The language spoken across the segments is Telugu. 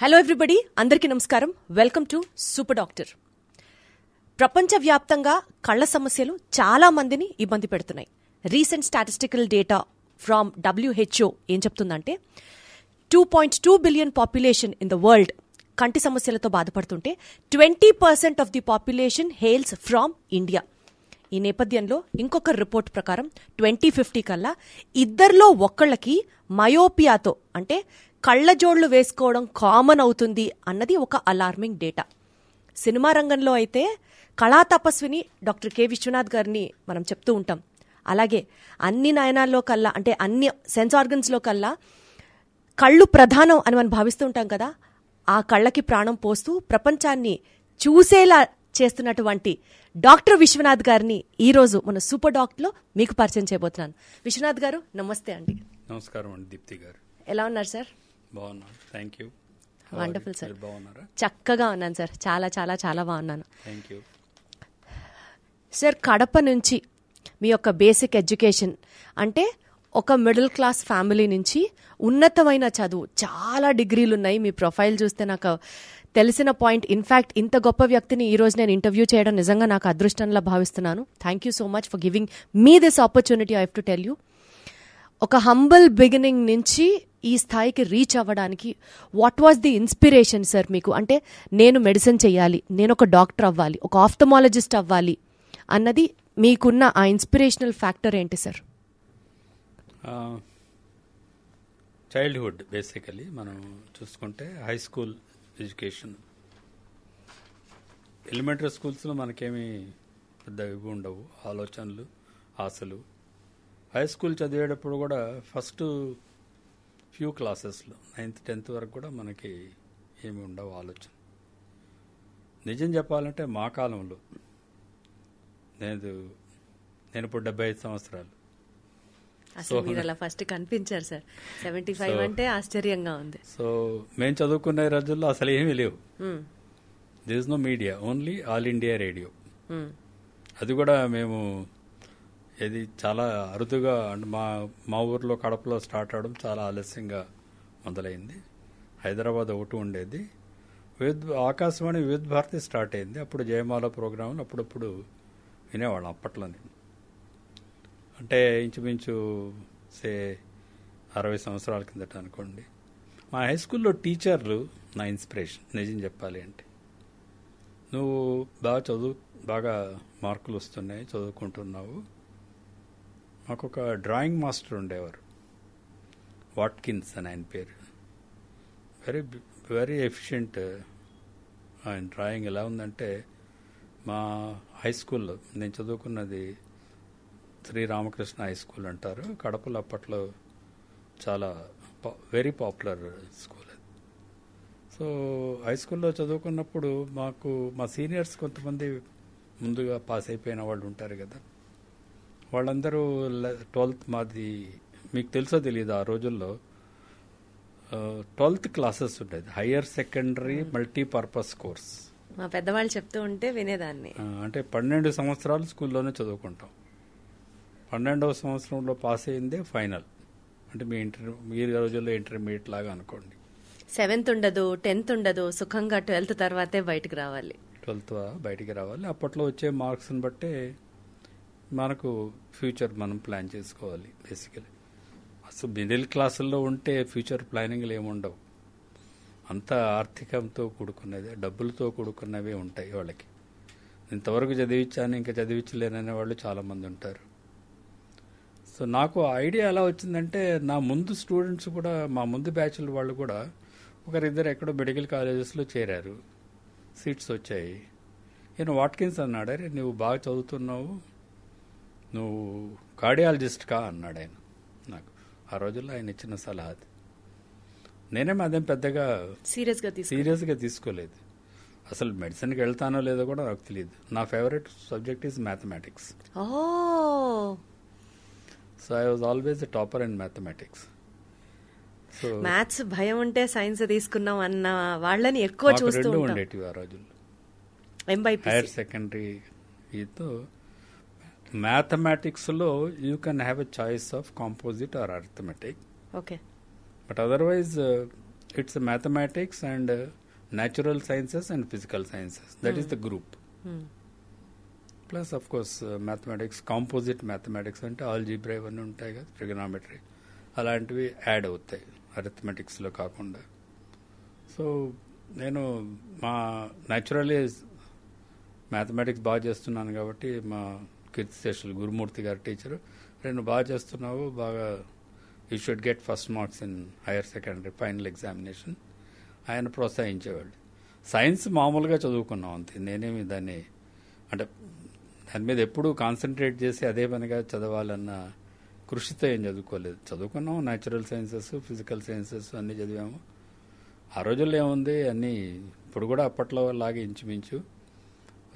హలో ఎవ్రీబడి, అందరికీ నమస్కారం. Welcome to super doctor. ప్రపంచవ్యాప్తంగా కళ్ల సమస్యలు చాలా మందిని ఇబ్బంది పెడుతున్నాయి. Recent statistical data from WHO ఏం చెప్తుందంటే 2.2 billion population in the world కంటి సమస్యలతో బాధపడుతుంటే 20% of the population hails from India. ఈ నేపథ్యంలో ఇంకొక రిపోర్ట్ ప్రకారం 2050 కల్లా ఇద్దరిలో ఒక్కళ్ళకి మయోపియాతో అంటే కళ్ళజోళ్లు వేసుకోవడం కామన్ అవుతుంది అన్నది ఒక అలార్మింగ్ డేటా. సినిమా రంగంలో అయితే కళా తపస్విని డాక్టర్ కె విశ్వనాథ్ గారిని మనం చెప్తూ ఉంటాం. అలాగే అన్ని నయనాల్లో కల్లా అంటే అన్ని సెన్స్ ఆర్గన్స్లో కల్లా కళ్ళు ప్రధానం అని మనం భావిస్తూ ఉంటాం కదా. ఆ కళ్ళకి ప్రాణం పోస్తూ ప్రపంచాన్ని చూసేలా చేస్తున్నటువంటి డాక్టర్ విశ్వనాథ్ గారిని ఈరోజు మన సూపర్ డాక్టర్లో మీకు పరిచయం చేయబోతున్నాను. విశ్వనాథ్ గారు నమస్తే అండి. నమస్కారం అండి దీప్తి గారు. ఎలా ఉన్నారు సార్? బాగున్నాను, థ్యాంక్ యూ. Wonderful sir. బాగున్నారా? చక్కగా ఉన్నాను సార్, చాలా చాలా చాలా బాగున్నాను. Thank you sir. కడప నుంచి మీ యొక్క బేసిక్ ఎడ్యుకేషన్ అంటే ఒక మిడిల్ క్లాస్ ఫ్యామిలీ నుంచి ఉన్నతమైన చదువు, చాలా డిగ్రీలు ఉన్నాయి. మీ ప్రొఫైల్ చూస్తే నాకు తెలిసిన పాయింట్. ఇన్ఫ్యాక్ట్ ఇంత గొప్ప వ్యక్తిని ఈరోజు నేను ఇంటర్వ్యూ చేయడం నిజంగా నాకు అదృష్టంలా భావిస్తున్నాను. Thank you so much for giving me this opportunity. I have to tell you, ఒక హంబల్ బిగినింగ్ నుంచి ఈ స్థాయికి రీచ్ అవ్వడానికి what was the inspiration sir మీకు? అంటే నేను మెడిసిన్ చేయాలి, నేను ఒక డాక్టర్ అవ్వాలి, ఒక ఆఫ్థమాలజిస్ట్ అవ్వాలి అన్నది మీకున్న ఆ ఇన్స్పిరేషనల్ ఫ్యాక్టర్ ఏంటి సార్? చైల్డ్హుడ్ బేసికలీ మనం చూసుకుంటే హై స్కూల్ ఎడ్యుకేషన్, ఎలిమెంటరీ స్కూల్స్లో మనకేమీ పెద్ద ఇవి ఉండవు, ఆలోచనలు, ఆశలు. హై స్కూల్ చదివేటప్పుడు కూడా ఫస్ట్ ఫ్యూ క్లాసెస్లో 9th 10th వరకు కూడా మనకి ఏమి ఉండవు ఆలోచన. నిజం చెప్పాలంటే మా కాలంలో నేను ఇప్పుడు 75 సంవత్సరాలు. అసలు మీరు అలా ఫస్ట్ కనిపించారు సార్. 75 అంటే ఆశ్చర్యంగా ఉంది. సో మేము చదువుకునే రోజుల్లో అసలు ఏమీ లేవు. This is no media, only All India Radio. అది కూడా మేము ఇది చాలా అరుదుగా అంటే మా ఊర్లో కడపలో స్టార్ట్ అవడం చాలా ఆలస్యంగా మొదలైంది. హైదరాబాద్ ఒకటి ఉండేది, ఆకాశవాణి వివిధ భారతి స్టార్ట్ అయింది. అప్పుడు జయమాల ప్రోగ్రాంలు అప్పుడప్పుడు వినేవాళ్ళం అప్పట్లోనే. అంటే ఇంచుమించు 60 సంవత్సరాల కిందట అనుకోండి. మా హై స్కూల్లో టీచర్లు నా ఇన్స్పిరేషన్ నిజం చెప్పాలి అంటే. నువ్వు బాగా మార్కులు వస్తున్నాయి, చదువుకుంటున్నావు. మాకు ఒక డ్రాయింగ్ మాస్టర్ ఉండేవారు, వాట్కిన్స్ అని ఆయన పేరు. Very very efficient. ఆయన డ్రాయింగ్ ఎలా ఉందంటే, మా హై స్కూల్లో నేను చదువుకున్నది శ్రీ రామకృష్ణ హై స్కూల్ అంటారు, కడపలో అప్పట్లో చాలా వెరీ పాపులర్ స్కూల్ అది. సో హై స్కూల్లో చదువుకున్నప్పుడు మాకు మా సీనియర్స్ కొంతమంది ముందుగా పాస్ అయిపోయిన వాళ్ళు ఉంటారు కదా, వాళ్ళందరూ 12th మాది మీకు తెలుసో తెలియదు, ఆ రోజుల్లో 12th క్లాసెస్ ఉండేది, హయ్యర్ సెకండరీ మల్టీపర్పస్ కోర్స్. మా పెద్దవాళ్ళు చెప్తూ ఉంటే వినేదాన్ని. అంటే 12 సంవత్సరాలు స్కూల్లోనే చదువుకుంటాం. 12వ సంవత్సరంలో పాస్ అయిందే ఫైనల్. అంటే మీ రోజుల్లో ఇంటర్మీడియట్ లాగా అనుకోండి. 7th ఉండదు, 10th ఉండదు, సుఖంగా 12th తర్వాతే బయటకు రావాలి. 12th బయటికి రావాలి. అప్పట్లో వచ్చే మార్క్స్ని బట్టే మనకు ఫ్యూచర్ మనం ప్లాన్ చేసుకోవాలి. బేసికలీ అసలు మిడిల్ క్లాసుల్లో ఉంటే ఫ్యూచర్ ప్లానింగ్లు ఏముండవు, అంతా ఆర్థికంతో కూడుకున్నదే, డబ్బులతో కూడుకున్నవే ఉంటాయి వాళ్ళకి. ఇంతవరకు చదివించాను ఇంకా చదివించలేననే వాళ్ళు చాలామంది ఉంటారు. సో నాకు ఐడియా ఎలా వచ్చిందంటే, నా ముందు స్టూడెంట్స్ కూడా, మా ముందు బ్యాచ్ల వాళ్ళు కూడా ఒకరిద్దరు ఎక్కడో మెడికల్ కాలేజెస్లో చేరారు, సీట్స్ వచ్చాయి. ఈయన వాట్కిన్స్ అన్నాడు, అరే నువ్వు బాగా చదువుతున్నావు, నువ్వు కార్డియాలజిస్ట్ కా అన్నాడు ఆయన నాకు. ఆ రోజుల్లో ఆయన ఇచ్చిన సలహా అది. నేనేమో అదేం పెద్దగా సీరియస్గా తీసుకోలేదు. అసలు మెడిసిన్కి వెళ్తానో లేదో కూడా నాకు తెలియదు. నా favourite subject is mathematics. So I was always a topper in mathematics. So maths భయం ఉంటే సైన్స్ తీసుకున్నాం అన్న వాళ్ళని ఎక్కువ చూస్తూ ఉంటాం. ఉండేటివి ఆ రోజుల్లో. హైయర్ సెకండరీతో మ్యాథమెటిక్స్లో you can have a choice of composite or arithmetic. Okay. But otherwise it's mathematics and natural sciences and physical sciences, that is the group. Plus of course mathematics, composite mathematics అంటే ఆల్జీబ్రా ఇవన్నీ ఉంటాయి కదా, ట్రిగనామెట్రీ అలాంటివి యాడ్ అవుతాయి అరిథమెటిక్స్లో కాకుండా. సో నేను మా న్యాచురలీ మ్యాథమెటిక్స్ బాగా చేస్తున్నాను కాబట్టి మా కీర్తిశేషులు గురుమూర్తి గారి టీచరు, నేను బాగా చేస్తున్నావు, బాగా you should get first marks in higher secondary final examination ఆయన ప్రోత్సహించేవాళ్ళు. సైన్స్ మామూలుగా చదువుకున్నాం అంతే, నేనేమి దాన్ని అంటే దాని మీద ఎప్పుడూ కాన్సన్ట్రేట్ చేసి అదే పనిగా చదవాలన్న కృషితో ఏం చదువుకోలేదు. చదువుకున్నాం, న్యాచురల్ సైన్సెస్, ఫిజికల్ సైన్సెస్ అన్నీ చదివాము. ఆ రోజుల్లో ఏముంది, అన్నీ ఇప్పుడు కూడా అప్పట్లో లాగే ఇంచుమించు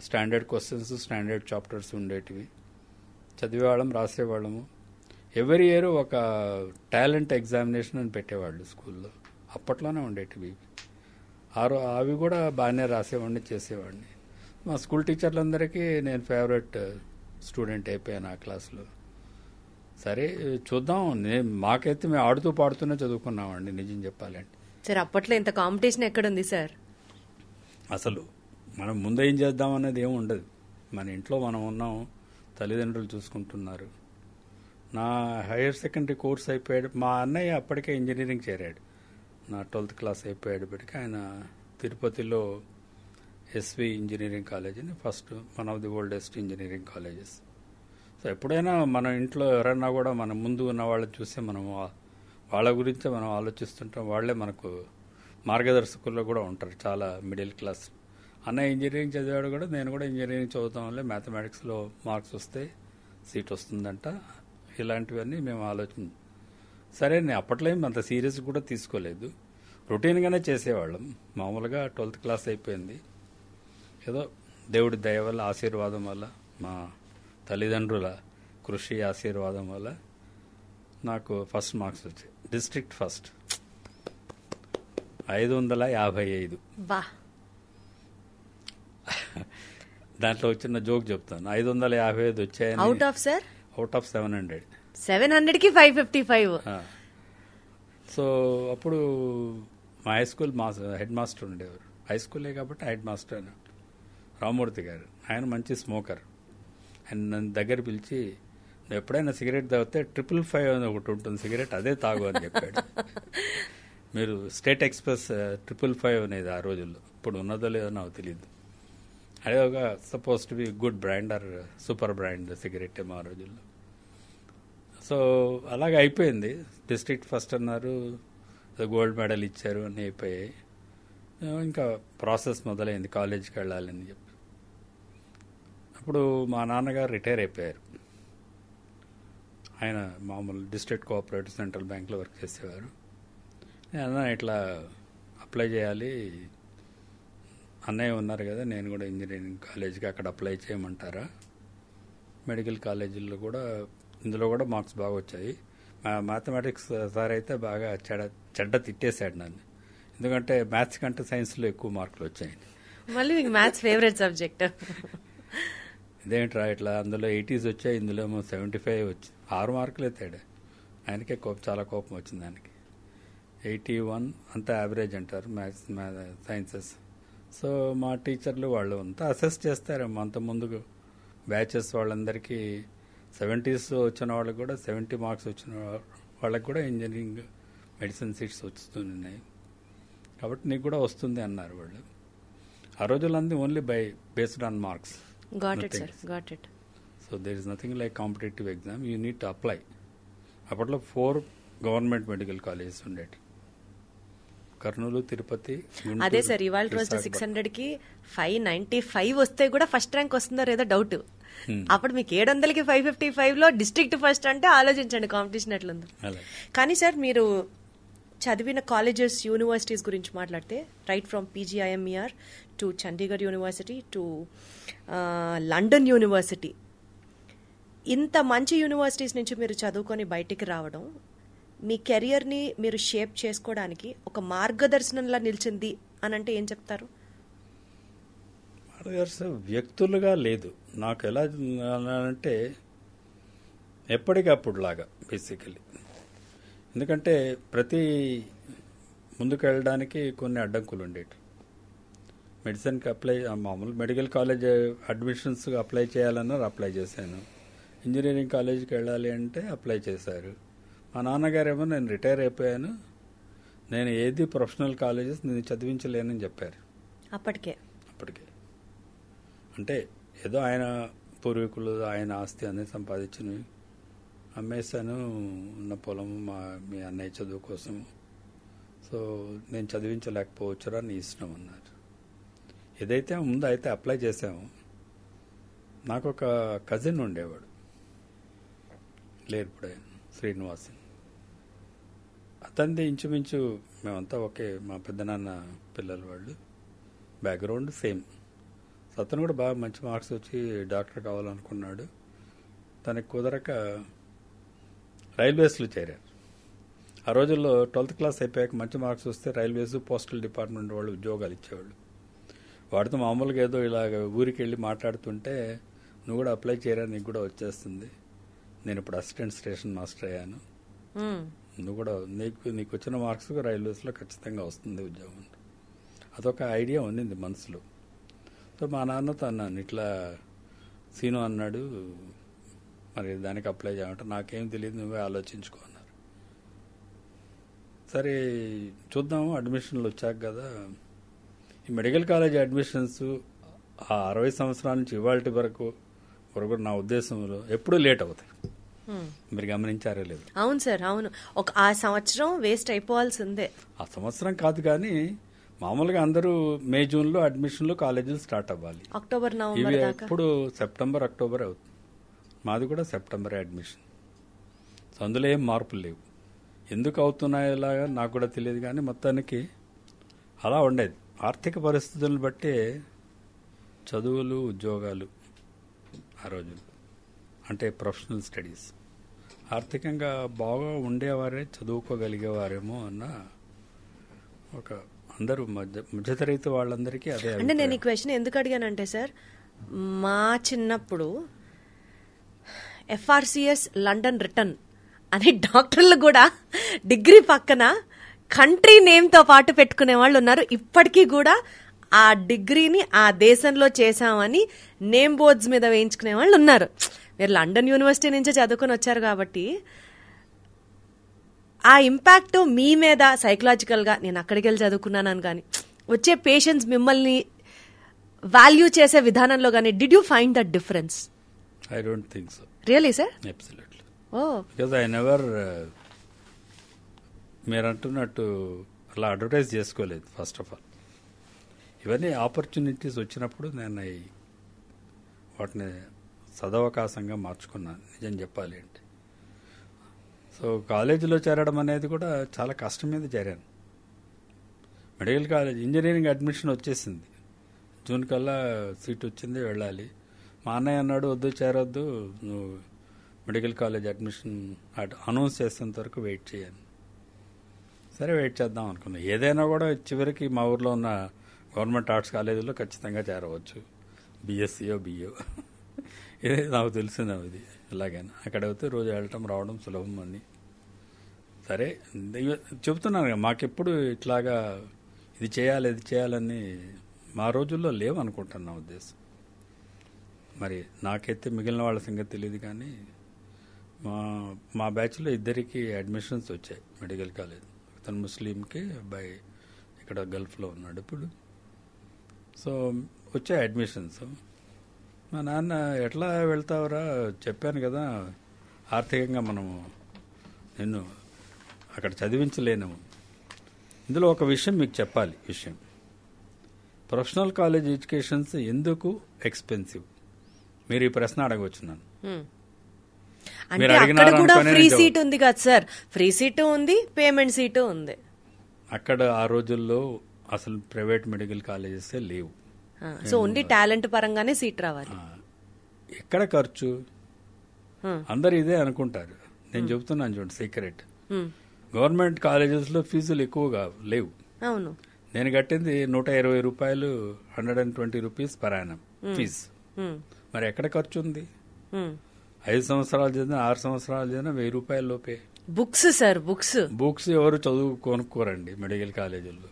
స్టాండర్డ్ క్వశ్చన్స్, స్టాండర్డ్ చాప్టర్స్ ఉండేటివి, చదివేవాళ్ళం, రాసేవాళ్ళము. ఎవ్రీ ఇయర్ ఒక టాలెంట్ ఎగ్జామినేషన్ అని పెట్టేవాళ్ళు స్కూల్లో, అప్పట్లోనే ఉండేటివి. అవి కూడా బాగానే రాసేవాడిని, చేసేవాడిని. మా స్కూల్ టీచర్లందరికీ నేను ఫేవరెట్ స్టూడెంట్ అయిపోయాను ఆ క్లాస్లో. సరే చూద్దాం, మాకైతే మేము ఆడుతూ పాడుతూనే చదువుకున్నామండి నిజం చెప్పాలంటే. సార్ అప్పట్లో ఇంత కాంపిటీషన్ ఎక్కడుంది సార్? అసలు మనం ముందేం చేద్దాం అనేది ఏమి ఉండదు. మన ఇంట్లో మనం ఉన్నాం, తల్లిదండ్రులు చూసుకుంటున్నారు. నా హైయర్ సెకండరీ కోర్స్ అయిపోయాడు, మా అన్నయ్య అప్పటికే ఇంజనీరింగ్ చేరాడు. నా 12th క్లాస్ అయిపోయేటప్పటికి ఆయన తిరుపతిలో ఎస్వి ఇంజనీరింగ్ కాలేజ్ అని, first one of the oldest engineering colleges. So ఎప్పుడైనా మన ఇంట్లో ఎవరైనా కూడా మన ముందు ఉన్న వాళ్ళని చూస్తే మనం వాళ్ళ గురించే మనం ఆలోచిస్తుంటాం. వాళ్ళే మనకు మార్గదర్శకుల్లో కూడా ఉంటారు చాలా మిడిల్ క్లాస్. అన్నయ్య ఇంజనీరింగ్ చదివాడు కూడా, నేను కూడా ఇంజనీరింగ్ చదువుతాం వల్లే మ్యాథమెటిక్స్లో మార్క్స్ వస్తే సీట్ వస్తుందంట. ఇలాంటివన్నీ మేము ఆలోచన. సరే నేను అప్పట్లో ఏం అంత సీరియస్ కూడా తీసుకోలేదు, రొటీన్గానే చేసేవాళ్ళం. మామూలుగా 12th క్లాస్ అయిపోయింది, ఏదో దేవుడి దయ వల్ల, ఆశీర్వాదం వల్ల, మా తల్లిదండ్రుల కృషి ఆశీర్వాదం వల్ల నాకు ఫస్ట్ మార్క్స్ వచ్చాయి. District first 555. దాంట్లో వచ్చిన జోక్ చెప్తాను, 555 వచ్చాయని. Out of sir? Out of 700. 700కి 555. So అప్పుడు మా హై స్కూల్ హెడ్ మాస్టర్ ఉండేవారు, హై స్కూలే కాబట్టి హెడ్ మాస్టర్ అని, రామూర్తి గారు. ఆయన మంచి స్మోకర్. ఆయన నన్ను దగ్గర పిలిచి, నువ్వు ఎప్పుడైనా సిగరెట్ తాగితే 555 అని ఒకటి ఉంటుంది సిగరెట్, అదే తాగు అని చెప్పాడు. మీరు స్టేట్ ఎక్స్ప్రెస్ 555 అనేది ఆ రోజుల్లో, ఇప్పుడు ఉన్నదో లేదో నాకు తెలియదు. అదే ఒక suppose to be good brand or super brand cigarette మా రోజుల్లో. సో అలాగే అయిపోయింది. డిస్ట్రిక్ట్ ఫస్ట్ అన్నారు, గోల్డ్ మెడల్ ఇచ్చారు, అన్నీ అయిపోయాయి. ఇంకా ప్రాసెస్ మొదలైంది కాలేజీకి వెళ్ళాలని చెప్పి. అప్పుడు మా నాన్నగారు రిటైర్ అయిపోయారు. ఆయన మామూలు డిస్ట్రిక్ట్ కోఆపరేటివ్ సెంట్రల్ బ్యాంక్లో వర్క్ చేసేవారు. నేను ఇట్లా అప్లై చేయాలి, అన్నయ్య ఉన్నారు కదా, నేను కూడా ఇంజనీరింగ్ కాలేజీకి అక్కడ అప్లై చేయమంటారా? మెడికల్ కాలేజీల్లో కూడా, ఇందులో కూడా మార్క్స్ బాగా వచ్చాయి. మ్యాథమెటిక్స్ సార్ అయితే బాగా చెడ్డ తిట్టేశాడు నన్ను, ఎందుకంటే మ్యాథ్స్ కంటే సైన్స్లో ఎక్కువ మార్కులు వచ్చాయి. మళ్ళీ మీకు మ్యాథ్స్ ఫేవరెట్ సబ్జెక్ట్. ఇదేంట్రా ఇట్లా, అందులో 80s వచ్చాయి, ఇందులో ఏమో 75 వచ్చి 6 మార్కులే తేడా. ఆయనకే చాలా కోపం వచ్చింది. ఆయనకి 81 అంతా యావరేజ్ అంటారు మ్యాథ్స్ సైన్సెస్. సో మా టీచర్లు వాళ్ళు అంతా అసెస్ చేస్తారేమో, అంత ముందుకు బ్యాచెస్ వాళ్ళందరికీ 70s వచ్చిన వాళ్ళకి కూడా 70 మార్క్స్ వచ్చిన వాళ్ళకి కూడా ఇంజనీరింగ్ మెడిసిన్ సీట్స్ వస్తున్నాయి కాబట్టి నీకు కూడా వస్తుంది అన్నారు వాళ్ళు. ఆ రోజులంతా only based on marks. Got it, sir. Got it. So there is nothing like competitive exam. You need to apply. అప్పట్లో 4 గవర్నమెంట్ మెడికల్ కాలేజెస్ ఉండేవి, కర్నూలు, తిరుపతి. అదే సార్, ఇవాళ రోజు 600కి 595 వస్తే కూడా ఫస్ట్ ర్యాంక్ వస్తుందో లేదో డౌట్. అప్పుడు మీకు 700కి 555లో డిస్ట్రిక్ట్ ఫస్ట్ అంటే ఆలోచించండి కాంపిటీషన్ ఎట్లుందో. కానీ సార్ మీరు చదివిన కాలేజెస్, యూనివర్సిటీస్ గురించి మాట్లాడితే, right from PGIMER to Chandigarh university to London university, ఇంత మంచి యూనివర్సిటీస్ నుంచి మీరు చదువుకొని బయటికి రావడం మీ కెరియర్ని మీరు షేప్ చేసుకోవడానికి ఒక మార్గదర్శనంలా నిలిచింది అని అంటే ఏం చెప్తారు? మార్గదర్శనం వ్యక్తులుగా లేదు నాకు. ఎలా అంటే ఎప్పటికప్పుడు లాగా బేసికలీ. ఎందుకంటే ప్రతి ముందుకు వెళ్ళడానికి కొన్ని అడ్డంకులు ఉండేవి. మెడిసిన్కి మామూలు మెడికల్ కాలేజ్ అడ్మిషన్స్ అప్లై చేయాలన్నారు, అప్లై చేశాను. ఇంజనీరింగ్ కాలేజీకి వెళ్ళాలి అంటే అప్లై చేశారు. మా నాన్నగారేమో నేను రిటైర్ అయిపోయాను, నేను ఏది ప్రొఫెషనల్ కాలేజెస్ నేను చదివించలేనని చెప్పారు. అప్పటికే అంటే ఏదో ఆయన పూర్వీకులు ఆయన ఆస్తి అనేది సంపాదించినవి అమ్మేశాను, ఉన్న పొలము మీ అన్నయ్య చదువు కోసం, సో నేను చదివించలేకపోవచ్చురా నీ ఇష్టం అన్నారు. ఏదైతే ముందు అయితే అప్లై చేసాము. నాకు ఒక కజిన్ ఉండేవాడు, లేరు ఆయన, శ్రీనివాసన్. అతనిది ఇంచుమించు మేమంతా ఒకే, మా పెద్దనాన్న పిల్లలు వాళ్ళు, బ్యాక్గ్రౌండ్ సేమ్. అతను కూడా బాగా మంచి మార్క్స్ వచ్చి డాక్టర్ కావాలనుకున్నాడు. తనకి కుదరక రైల్వేస్లో చేరారు. ఆ రోజుల్లో 12th క్లాస్ అయిపోయాక మంచి మార్క్స్ వస్తే రైల్వేస్, పోస్టల్ డిపార్ట్మెంట్ వాళ్ళు ఉద్యోగాలు ఇచ్చేవాళ్ళు. వాడితో మామూలుగా ఏదో ఇలాగ ఊరికి వెళ్ళి మాట్లాడుతుంటే, నువ్వు కూడా అప్లై చేయరా, నీకు కూడా వచ్చేస్తుంది, నేను ఇప్పుడు అసిస్టెంట్ స్టేషన్ మాస్టర్ అయ్యాను, నువ్వు కూడా నీకు వచ్చిన మార్క్స్ రైల్వేస్లో ఖచ్చితంగా వస్తుంది ఉద్యోగం. అదొక ఐడియా ఉండింది మనసులో. సో మా నాన్నతో అన్నాను, ఇట్లా సీను అన్నాడు, మరి దానికి అప్లై చేయమంటే నాకేం తెలియదు, నువ్వే ఆలోచించుకో అన్నారు. సరే చూద్దాము, అడ్మిషన్లు వచ్చాక కదా. ఈ మెడికల్ కాలేజ్ అడ్మిషన్స్ ఆ 60 సంవత్సరాల నుంచి ఇవాళ వరకు నా ఉద్దేశంలో ఎప్పుడూ లేట్ అవుతాయి. మీరు గమనించారో లేదు? అవును సార్, అవును. ఆ సంవత్సరం వేస్ట్ అయిపోవాల్సిందే. ఆ సంవత్సరం కాదు కానీ మామూలుగా అందరూ మే జూన్లో అడ్మిషన్లు కాలేజీలు స్టార్ట్ అవ్వాలి. అక్టోబర్ నవంబర్ ఇవి ఎప్పుడు సెప్టెంబర్ అక్టోబర్ అవుతుంది. మాది కూడా సెప్టెంబర్ అడ్మిషన్. సో అందులో ఏం మార్పులు లేవు. ఎందుకు అవుతున్నాయో ఇలాగా నాకు కూడా తెలియదు, కానీ మొత్తానికి అలా ఉండేది. ఆర్థిక పరిస్థితులను బట్టి చదువులు, ఉద్యోగాలు ఆ రోజులు అంటే ప్రొఫెషనల్ స్టడీస్ ఆర్థికంగా బాగా ఉండేవారే చదువుకోగలిగేవారేమో అన్న ఒక అందరూ మధ్యతరగతి వాళ్ళందరికీ అదే. అంటే నేను ఈ క్వశ్చన్ ఎందుకు అడిగానంటే సార్, మా చిన్నప్పుడు FRCS లండన్ రిటర్న్ అనే డాక్టర్లు కూడా డిగ్రీ పక్కన కంట్రీ నేమ్తో పాటు పెట్టుకునే వాళ్ళు ఉన్నారు. ఇప్పటికీ కూడా ఆ డిగ్రీని ఆ దేశంలో చేశామని నేమ్ బోర్డ్స్ మీద వేయించుకునే వాళ్ళు ఉన్నారు. మీరు లండన్ యూనివర్సిటీ నుంచే చదువుకొని వచ్చారు కాబట్టి ఆ ఇంపాక్ట్ మీ మీద సైకలాజికల్గా, నేను అక్కడికి వెళ్ళి చదువుకున్నానని కానీ వచ్చే పేషెంట్స్ మిమ్మల్ని వాల్యూ చేసే విధానంలో కానీ, did you find that difference? I don't think so. Really sir? Absolutely. Oh, because I never, మీరు అంటున్నట్టు అలా అడ్వర్టైజ్ చేసుకోలేదు. ఫస్ట్ ఆఫ్ ఆల్ ఇవన్నీ ఆపర్చునిటీస్ వచ్చినప్పుడు నేను వాటిని సదవకాశంగా మార్చుకున్నాను, నిజం చెప్పాలి అంటే. సో కాలేజీలో చేరడం అనేది కూడా చాలా కష్టం మీద చేరాను. మెడికల్ కాలేజ్ ఇంజనీరింగ్ అడ్మిషన్ వచ్చేసింది, జూన్ కల్లా సీట్ వచ్చింది, వెళ్ళాలి. మా అన్నయ్య అన్నాడు, వద్దు చేరొద్దు, నువ్వు మెడికల్ కాలేజ్ అడ్మిషన్ అనౌన్స్ చేసేంత వరకు వెయిట్ చేయాలి. సరే వెయిట్ చేద్దాం అనుకున్నా. ఏదైనా కూడా చివరికి మా ఊర్లో ఉన్న గవర్నమెంట్ ఆర్ట్స్ కాలేజీలో ఖచ్చితంగా చేరవచ్చు, BSCయో BO ఇదే నాకు తెలిసింది. ఇది ఎలాగైనా అక్కడ అయితే రోజు వెళ్ళటం రావడం సులభం అని. సరే చెబుతున్నాను కదా, మాకెప్పుడు ఇట్లాగా ఇది చేయాలి ఇది చేయాలని మా రోజుల్లో లేవనుకుంటాను నా ఉద్దేశం. మరి నాకైతే మిగిలిన వాళ్ళ సంగతి తెలియదు, కానీ మా బ్యాచ్లో ఇద్దరికి అడ్మిషన్స్ వచ్చాయి మెడికల్ కాలేజ్. తను ముస్లింకి, అబ్బాయి ఇక్కడ గల్ఫ్లో ఉన్నాడు ఇప్పుడు. సో వచ్చాయి అడ్మిషన్స్. మా నాన్న, ఎట్లా వెళ్తావురా, చెప్పాను కదా ఆర్థికంగా మనము నిన్ను అక్కడ చదివించలేను. ఇందులో ఒక విషయం మీకు చెప్పాలి. విషయం, ప్రొఫెషనల్ కాలేజ్ ఎడ్యుకేషన్స్ ఎందుకు ఎక్స్పెన్సివ్? మీరు ఈ ప్రశ్న అడగవచ్చున్నాను. అంటే అక్కడ కూడా ఫ్రీ సీట్ ఉంది కదా సార్? ఫ్రీ సీటు ఉంది, పేమెంట్ సీటు ఉంది. అక్కడ ఆ రోజుల్లో అసలు ప్రైవేట్ మెడికల్ కాలేజెస్ లేవు. సో ఓన్లీ టాలెంట్ పరంగానే సీట్ రావాలి. ఎక్కడ ఖర్చు? అందరు ఇదే అనుకుంటారు. నేను చెబుతున్నాను చూడండి సీక్రెట్. గవర్నమెంట్ కాలేజెస్ లో ఫీజులు ఎక్కువగా లేవు. అవును, నేను కట్టింది 120 రూపాయలు, 120 రూపీస్ పర్ యానం ఫీజు. మరి ఎక్కడ ఖర్చు ఉంది? 5 సంవత్సరాలు చదివినా 6 సంవత్సరాలు చదివినా 1000 రూపాయల లోపే. బుక్స్ సార్, బుక్స్ ఎవరు చదువు కొనుక్కోరండి మెడికల్ కాలేజీల్లో,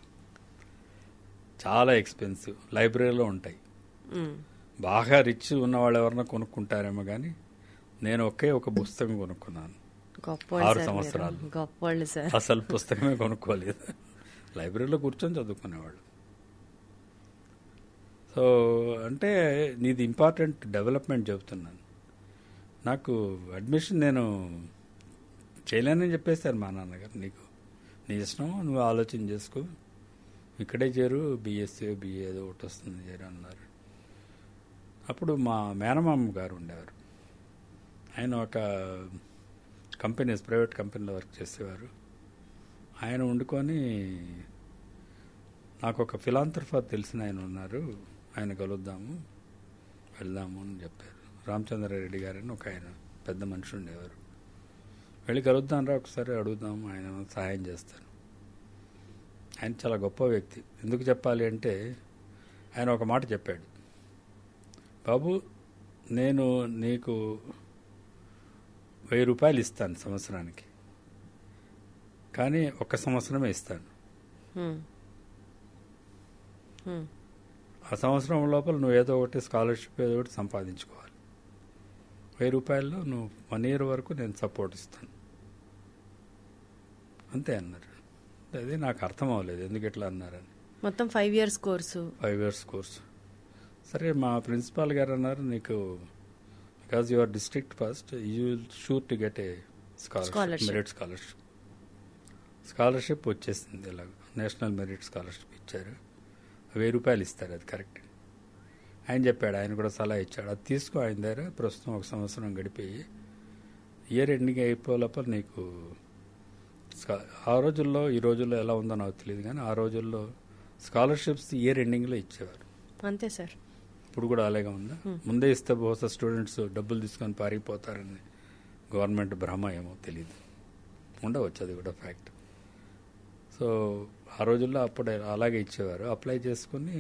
చాలా ఎక్స్పెన్సివ్. లైబ్రరీలో ఉంటాయి. బాగా రిచ్ ఉన్న వాళ్ళు ఎవరన్నా కొనుక్కుంటారేమో కానీ నేను ఒక పుస్తకం కొనుక్కున్నాను 6 సంవత్సరాలు. అసలు పుస్తకమే కొనుక్కోలేదు, లైబ్రరీలో కూర్చొని చదువుకునేవాళ్ళు. సో అంటే నీది ఇంపార్టెంట్ డెవలప్మెంట్ చెబుతున్నాను. నాకు అడ్మిషన్ నేను చేయలేనని చెప్పేశారు మా నాన్నగారు. నీ ఇష్టం, నువ్వు ఆలోచన చేసుకో, ఇక్కడే చేరు, బీఎస్సీ బిఏ ఏదో ఒకటి వస్తుంది చేరు అన్నారు. అప్పుడు మా మేనమామ గారు ఉండేవారు. ఆయన ఒక ప్రైవేట్ కంపెనీలో వర్క్ చేసేవారు. ఆయన వండుకొని నాకు ఒక ఫిలాంథ్రఫర్ తెలిసిన ఆయన ఉన్నారు, ఆయన కలుద్దాము, వెళ్దాము అని చెప్పారు. రామచంద్రారెడ్డి గారని ఒక ఆయన పెద్ద మనిషి ఉండేవారు. వెళ్ళి కలుద్దాం రా ఒకసారి, అడుగుదాము, ఆయన సహాయం చేస్తారు. ఆయన చాలా గొప్ప వ్యక్తి. ఎందుకు చెప్పాలి అంటే ఆయన ఒక మాట చెప్పాడు, బాబు నేను నీకు 1000 రూపాయలు ఇస్తాను సంవత్సరానికి, కానీ 1 సంవత్సరమే ఇస్తాను. ఆ సంవత్సరం లోపల నువ్వు ఏదో ఒకటి స్కాలర్షిప్ ఏదో ఒకటి సంపాదించుకోవాలి. 1000 రూపాయల్లో నువ్వు 1 year వరకు నేను సపోర్ట్ ఇస్తాను, అంతే అన్నారు. అది నాకు అర్థం అవ్వలేదు ఎందుకు ఎట్లా అన్నారని. మొత్తం 5 years కోర్సు. 5 years course. సరే మా ప్రిన్సిపాల్ గారు అన్నారు, నీకు because your district first you will sure to get a scholarship, merit scholarship వచ్చేసింది. ఇలాగ నేషనల్ మెరిట్ స్కాలర్షిప్ ఇచ్చారు. 1000 రూపాయలు ఇస్తారు, అది కరెక్ట్. ఆయన చెప్పాడు, ఆయన కూడా సలహా ఇచ్చాడు, అది తీసుకో ఆయన దగ్గర, ప్రస్తుతం 1 సంవత్సరం గడిపోయి ఇయర్ ఎండింగ్ అయిపోలేప నీకు ఆ రోజుల్లో, ఈ రోజుల్లో ఎలా ఉందో నాకు తెలియదు కానీ ఆ రోజుల్లో స్కాలర్షిప్స్ ఇయర్ ఎండింగ్లో ఇచ్చేవారు. అంతే సార్. ఇప్పుడు కూడా అలాగే ఉందా? ముందే ఇస్తే బహుశా స్టూడెంట్స్ డబ్బులు తీసుకొని పారిపోతారని గవర్నమెంట్ భ్రమ ఏమో తెలియదు, ఉండవచ్చు, అది కూడా ఫ్యాక్ట్. సో ఆ రోజుల్లో అప్పుడు అలాగే ఇచ్చేవారు. అప్లై చేసుకుని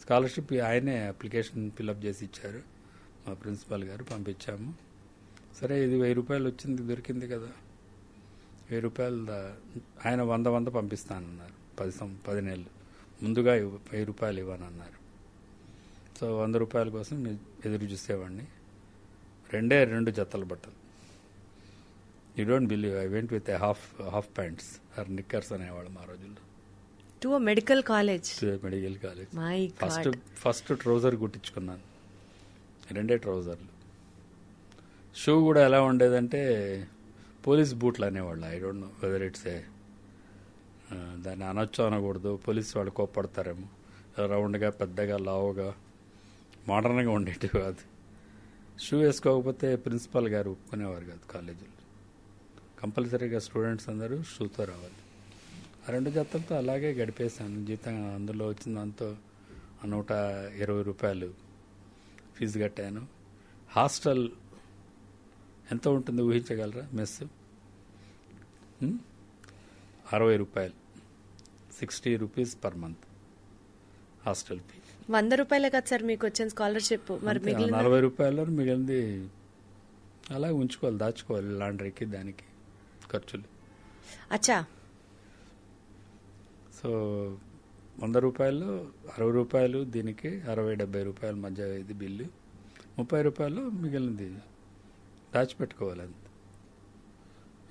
స్కాలర్షిప్ ఆయనే అప్లికేషన్ ఫిల్అప్ చేసి ఇచ్చారు. మా ప్రిన్సిపాల్ గారు పంపించాము. సరే ఇది 1000 రూపాయలు వచ్చింది, దొరికింది కదా, 1000 రూపాయలు ఆయన 100 పంపిస్తానన్నారు. 10 నెలలు ముందుగా 1000 రూపాయలు ఇవ్వనన్నారు. సో 100 రూపాయల కోసం ఎదురు చూసేవాడిని. 2 జతల బట్టలు. You don't believe, I went with half pants or knickers అనేవాళ్ళు మా రోజుల్లో. To medical college. First trouser కుట్టించుకున్నాను, 2 ట్రౌజర్లు. షూ కూడా ఎలా ఉండేదంటే పోలీస్ బూట్లు అనేవాళ్ళు. I don't know whether it's దాన్ని అనొచ్చు అనకూడదు, పోలీస్ వాళ్ళు కోప్పడతారేమో. రౌండ్గా పెద్దగా లావుగా మోడర్న్గా ఉండేటివి కాదు. షూ వేసుకోకపోతే ప్రిన్సిపాల్ గారు ఒప్పుకునేవారు కాదు. కాలేజీలో కంపల్సరీగా స్టూడెంట్స్ అందరూ షూతో రావాలి. ఆ 2 జతలతో అలాగే గడిపేశాను జీతం. అందులో వచ్చిన దాంతో 120 రూపాయలు ఫీజు కట్టాను. హాస్టల్ ఎంత ఉంటుంది ఊహించగలరా? మెస్ 60 రూపాయలు, 60 rupees per month hostel fee. 100 రూపాయలే కదా సార్ మీకు వచ్చిన స్కాలర్షిప్? మరి 40 రూపాయలు మిగిలింది అలాగే ఉంచుకోవాలి, దాచుకోవాలి, లాండ్రీకి దానికి ఖర్చులు. అచ్చా. సో 100 రూపాయలు, 60 రూపాయలు దీనికి, 60-70 రూపాయల మధ్య ఇది బిల్లు. 30 రూపాయలు మిగిలింది దాచిపెట్టుకోవాలి. అంత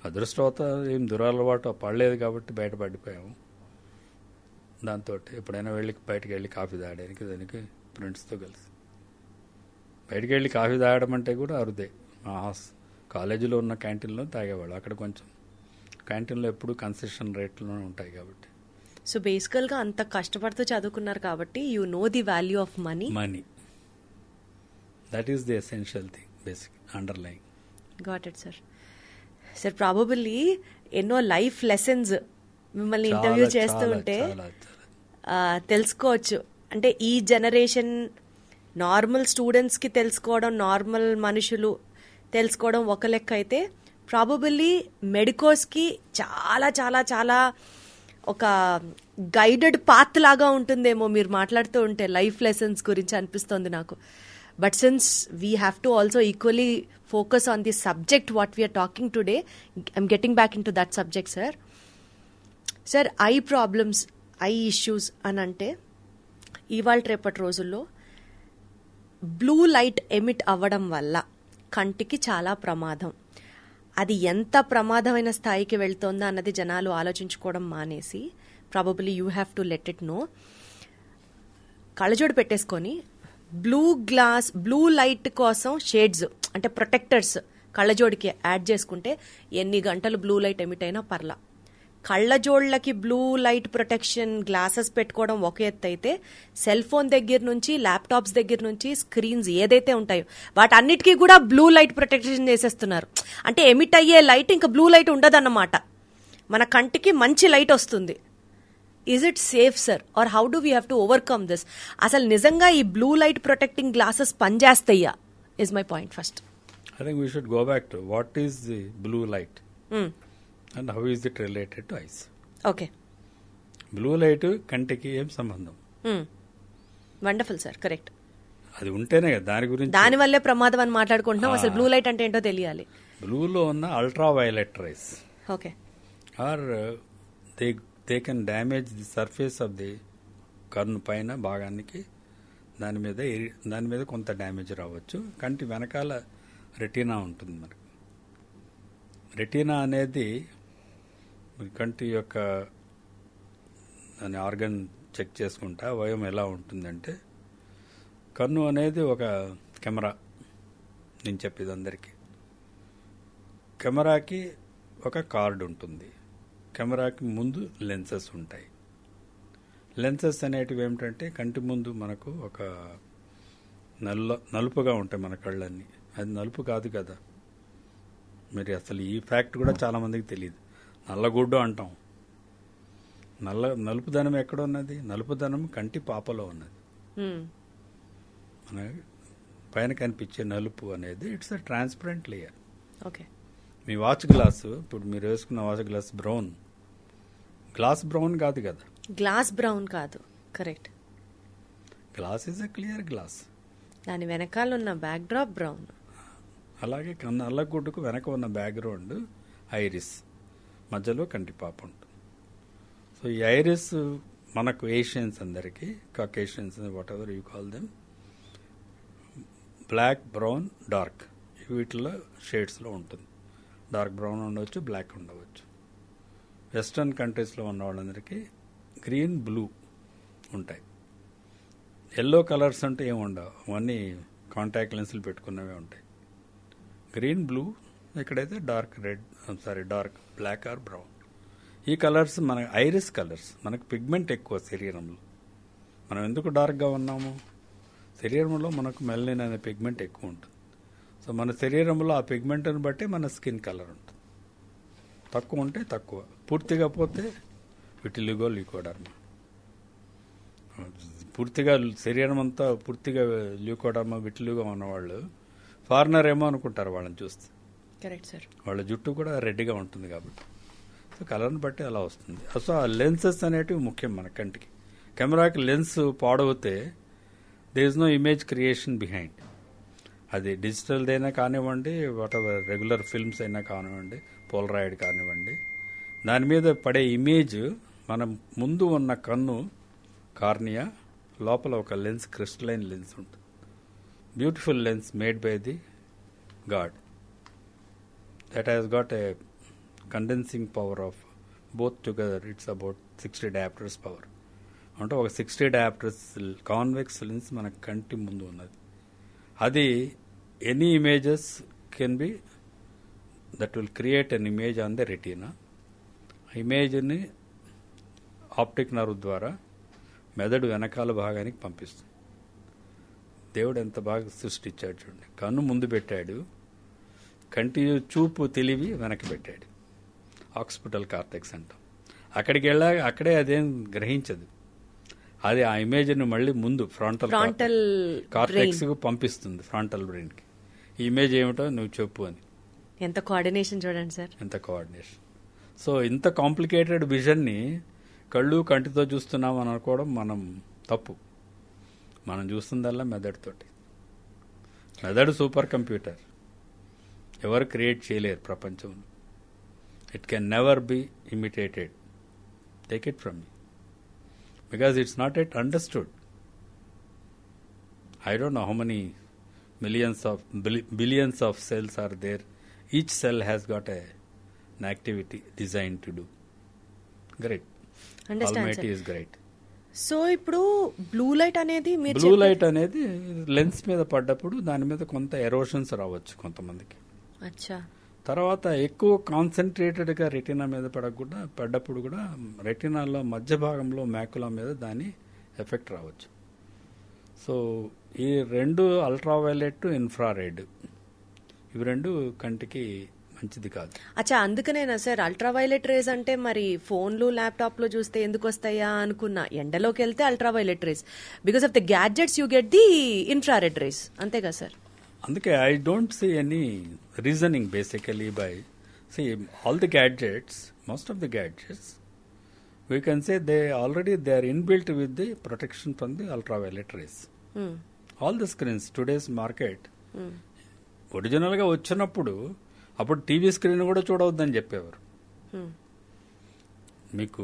అదృష్టవత ఏం దురలవాటు పడలేదు కాబట్టి బయటపడిపోయాము. దాంతో ఎప్పుడైనా బయటకు వెళ్ళి కాఫీ తాగడానికి దానికి ఫ్రెండ్స్తో కలిసి బయటకు వెళ్ళి కాఫీ తాగడం అంటే కూడా అరుదే. మా కాలేజీలో ఉన్న క్యాంటీన్లో తాగేవాళ్ళు. అక్కడ కొంచెం క్యాంటీన్లో ఎప్పుడు కన్సెషన్ రేట్లోనే ఉంటాయి కాబట్టి. సో బేసికల్గా అంత కష్టపడుతూ చదువుకున్నారు కాబట్టి you know the value of money. That is the essential thing, basic underline. Got it sir. Sir probably ఎన్నో లైఫ్ లెసన్స్ మిమ్మల్ని ఇంటర్వ్యూ చేస్తూ ఉంటే తెలుసుకోవచ్చు. అంటే ఈ జనరేషన్ నార్మల్ స్టూడెంట్స్కి తెలుసుకోవడం, నార్మల్ మనుషులు తెలుసుకోవడం ఒక లెక్క అయితే, ప్రాబబుల్లీ మెడికోస్కి చాలా చాలా చాలా ఒక గైడెడ్ పాత్ లాగా ఉంటుందేమో మీరు మాట్లాడుతూ ఉంటే లైఫ్ లెసన్స్ గురించి అనిపిస్తుంది నాకు. But since we have to also equally focus on the subject what we are talking today, I'm getting back into that subject, sir. Sir, eye problems, I issues అని అంటే ఇవాళ రేపటి రోజుల్లో బ్లూ లైట్ ఎమిట్ అవ్వడం వల్ల కంటికి చాలా ప్రమాదం. అది ఎంత ప్రమాదమైన స్థాయికి వెళ్తోందో అన్నది జనాలు ఆలోచించుకోవడం మానేసి, probably you have to let it know, కళ్ళజోడు పెట్టేసుకొని బ్లూ లైట్ కోసం షేడ్స్ అంటే ప్రొటెక్టర్స్ కళ్ళజోడికి యాడ్ చేసుకుంటే ఎన్ని గంటలు బ్లూ లైట్ ఎమిట్ అయినా పర్లా. కళ్ళజోళ్ళకి బ్లూ లైట్ ప్రొటెక్షన్ గ్లాసెస్ పెట్టుకోవడం ఒక ఎత్తు అయితే, సెల్ ఫోన్ దగ్గర నుంచి ల్యాప్టాప్స్ దగ్గర నుంచి స్క్రీన్స్ ఏదైతే ఉంటాయో వాటన్నిటికీ కూడా బ్లూ లైట్ ప్రొటెక్షన్ చేసేస్తున్నారు. అంటే ఎమిట్ అయ్యే లైట్ ఇంకా బ్లూ లైట్ ఉండదన్నమాట, మన కంటికి మంచి లైట్ వస్తుంది. Is it safe sir, or how do we have to overcome this? అసలు నిజంగా ఈ బ్లూ లైట్ ప్రొటెక్టింగ్ గ్లాసెస్ పనిచేస్తాయా is my point first. I think we should go back to what is the blue light and how is it related to eyes. Okay, blue light కంటికి ఏం సంబంధం? Wonderful sir, correct. అది ఉంటేనే కదా దాని గురించి. దాని వల్లే ప్రమాదం అని మాట్లాడుకుంటున్నాం. అసలు బ్లూ లైట్ అంటే ఏంటో తెలియాలి. బ్లూలో ఉన్న ultraviolet rays okay, or they can damage the surface of the కన్ను పైన భాగానికి, దాని మీద కొంత డ్యామేజ్ రావచ్చు. కంటి వెనకాల రెటీనా ఉంటుంది. మనకు రెటీనా అనేది కంటి యొక్క దాని ఆర్గన్ చెక్ చేసుకుంటా అవయవం ఎలా ఉంటుందంటే, కన్ను అనేది ఒక కెమెరా. నేను చెప్పేది అందరికీ, కెమెరాకి ఒక కార్డ్ ఉంటుంది, కెమెరాకి ముందు లెన్సెస్ ఉంటాయి. లెన్సెస్ అనేటివి ఏమిటంటే కంటి ముందు మనకు ఒక నలుపుగా ఉంటాయి మన కళ్ళన్నీ. అది నలుపు కాదు కదా, మరి అసలు ఈ ఫ్యాక్ట్ కూడా చాలా మందికి తెలియదు. నల్లగుడ్డు అంటాం. నలుపుదనం ఎక్కడ ఉన్నది? నలుపుదనం కంటి పాపలో ఉన్నది. మన పైన కనిపించే నలుపు అనేది it's a transparent layer. Okay, me watch glass, ఇప్పుడు మీరు వేసుకున్న watch glass brown, glass brown కాదు కదా. గ్లాస్ బ్రౌన్ కాదు, correct. Glass is a clear glass. దాని వెనకాల ఉన్న బ్యాక్ డ్రాప్ బ్రౌన్. అలాగే నల్లగుడ్డుకు వెనక ఉన్న బ్యాక్గ్రౌండ్ ఐరిస్, మధ్యలో కంటిపాప ఉంటుంది. సో ఈ ఐరిస్ మనకు ఏషియన్స్ అందరికీ, Caucasians whatever you call them, black, brown, dark, వీటిలో షేడ్స్లో ఉంటుంది. డార్క్ బ్రౌన్ ఉండవచ్చు, బ్లాక్ ఉండవచ్చు. వెస్ట్రన్ కంట్రీస్లో ఉన్న వాళ్ళందరికీ గ్రీన్, బ్లూ ఉంటాయి. ఎల్లో కలర్స్ అంటే ఏమి ఉండవు, అవన్నీ కాంటాక్ట్ లెన్సులు పెట్టుకున్నవే ఉంటాయి. గ్రీన్, బ్లూ, ఇక్కడైతే dark red, dark black or brown. ఈ కలర్స్ మన ఐరిస్ కలర్స్. మనకు పిగ్మెంట్ ఎక్కువ శరీరంలో. మనం ఎందుకు డార్క్గా ఉన్నాము? శరీరంలో మనకు మెలనిన్ అనే పిగ్మెంట్ ఎక్కువ ఉంటుంది. సో మన శరీరంలో ఆ పిగ్మెంట్ని బట్టి మన స్కిన్ కలర్ ఉంటుంది. తక్కువ ఉంటే తక్కువ, పూర్తిగా పోతే విటిలిగో, ల్యూకోడర్మా. పూర్తిగా శరీరం అంతా పూర్తిగా ల్యూకోడర్మా, విటిలిగో ఉన్నవాళ్ళు ఫారినర్ ఏమో అనుకుంటారు వాళ్ళని చూస్తే. Correct sir. వాళ్ళ జుట్టు కూడా రెడ్గా ఉంటుంది కాబట్టి. సో కలర్ని బట్టి అలా వస్తుంది. సో ఆ లెన్సెస్ అనేటివి ముఖ్యం మన కంటికి. కెమెరాకి లెన్స్ పాడవుతే there is no image creation behind. అది డిజిటల్దైనా కానివ్వండి, వాట్ ఎవర్ రెగ్యులర్ ఫిల్మ్స్ అయినా కానివ్వండి, పోలరాయిడ్ కానివ్వండి, దాని మీద పడే ఇమేజ్ మన ముందు ఉన్న కన్ను కార్నియా లోపల ఒక లెన్స్, క్రిస్టలైన్ లెన్స్ ఉంటుంది. Beautiful lens made by the God that has got a condensing power of both together. It's about 60 dioptres power. అంటే ఒక 60 డయాప్టర్స్ కాన్వెక్స్ లెన్స్ మన కంటి ముందు ఉన్నది. అది any images can be that will create an image on the retina. ఆ ఇమేజ్ని ఆప్టిక్ నర్వ్ ద్వారా మెదడు వెనకాల భాగానికి పంపిస్తుంది. దేవుడు ఎంత బాగా సృష్టించాడు చూడండి. కన్ను ముందు పెట్టాడు, కంటి చూపు తెలివి వెనక్కి పెట్టాడు. ఆక్సిపిటల్ కార్టెక్స్ అంటాం. అక్కడికి వెళ్ళాక అక్కడే అదేం గ్రహించదు. అది ఆ ఇమేజ్ని మళ్ళీ ముందు ఫ్రంటల్ కార్టెక్స్ కు పంపిస్తుంది, ఫ్రంటల్ బ్రెయిన్ కి. ఈ ఇమేజ్ ఏమిటో నువ్వు చెప్పు అని. ఎంత కోఆర్డినేషన్ చూడండి సార్, ఎంత కోఆర్డినేషన్. సో ఇంత కాంప్లికేటెడ్ విజన్ని కళ్ళు కంటితో చూస్తున్నాం అని అనుకోవడం మనం తప్పు. మనం చూస్తుందల్లా మెదడుతోటి. మెదడు సూపర్ కంప్యూటర్, ఎవరు క్రియేట్ చేయలేరు ప్రపంచంలో. It can never be imitated. Take it from me, because it's not at understood. I don't know how many billions of cells are there. Each cell has got an activity designed to do. Great. Understand, Almighty sir. is great. So ఇప్పుడు బ్లూ లైట్ అనేది మీరు బ్లూ లైట్ అనేది లెన్స్ మీద పడ్డప్పుడు దాని మీద కొంత ఎరోషన్స్ రావచ్చు కొంతమందికి. అచ్చా. తర్వాత ఎక్కువ కాన్సన్ట్రేటెడ్గా రెటీనా మీద పడ్డప్పుడు కూడా రెటీనాలో మధ్య భాగంలో మ్యాకులా మీద దాని ఎఫెక్ట్ రావచ్చు. సో ఈ రెండు అల్ట్రావైలెట్, ఇన్ఫ్రారెడ్, ఇవి రెండు కంటికి మంచిది కాదు. అచ్చా, అందుకనేనా సార్ అల్ట్రావైలెట్ రేస్ అంటే మరి ఫోన్లు ల్యాప్టాప్లో చూస్తే ఎందుకు వస్తాయా అనుకున్నా. ఎండలోకి వెళ్తే ultraviolet rays, because of the gadgets you get the infrared rays, అంతేగా సార్? అందుకే I don't see any reasoning basically by all the gadgets, most of the gadgets we can say they are inbuilt with the protection from the ultraviolet rays. All the screens today's market original గా వచ్చినప్పుడు అప్పుడు టీవీ స్క్రీన్ కూడా చూడవద్దని చెప్పేవారు. మీకు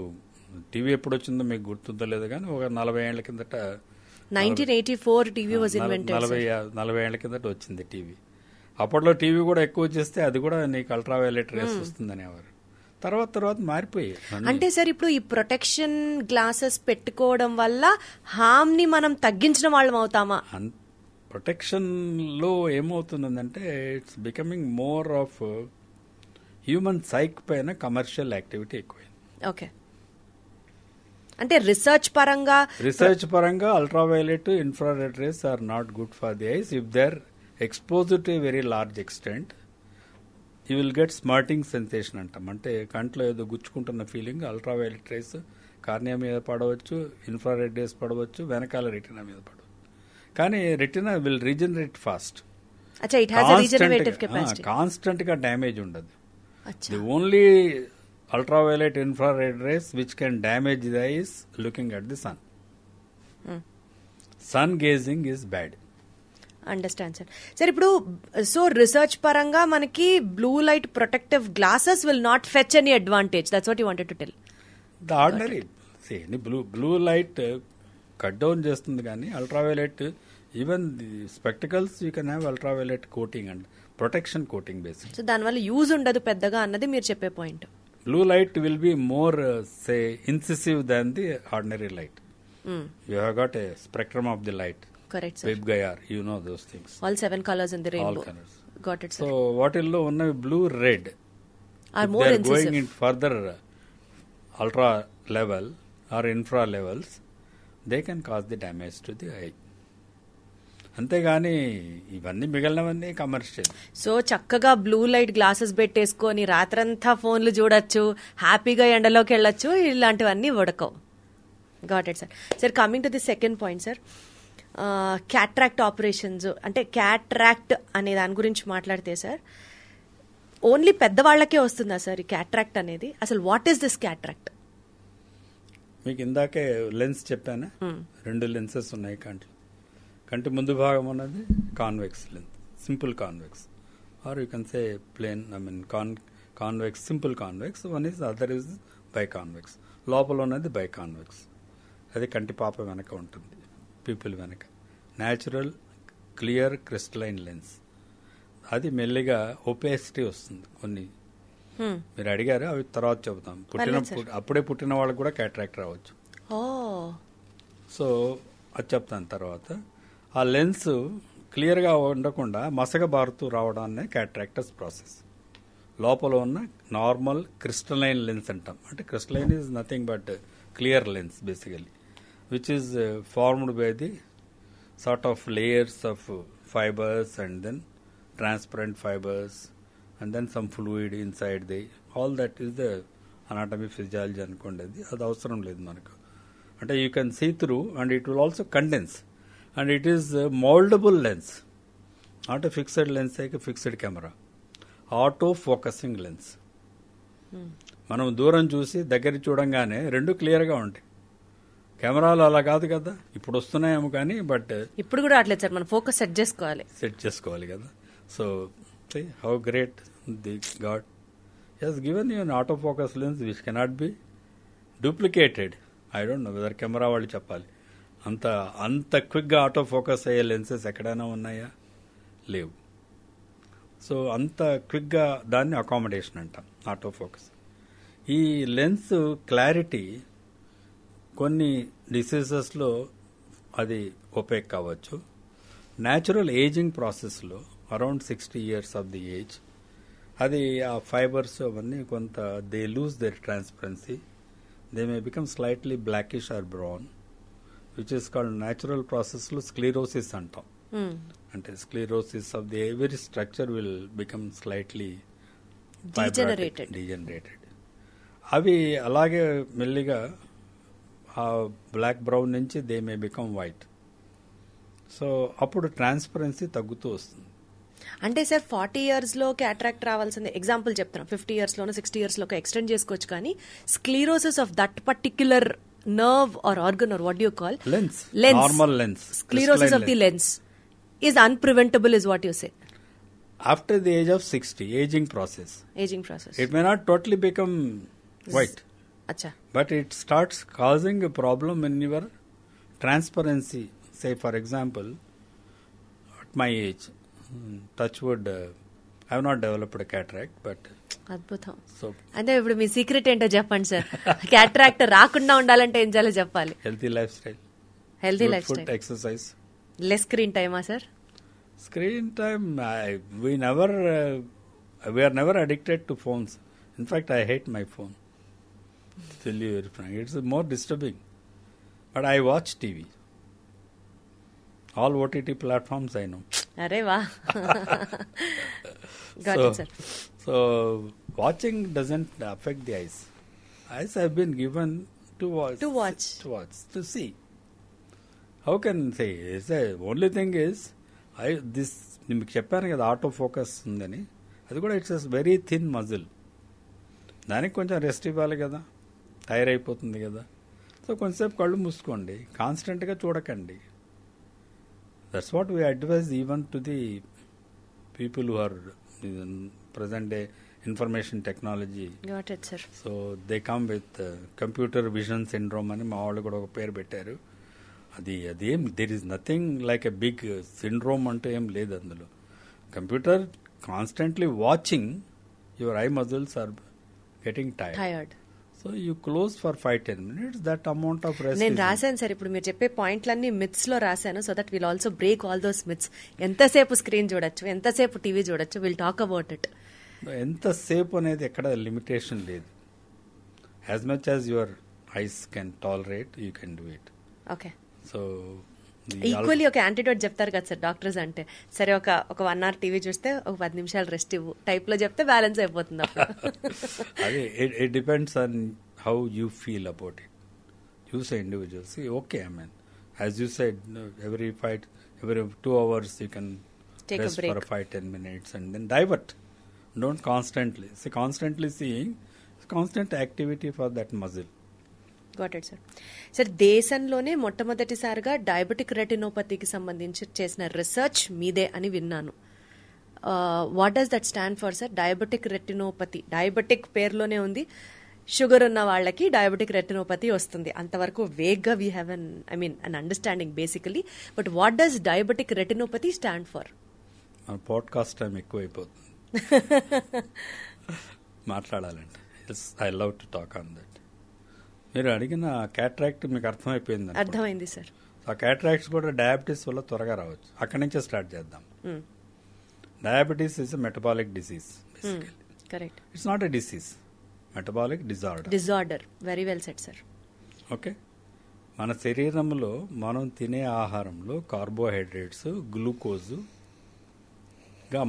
టీవీ ఎప్పుడు వచ్చిందో మీకు గుర్తుందో లేదు కానీ ఒక 40 ఏళ్ల కిందట 1984 టీవీ వాజ్ ఇన్వెంటెడ్. 40 ఏళ్ల కిందట వచ్చింది టీవీ. అప్పట్లో టీవీ కూడా ఎక్కువ చేస్తే అది కూడా నీకు అల్ట్రావైలెట్ రేస్ వస్తుందనేవారు. తర్వాత మారిపోయాయి. అంటే సార్ ఇప్పుడు ఈ ప్రొటెక్షన్ గ్లాసెస్ పెట్టుకోవడం వల్ల హామ్ ని మనం తగ్గించిన వాళ్ళం అవుతామా? ప్రొటెక్షన్ లో ఏమవుతుందంటే it's becoming more of human psych పైన కమర్షియల్ యాక్టివిటీ ఎక్కువైంది. ఓకే, అంటే రీసెర్చ్ పరంగా ultraviolet, infrared rays are not good for the eyes if they are exposed to a very large extent. You will get smarting sensation అంటాం, అంటే కంట్లో ఏదో గుచ్చుకుంటున్న ఫీలింగ్. అల్ట్రావైలెట్ రేస్ కార్నియా మీద పడవచ్చు, ఇన్ఫ్రారెడ్ రేస్ పడవచ్చు, వెనకాల రెటినా మీద పడవచ్చు. కానీ retina will regenerate fast. Constant గా డ్యామేజ్ ఉండదు. The only ultraviolet, infrared rays which can damage the eyes looking at the sun. Sun gazing is bad. Understand sir. Sir ఇప్పుడు సో రీసెర్చ్ పరంగా మనకి blue light protective glasses will not fetch any advantage. That's what you wanted to tell. The ordinary blue light cut down చేస్తుంది కానీ ultraviolet, even the spectacles you can have ultraviolet coating and protection coating basic. So దానివల్ల యూజ్ ఉండదు పెద్దగా అన్నది మీరు చెప్పే point. Blue light will be more incisive than the ordinary light. You have got a spectrum of the light. Correct, sir. Vibgayar, you know those things. All 7 colors in the rainbow. All colors. Got it, sir. So, what illo unna blue, red are more incisive. Going in further ultra level or infra levels, they can cause the damage to the eye. అంతేగాని ఇవన్నీ మిగిలినవన్నీ కమర్షియల్. సో చక్కగా బ్లూ లైట్ గ్లాసెస్ పెట్టేసుకొని రాత్రంతా ఫోన్లు చూడొచ్చు, హ్యాపీగా ఎండలోకి వెళ్ళొచ్చు, ఇలాంటివన్నీ ఉడకవు. Got it sir. Sir coming to the second point sir, cataract operations, అంటే క్యాట్రాక్ట్ అనే దాని గురించి మాట్లాడితే సార్ ఓన్లీ పెద్దవాళ్లకే వస్తుందా సార్ ఈ క్యాట్రాక్ట్ అనేది? అసలు వాట్ ఈస్ దిస్ క్యాట్రాక్ట్? మీకు ఇందాకే లెన్స్ చెప్పానా, 2 లెన్సెస్ ఉన్నాయి కంటి ముందు భాగం ఉన్నది convex lens, simple convex, or you can say plane, convex, simple convex. One is other is biconvex. లోపల ఉన్నది బై కాన్వెక్స్, అది కంటి పాప వెనక ఉంటుంది, పీపుల్ వెనక. Natural clear crystalline lens. అది మెల్లిగా ఒపేసిటీ వస్తుంది. కొన్ని మీరు అడిగారు, అవి తర్వాత చెబుతాం. అప్పుడే పుట్టిన వాళ్ళకి కూడా క్యాట్రాక్ట్ రావచ్చు. సో అది చెప్తాను తర్వాత. ఆ లెన్స్ క్లియర్గా ఉండకుండా మసక బారుతూ రావడాన్ని క్యాట్రాక్టస్ ప్రాసెస్. లోపల ఉన్న నార్మల్ క్రిస్టలైన్ లెన్స్ అంటాం. అంటే crystalline is nothing but clear lens basically, which is formed by the sort of layers of fibers and then transparent fibers and then some fluid inside the, all that is the anatomy physiology అనుకోండి. అది అవసరం లేదు మనకు. అంటే you can see through and it will also condense and it is moldable lens, not a fixed lens like a fixed camera. Auto focusing lens. మనం దూరం చూసి దగ్గర చూడంగానే రెండు క్లియర్గా ఉంటాయి. కెమెరాలు అలా కాదు కదా, ఇప్పుడు వస్తున్నాయేమో కానీ బట్ ఇప్పుడు కూడా అట్లేదు సార్, మనం ఫోకస్ సెట్ చేసుకోవాలి. సెట్ చేసుకోవాలి కదా. So how great the god he's given you an auto focus lens which cannot be duplicated. I don't know whether camera వాళ్ళు చెప్పాలి. అంత క్విక్గా ఆటో ఫోకస్ అయ్యే లెన్సెస్ ఎక్కడైనా ఉన్నాయా? లేవు. సో అంత క్విక్గా దాన్ని అకామిడేషన్ అంటాం ఆటో ఫోకస్. ఈ లెన్స్ క్లారిటీ కొన్ని డిసీజెస్లో అది ఒపేక్ కావచ్చు. న్యాచురల్ ఏజింగ్ ప్రాసెస్లో around 60 years of the age అది ఆ ఫైబర్స్ అవన్నీ కొంత they lose their transparency, they may become slightly blackish or brown, which is called natural ప్రాసెస్లో స్క్లీరోసిస్ అంటాం. అంటే sclerosis of the every structure will become slightly degenerated. అవి అలాగే మెల్లిగా ఆ బ్లాక్ బ్రౌన్ నుంచి they may become white. So అప్పుడు ట్రాన్స్పరెన్సీ తగ్గుతూ వస్తుంది. అంటే సార్ 40 years లో క్యాట్రాక్ట్ రావాల్సింది ఎగ్జాంపుల్ చెప్తున్నాం, 50 years లోనో 60 years లో ఎక్స్టెండ్ చేసుకోవచ్చు, కానీ sclerosis of that particular nerve or organ or what do you call lens normal lens sclerosis of the lens is unpreventable is what you say after the age of 60 aging process it may not totally become white acha but it starts causing a problem in your transparency. Say for example at my age, touch wood, I have not developed a cataract but అద్భుతం. so అంటే ఇప్పుడు మీ సీక్రెట్ ఏంటో చెప్పండి సార్. క్యాట్రాక్ట్ రాకుండా ఉండాలంటే ఏం చేయాలో చెప్పాలి. healthy lifestyle, life food, exercise, less screen టైమా sir? screen time we are never addicted to phones. In fact I hate my phone, to tell you very frank. It's more disturbing, but I watch TV, all OTT platforms I know. అరే వా. Got it, sir. So watching doesn't affect the eyes. Eyes have been given to watch, to see. How can say? The only thing is, మీకు చెప్పాను కదా ఆటో ఫోకస్ ఉందని, అది కూడా ఇట్స్ వెరీ థిన్ మజిల్. దానికి కొంచెం రెస్ట్ ఇవ్వాలి కదా, టైర్ అయిపోతుంది కదా. సో కొంచెంసేపు కళ్ళు మూసుకోండి, కాన్స్టెంట్గా చూడకండి. That's what we advise even to the people who are present day information technology. Got it, sir. So they come with computer vision syndrome అని మా వాళ్ళు కూడా ఒక పేరు పెట్టారు. అదేం there is nothing like a big syndrome అంటూ ఏం లేదు అందులో. Computer constantly watching your eye muscles are getting tired. So you close for 5-10 minutes, that amount of rest. నేను రాశాను సార్, ఇప్పుడు మీరు చెప్పే పాయింట్లన్నీ మిత్స్ లో రాశాను, so that will also break all those myths. ఎంతసేపు స్క్రీన్ చూడొచ్చు, ఎంతసేపు టీవీ చూడొచ్చు, విల్ టాక్ అబౌట్ ఇట్. ఎంతసేపు అనేది ఎక్కడ లిమిటేషన్ లేదు. As much as your eyes can tolerate you can do it. Okay. So equally ఒక యాంటీడోట్ చెప్తారు కదా సార్ డాక్టర్స్ అంటే, సరే ఒక 1 hour టీవీ చూస్తే ఒక 10 నిమిషాలు రెస్ట్ ఇవ్వు టైప్ లో చెప్తే బ్యాలెన్స్ అయిపోతుంది. అదే it depends on how you feel about it. You say individuals okay, I mean as you said every 2 hours you can rest for 5-10 minutes and then divert. Don't constantly seeing constant activity for that muscle. Got it sir. Sir దేశంలోనే మొట్టమొదటిసారిగా డయాబెటిక్ రెటినోపతికి సంబంధించి చేసిన రీసెర్చ్ మీదే అని విన్నాను. What does that stand for sir? Diabetic retinopathy, diabetic పేరులోనే ఉంది, షుగర్ ఉన్న వాళ్ళకి డయాబెటిక్ రెటినోపతి వస్తుంది. అంతవరకు వేగ్గా we have an understanding basically, but what does diabetic retinopathy stand for? Podcast time ఎక్కువైపోతుంది మాట్లాడాలంటే. I love to talk on that. మీరు అడిగిన క్యాట్రాక్ట్ మీకు అర్థమైపోయింది? అర్థమైంది సార్. ఆ క్యాట్రాక్ట్స్ కూడా డయాబెటీస్ వల్ల త్వరగా రావచ్చు. అక్కడి నుంచే స్టార్ట్ చేద్దాం. Diabetes is a metabolic disease basically. Correct. It's not a disease, metabolic disorder. Very well said sir. Okay. మన శరీరంలో మనం తినే ఆహారంలో కార్బోహైడ్రేట్స్ గ్లూకోజుగా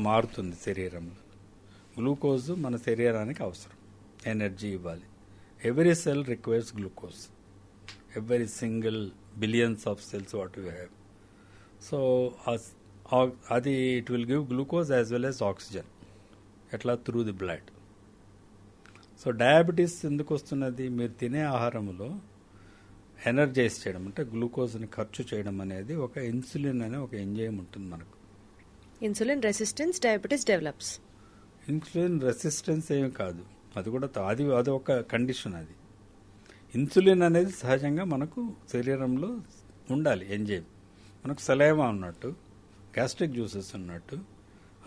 మారుతుంది శరీరంలో. గ్లూకోజ్ మన శరీరానికి అవసరం, ఎనర్జీ ఇవ్వాలి. Every cell requires glucose. Every single billions of cells what we have. So, it will give glucose as well as oxygen. Atla through the blood. So, diabetes ఎందుకు వస్తున్నది? మీరు తినే ఆహారంలో ఎనర్జైజ్ చేయడం అంటే గ్లూకోజ్ని ఖర్చు చేయడం అనేది ఒక ఇన్సులిన్ అనే ఒక ఎంజైమ్ ఉంటుంది మనకు. Insulin resistance diabetes develops. Insulin resistance ఏమి కాదు, అది కూడా అది ఒక కండిషన్. అది ఇన్సులిన్ అనేది సహజంగా మనకు శరీరంలో ఉండాలి ఎంజైమ్. మనకు సలైవా ఉన్నట్టు, గ్యాస్ట్రిక్ జ్యూసెస్ ఉన్నట్టు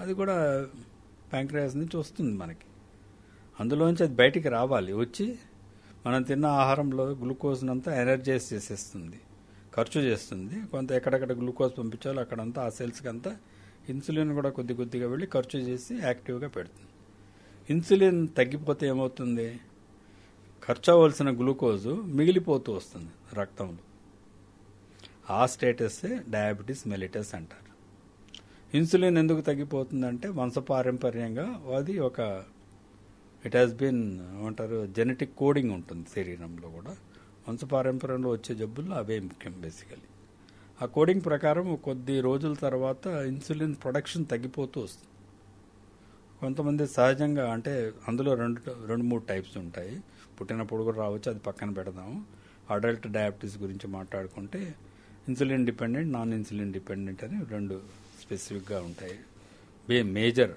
అది కూడా ప్యాంక్రియాస్ నుంచి వస్తుంది మనకి. అందులోంచి అది బయటికి రావాలి, వచ్చి మనం తిన్న ఆహారంలో గ్లూకోజ్ని అంతా ఎనర్జైజ్ చేసేస్తుంది, ఖర్చు చేస్తుంది. కొంత ఎక్కడెక్కడ గ్లూకోజ్ పంపించాలో అక్కడంతా ఆ సెల్స్కి అంతా ఇన్సులిన్ కూడా కొద్ది కొద్దిగా వెళ్ళి ఖర్చు చేసి యాక్టివ్గా పెడుతుంది. ఇన్సులిన్ తగ్గిపోతే ఏమవుతుంది, ఖర్చు అవ్వాల్సిన గ్లూకోజు మిగిలిపోతూ వస్తుంది రక్తంలో. ఆ స్టేటస్సే డయాబెటీస్ మెలిటస్ అంటారు. ఇన్సులిన్ ఎందుకు తగ్గిపోతుందంటే వంశపారంపర్యంగా అది ఒక ఇట్ హ్యాస్ బీన్ ఏమంటారు జెనెటిక్ కోడింగ్ ఉంటుంది శరీరంలో కూడా. వంశపారంపర్యంలో వచ్చే జబ్బుల్లో అవే ముఖ్యం బేసికలీ. ఆ కోడింగ్ ప్రకారం కొద్ది రోజుల తర్వాత ఇన్సులిన్ ప్రొడక్షన్ తగ్గిపోతూ వస్తుంది. కొంతమంది సహజంగా అంటే అందులో రెండు మూడు టైప్స్ ఉంటాయి. పుట్టినప్పుడు కూడా రావచ్చు, అది పక్కన పెడదాము. అడల్ట్ డయాబెటీస్ గురించి మాట్లాడుకుంటే insulin dependent, non insulin dependent అని రెండు స్పెసిఫిక్గా ఉంటాయి మేజర్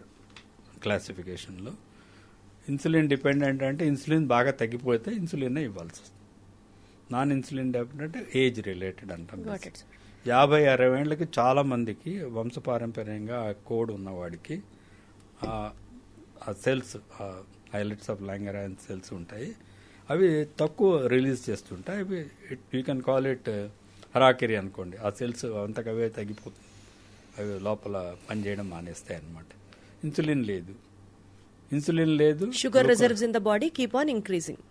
క్లాసిఫికేషన్లో. ఇన్సులిన్ డిపెండెంట్ అంటే ఇన్సులిన్ బాగా తగ్గిపోతే ఇన్సులిన్ ఇవ్వాల్సి వస్తుంది. నాన్ ఇన్సులిన్ డిపెండెంట్ అంటే ఏజ్ రిలేటెడ్ అంటాం. 50-60 ఏళ్ళకి చాలా మందికి వంశపారంపర్యంగా ఆ కోడ్ ఉన్నవాడికి ఆ సెల్స్ ఐలెట్స్ ఆఫ్ లాంగరాన్ సెల్స్ ఉంటాయి, అవి తక్కువ రిలీజ్ చేస్తుంటాయి. అవి యూ కెన్ కాల్ ఇట్ హరాకిరి అనుకోండి. ఆ సెల్స్ అంతకవే తగ్గిపోతుంది, అవి లోపల పనిచేయడం మానేస్తాయి అన్నమాట. ఇన్సులిన్ లేదు, sugar reserves in the body keep on increasing.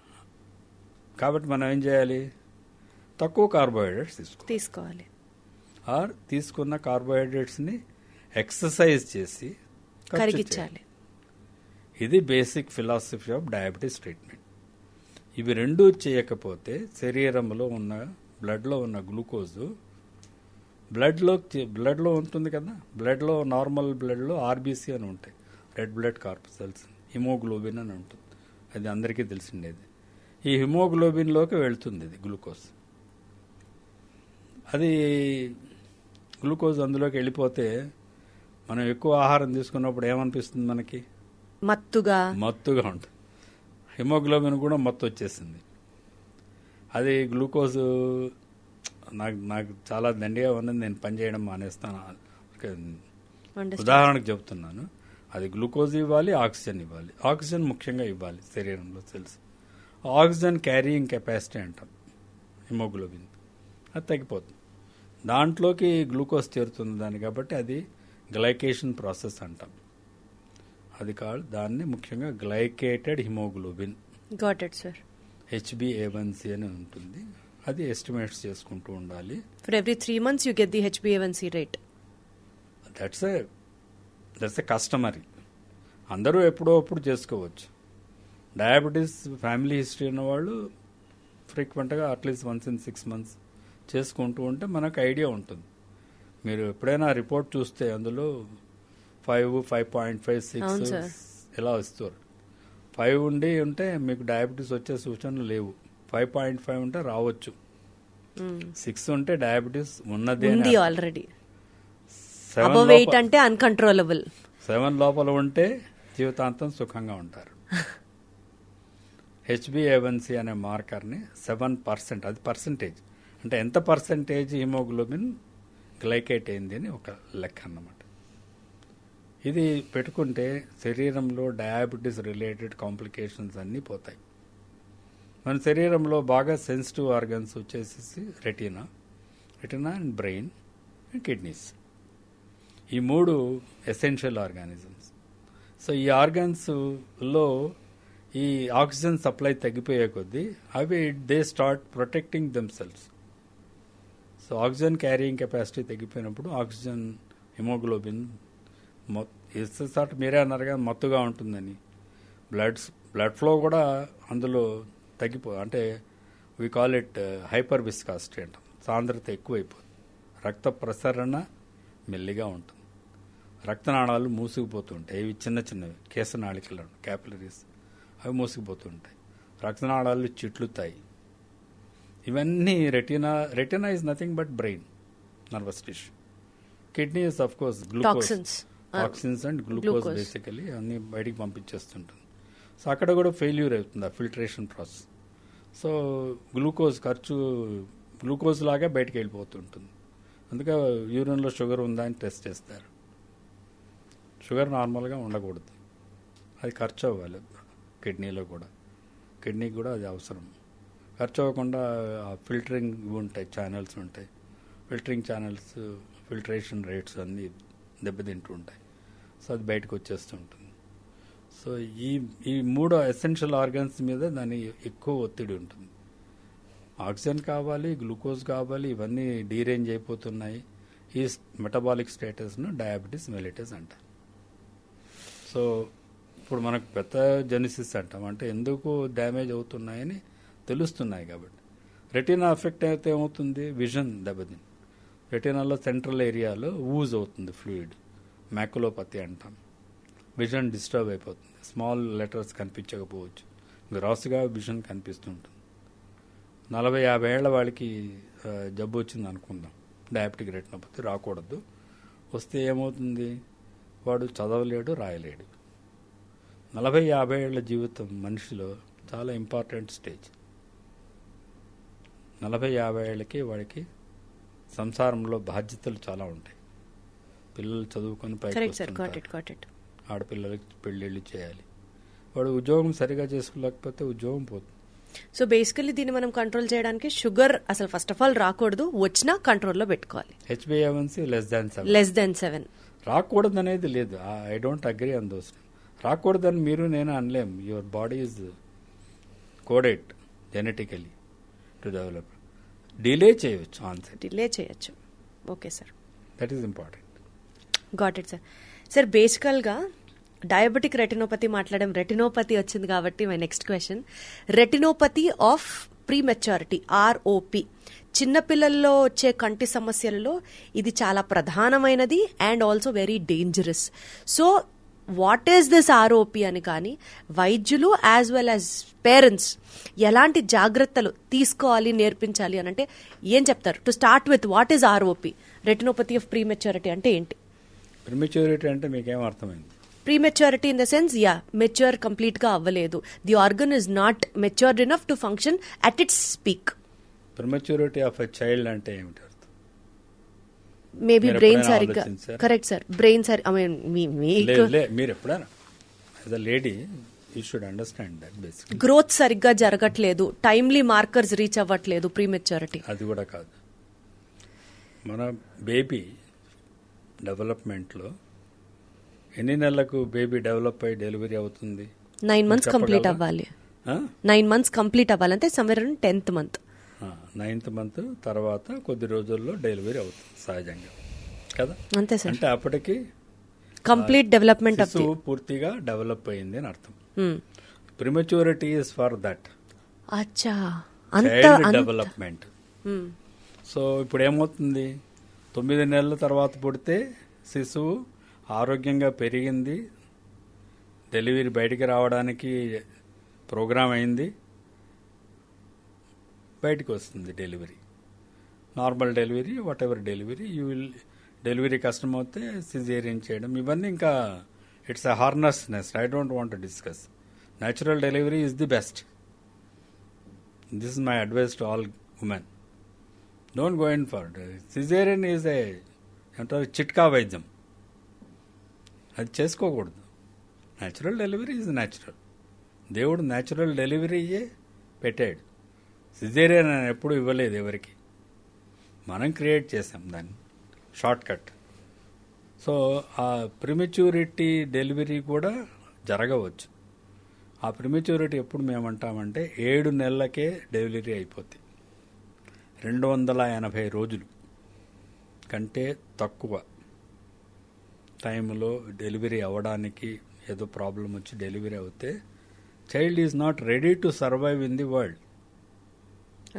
కాబట్టి మనం ఏం చేయాలి, తక్కువ కార్బోహైడ్రేట్స్ తీసుకోవాలి. ఆర్ తీసుకున్న కార్బోహైడ్రేట్స్ని ఎక్సర్సైజ్ చేసి కరిగించాలి. ఇది basic philosophy of diabetes treatment. ఇవి రెండూ చేయకపోతే శరీరంలో ఉన్న బ్లడ్లో ఉన్న గ్లూకోజు బ్లడ్లో ఉంటుంది కదా, బ్లడ్లో నార్మల్ బ్లడ్లో ఆర్బీసీ అని ఉంటాయి, రెడ్ బ్లడ్ కార్పసల్స్, హిమోగ్లోబిన్ అని ఉంటుంది, అది అందరికీ తెలిసిండేది. ఈ హిమోగ్లోబిన్లోకి వెళ్తుంది ఇది గ్లూకోజ్. అది గ్లూకోజ్ అందులోకి వెళ్ళిపోతే మనం ఎక్కువ ఆహారం తీసుకున్నప్పుడు ఏమనిపిస్తుంది మనకి, మత్తుగా ఉంటుంది. హిమోగ్లోబిన్ కూడా మత్తు వచ్చేసింది. అది గ్లూకోజ్ నాకు చాలా దండిగా ఉన్నది, నేను పనిచేయడం మానేస్తాను. ఉదాహరణకు చెప్తున్నాను. అది గ్లూకోజ్ ఇవ్వాలి, ఆక్సిజన్ ఇవ్వాలి. ఆక్సిజన్ ముఖ్యంగా ఇవ్వాలి శరీరంలో సెల్స్. ఆక్సిజన్ క్యారీయింగ్ కెపాసిటీ అంటాం హిమోగ్లోబిన్, అది తగ్గిపోతుంది. దాంట్లోకి గ్లూకోజ్ చేరుతుంది దాన్ని, కాబట్టి అది గ్లైకేషన్ ప్రాసెస్ అంటాం. అది కాదు, దాన్ని ముఖ్యంగా glycated haemoglobin, got it sir, HbA1c అని ఉంటుంది. అది ఎస్టిమేట్స్ చేసుకుంటూ ఉండాలి. For every 3 months you get the HbA1c rate. That's a customary. అందరూ ఎప్పుడో అప్పుడు చేసుకోవచ్చు. డయాబెటీస్ ఫ్యామిలీ హిస్టరీ ఉన్నవాళ్ళు ఫ్రీక్వెంట్గా అట్లీస్ట్ 1 in 6 months చేసుకుంటూ ఉంటే మనకు ఐడియా ఉంటుంది. మీరు ఎప్పుడైనా రిపోర్ట్ చూస్తే అందులో 5, 5.5, 6 ఇలా వస్తారు. 5 ఉంటే మీకు డయాబెటీస్ వచ్చే సూచనలు లేవు. 5.5 ఉంటే రావచ్చు. 6 ఉంటే డయాబెటీస్ ఉన్నదే ఆల్రెడీ. 8 అంటే అన్కంట్రోలబుల్. 7 లోపల ఉంటే జీవితాంతం సుఖంగా ఉంటారు. HbA1c అనే మార్కర్ని 7%, అది పర్సంటేజ్, అంటే ఎంత పర్సంటేజ్ హిమోగ్లోబిన్ గ్లైకేట్ అయింది అని ఒక లెక్క అన్నమాట. ఇది పెట్టుకుంటే శరీరంలో డయాబెటీస్ రిలేటెడ్ కాంప్లికేషన్స్ అన్నీ పోతాయి. మన శరీరంలో బాగా సెన్సిటివ్ ఆర్గన్స్ వచ్చేసి retina and brain and kidneys. ఈ 3 ఎసెన్షియల్ ఆర్గానిజమ్స్. సో ఈ ఆర్గన్స్లో ఈ ఆక్సిజన్ సప్లై తగ్గిపోయే కొద్దీ అవి they start protecting themselves. So oxygen carrying capacity తగ్గిపోయినప్పుడు ఆక్సిజన్ హిమోగ్లోబిన్ ఇస్తారు. మీరే అన్నారు కదా మత్తుగా ఉంటుందని. బ్లడ్ ఫ్లో కూడా అందులో అంటే we call it hyper viscosity అంటాం. సాంద్రత ఎక్కువైపోతుంది. రక్త ప్రసరణ మెల్లిగా ఉంటుంది. రక్తనాళాలు మూసుకుపోతుంటాయి. ఇవి చిన్నవి ఇవన్నీ retina is nothing but brain, nervous tissue. Kidney is of course glucose, toxins and glucose basically అన్ని బయటికి పంపించేస్తుంటుంది. సో అక్కడ కూడా ఫెయిల్యూర్ అవుతుంది ఆ ఫిల్టరేషన్ ప్రాసెస్. సో గ్లూకోజ్ లాగా బయటికి వెళ్ళిపోతుంటుంది. అందుకే యూరిన్లో షుగర్ ఉందా అని టెస్ట్ చేస్తారు. షుగర్ నార్మల్గా ఉండకూడదు, అది ఖర్చు అవ్వాలి. కిడ్నీలో కూడా, కిడ్నీకి కూడా అది అవసరం. ఖర్చు అవ్వకుండా ఫిల్టరింగ్ ఉంటాయి, ఛానల్స్ ఉంటాయి. ఫిల్టరింగ్ ఛానల్స్, ఫిల్టరేషన్ రేట్స్ అన్నీ దెబ్బతింటూ ఉంటాయి. సో అది బయటకు వచ్చేస్తుంటుంది. సో ఈ 3 ఎసెన్షియల్ ఆర్గన్స్ మీద దాని ఎక్కువ ఒత్తిడి ఉంటుంది. ఆక్సిజన్ కావాలి, గ్లూకోజ్ కావాలి, ఇవన్నీ డీరేంజ్ అయిపోతున్నాయి. ఈ మెటబాలిక్ స్టేటస్ను డయాబెటీస్ మెలిటస్ అంటారు. సో ఇప్పుడు మనకు పెథోజెనిసిస్ అంటాం, అంటే ఎందుకు డ్యామేజ్ అవుతున్నాయని తెలుస్తున్నాయి కాబట్టి. రెటీనా ఎఫెక్ట్ అయితే ఏమవుతుంది, విజన్ దెబ్బతింది. రెటీనాలో సెంట్రల్ ఏరియాలో ఊజ్ అవుతుంది ఫ్లూయిడ్, మ్యాకులోపతి అంటాం. విజన్ డిస్టర్బ్ అయిపోతుంది, స్మాల్ లెటర్స్ కనిపించకపోవచ్చు, గ్రాస్గా విజన్ కనిపిస్తుంటుంది. 40-50 ఏళ్ల వాళ్ళకి జబ్బు వచ్చింది అనుకుందాం, డయాబెటిక్ రెటినోపతి, రాకూడదు. వస్తే ఏమవుతుంది, వాడు చదవలేడు, రాయలేడు. 40-50 ఏళ్ల జీవితం మనిషిలో చాలా ఇంపార్టెంట్ స్టేజ్. 40-50 ఏళ్ళకి వాడికి సంసారంలో బాధ్యతలు చాలా ఉంటాయి. పిల్లలు చదువుకొని పైకి వస్తుంటారు, ఆడపిల్లలకి పెళ్ళిళ్ళు చేయాలి. వాడు ఉద్యోగం సరిగా చేసుకోలేకపోతే ఉద్యోగం పోతుంది. సో బేసికలీ దీన్ని మనం కంట్రోల్ చేయడానికి షుగర్ అసలు ఫస్ట్ ఆఫ్ ఆల్ రాకూడదు, వచ్చినా కంట్రోల్లో పెట్టుకోవాలి. HbA1c less than 7 రాకూడదు అనేది లేదు. I don't agree on those. రాకూడదని మీరు నేను అనలేం. Your body is coded genetically to develop. Delay చేయవచ్చు, ఆన్సర్ డిలే చేయొచ్చు. Okay sir, that is important. Got it sir. Sir బేసికల్గా డయాబెటిక్ రెటినోపతి మాట్లాడడం, రెటినోపతి వచ్చింది కాబట్టి my next question, retinopathy of prematurity, ROP, చిన్నపిల్లల్లో వచ్చే కంటి సమస్యలలో ఇది చాలా ప్రధానమైనది and also very dangerous. So what is this ROP అని కానీ వైద్యులు యాజ్ వెల్ యాజ్ పేరెంట్స్ ఎలాంటి జాగ్రత్తలు తీసుకోవాలి, నేర్పించాలి అని అంటే ఏం చెప్తారు? To start with, what is ROP, retinopathy of prematurity అంటే ఏంటి? ప్రీమెచ్యూరిటీ అంటే మీకేం అర్థమైంది? Prematurity in the sense, mature complete గా అవ్వలేదు, the organ is not matured enough to function at its peak. Prematurity of a child అంటే ఏమిటి అర్థం? మేబీ బ్రెయిన్ సరిగ్గా, కరెక్ట్ సార్, బ్రెయిన్ సరి, ఐ మీన్ మీరు ఎప్పుడైనా as a lady you should understand that basic. Growth సరిగ్గా జరగట్లేదు, టైమ్లీ మార్కర్స్ రీచ్ అవ్వట్లేదు, ప్రీమెచ్యూరిటీ. అది కూడా కాదు. మన బేబీ డెవలప్మెంట్లో ఎన్ని నెలలకు బేబీ డెవలప్ అయ్యి డెలివరీ అవుతుంది? 9 months కంప్లీట్ అవ్వాలి. 9 months కంప్లీట్ అవ్వాలంటే somewhere 10th month. 9th month తర్వాత కొద్ది రోజుల్లో డెలివరీ అవుతుంది సహజంగా కదా. అంతే సార్. అంటే అప్పటికి కంప్లీట్ డెవలప్మెంట్ పూర్తిగా డెవలప్ అయింది అని అర్థం. Prematurity is for that development. So ఇప్పుడు ఏమవుతుంది, 9 నెలల తర్వాత పుడితే శిశువు ఆరోగ్యంగా పెరిగింది, డెలివరీ బయటికి రావడానికి ప్రోగ్రామ్ అయింది, బయటికి వస్తుంది delivery, normal delivery, whatever delivery. You will delivery కష్టం అవుతే సిజేరియన్ చేయడం, ఇవన్నీ ఇంకా it's a hornet's nest. I don't want to discuss. Natural delivery is the best. This is my advice to all women. Don't go in for caesarean. Is ఏమంటారు, చిట్కా వైద్యం, అది చేసుకోకూడదు. Natural delivery is natural. దేవుడు న్యాచురల్ డెలివరీయే పెట్టాడు, సిజేరియన్ అని ఎప్పుడు ఇవ్వలేదు ఎవరికి. మనం క్రియేట్ చేసాం దాన్ని, షార్ట్ కట్. సో ఆ ప్రిమెచ్యూరిటీ డెలివరీ కూడా జరగవచ్చు. ఆ ప్రిమెచ్యూరిటీ ఎప్పుడు మేమంటామంటే 7 నెలలకే డెలివరీ అయిపోతుంది. 280 రోజులు కంటే తక్కువ టైంలో డెలివరీ అవ్వడానికి ఏదో ప్రాబ్లం వచ్చి డెలివరీ అవుతే child is not ready to survive in the world.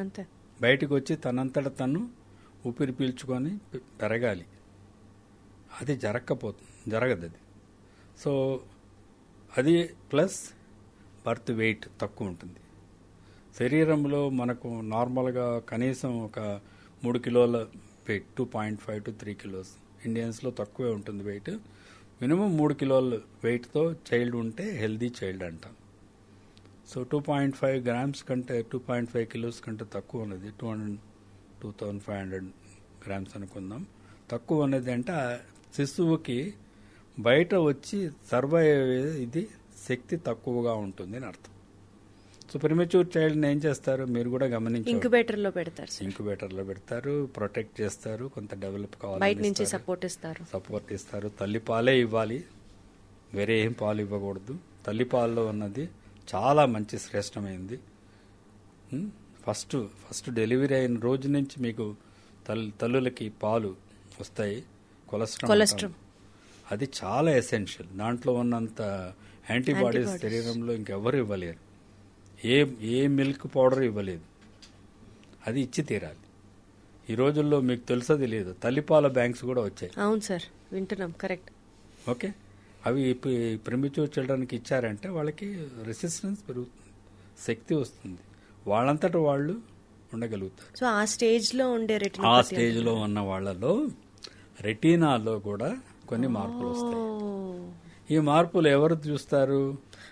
అంతే, బయటకు వచ్చి తనంతట తను ఊపిరి పీల్చుకొని పెరగాలి. అది జరగదు అది. సో అది ప్లస్ బర్త్ వెయిట్ తక్కువ ఉంటుంది. శరీరంలో మనకు నార్మల్గా కనీసం ఒక 3 కిలోల వెయిట్, 2.5 to 3 కిలోస్. ఇండియన్స్లో తక్కువే ఉంటుంది వెయిట్. మినిమం 3 కిలోల వెయిట్తో చైల్డ్ ఉంటే హెల్దీ చైల్డ్ అంటాం. సో 2.5 గ్రామ్స్ కంటే 2.5 కిలోస్ కంటే తక్కువ ఉన్నది 2500 గ్రామ్స్ అనుకుందాం. తక్కువ ఉన్నది అంటే ఆ శిశువుకి బయట వచ్చి సర్వైవ్ ఇది శక్తి తక్కువగా ఉంటుంది అని అర్థం. సో ప్రిమెచ్యూర్ చైల్డ్ని ఏం చేస్తారు మీరు కూడా గమనించారు, ఇంక్యుబేటర్లో పెడతారు, ఇంక్యుబేటర్లో పెడతారు, ప్రొటెక్ట్ చేస్తారు, కొంత డెవలప్ కావాలి, బయట నుంచి సపోర్ట్ ఇస్తారు. తల్లిపాలే ఇవ్వాలి, వేరే ఏం పాలు ఇవ్వకూడదు. తల్లిపాలలో ఉన్నది చాలా మంచి శ్రేష్టమైంది. ఫస్ట్ డెలివరీ అయిన రోజు నుంచి మీకు తల్లులకి పాలు వస్తాయి. కొలెస్ట్రాల్ అది చాలా ఎసెన్షియల్. దాంట్లో ఉన్నంత యాంటీబాడీస్ శరీరంలో ఇంకెవరు ఇవ్వలేరు. ఏ మిల్క్ పౌడర్ ఇవ్వలేదు, అది ఇచ్చి తీరాలి. ఈ రోజుల్లో మీకు తెలుసది లేదు, తల్లిపాల బ్యాంక్స్ కూడా వచ్చాయి. అవును సార్, వింటున్నాం. కరెక్ట్. ఓకే, అవి ప్రిమిటివ్ చిల్డ్రన్కి ఇచ్చారంటే వాళ్ళకి రెసిస్టెన్స్ పెరుగుతుంది, శక్తి వస్తుంది, వాళ్ళంతట వాళ్ళు ఉండగలుగుతారు. సో ఆ స్టేజ్లో ఉన్న వాళ్ళలో రెటీనాలో కూడా కొన్ని మార్పులు వస్తాయి. ఈ మార్పులు ఎవరు చూస్తారు?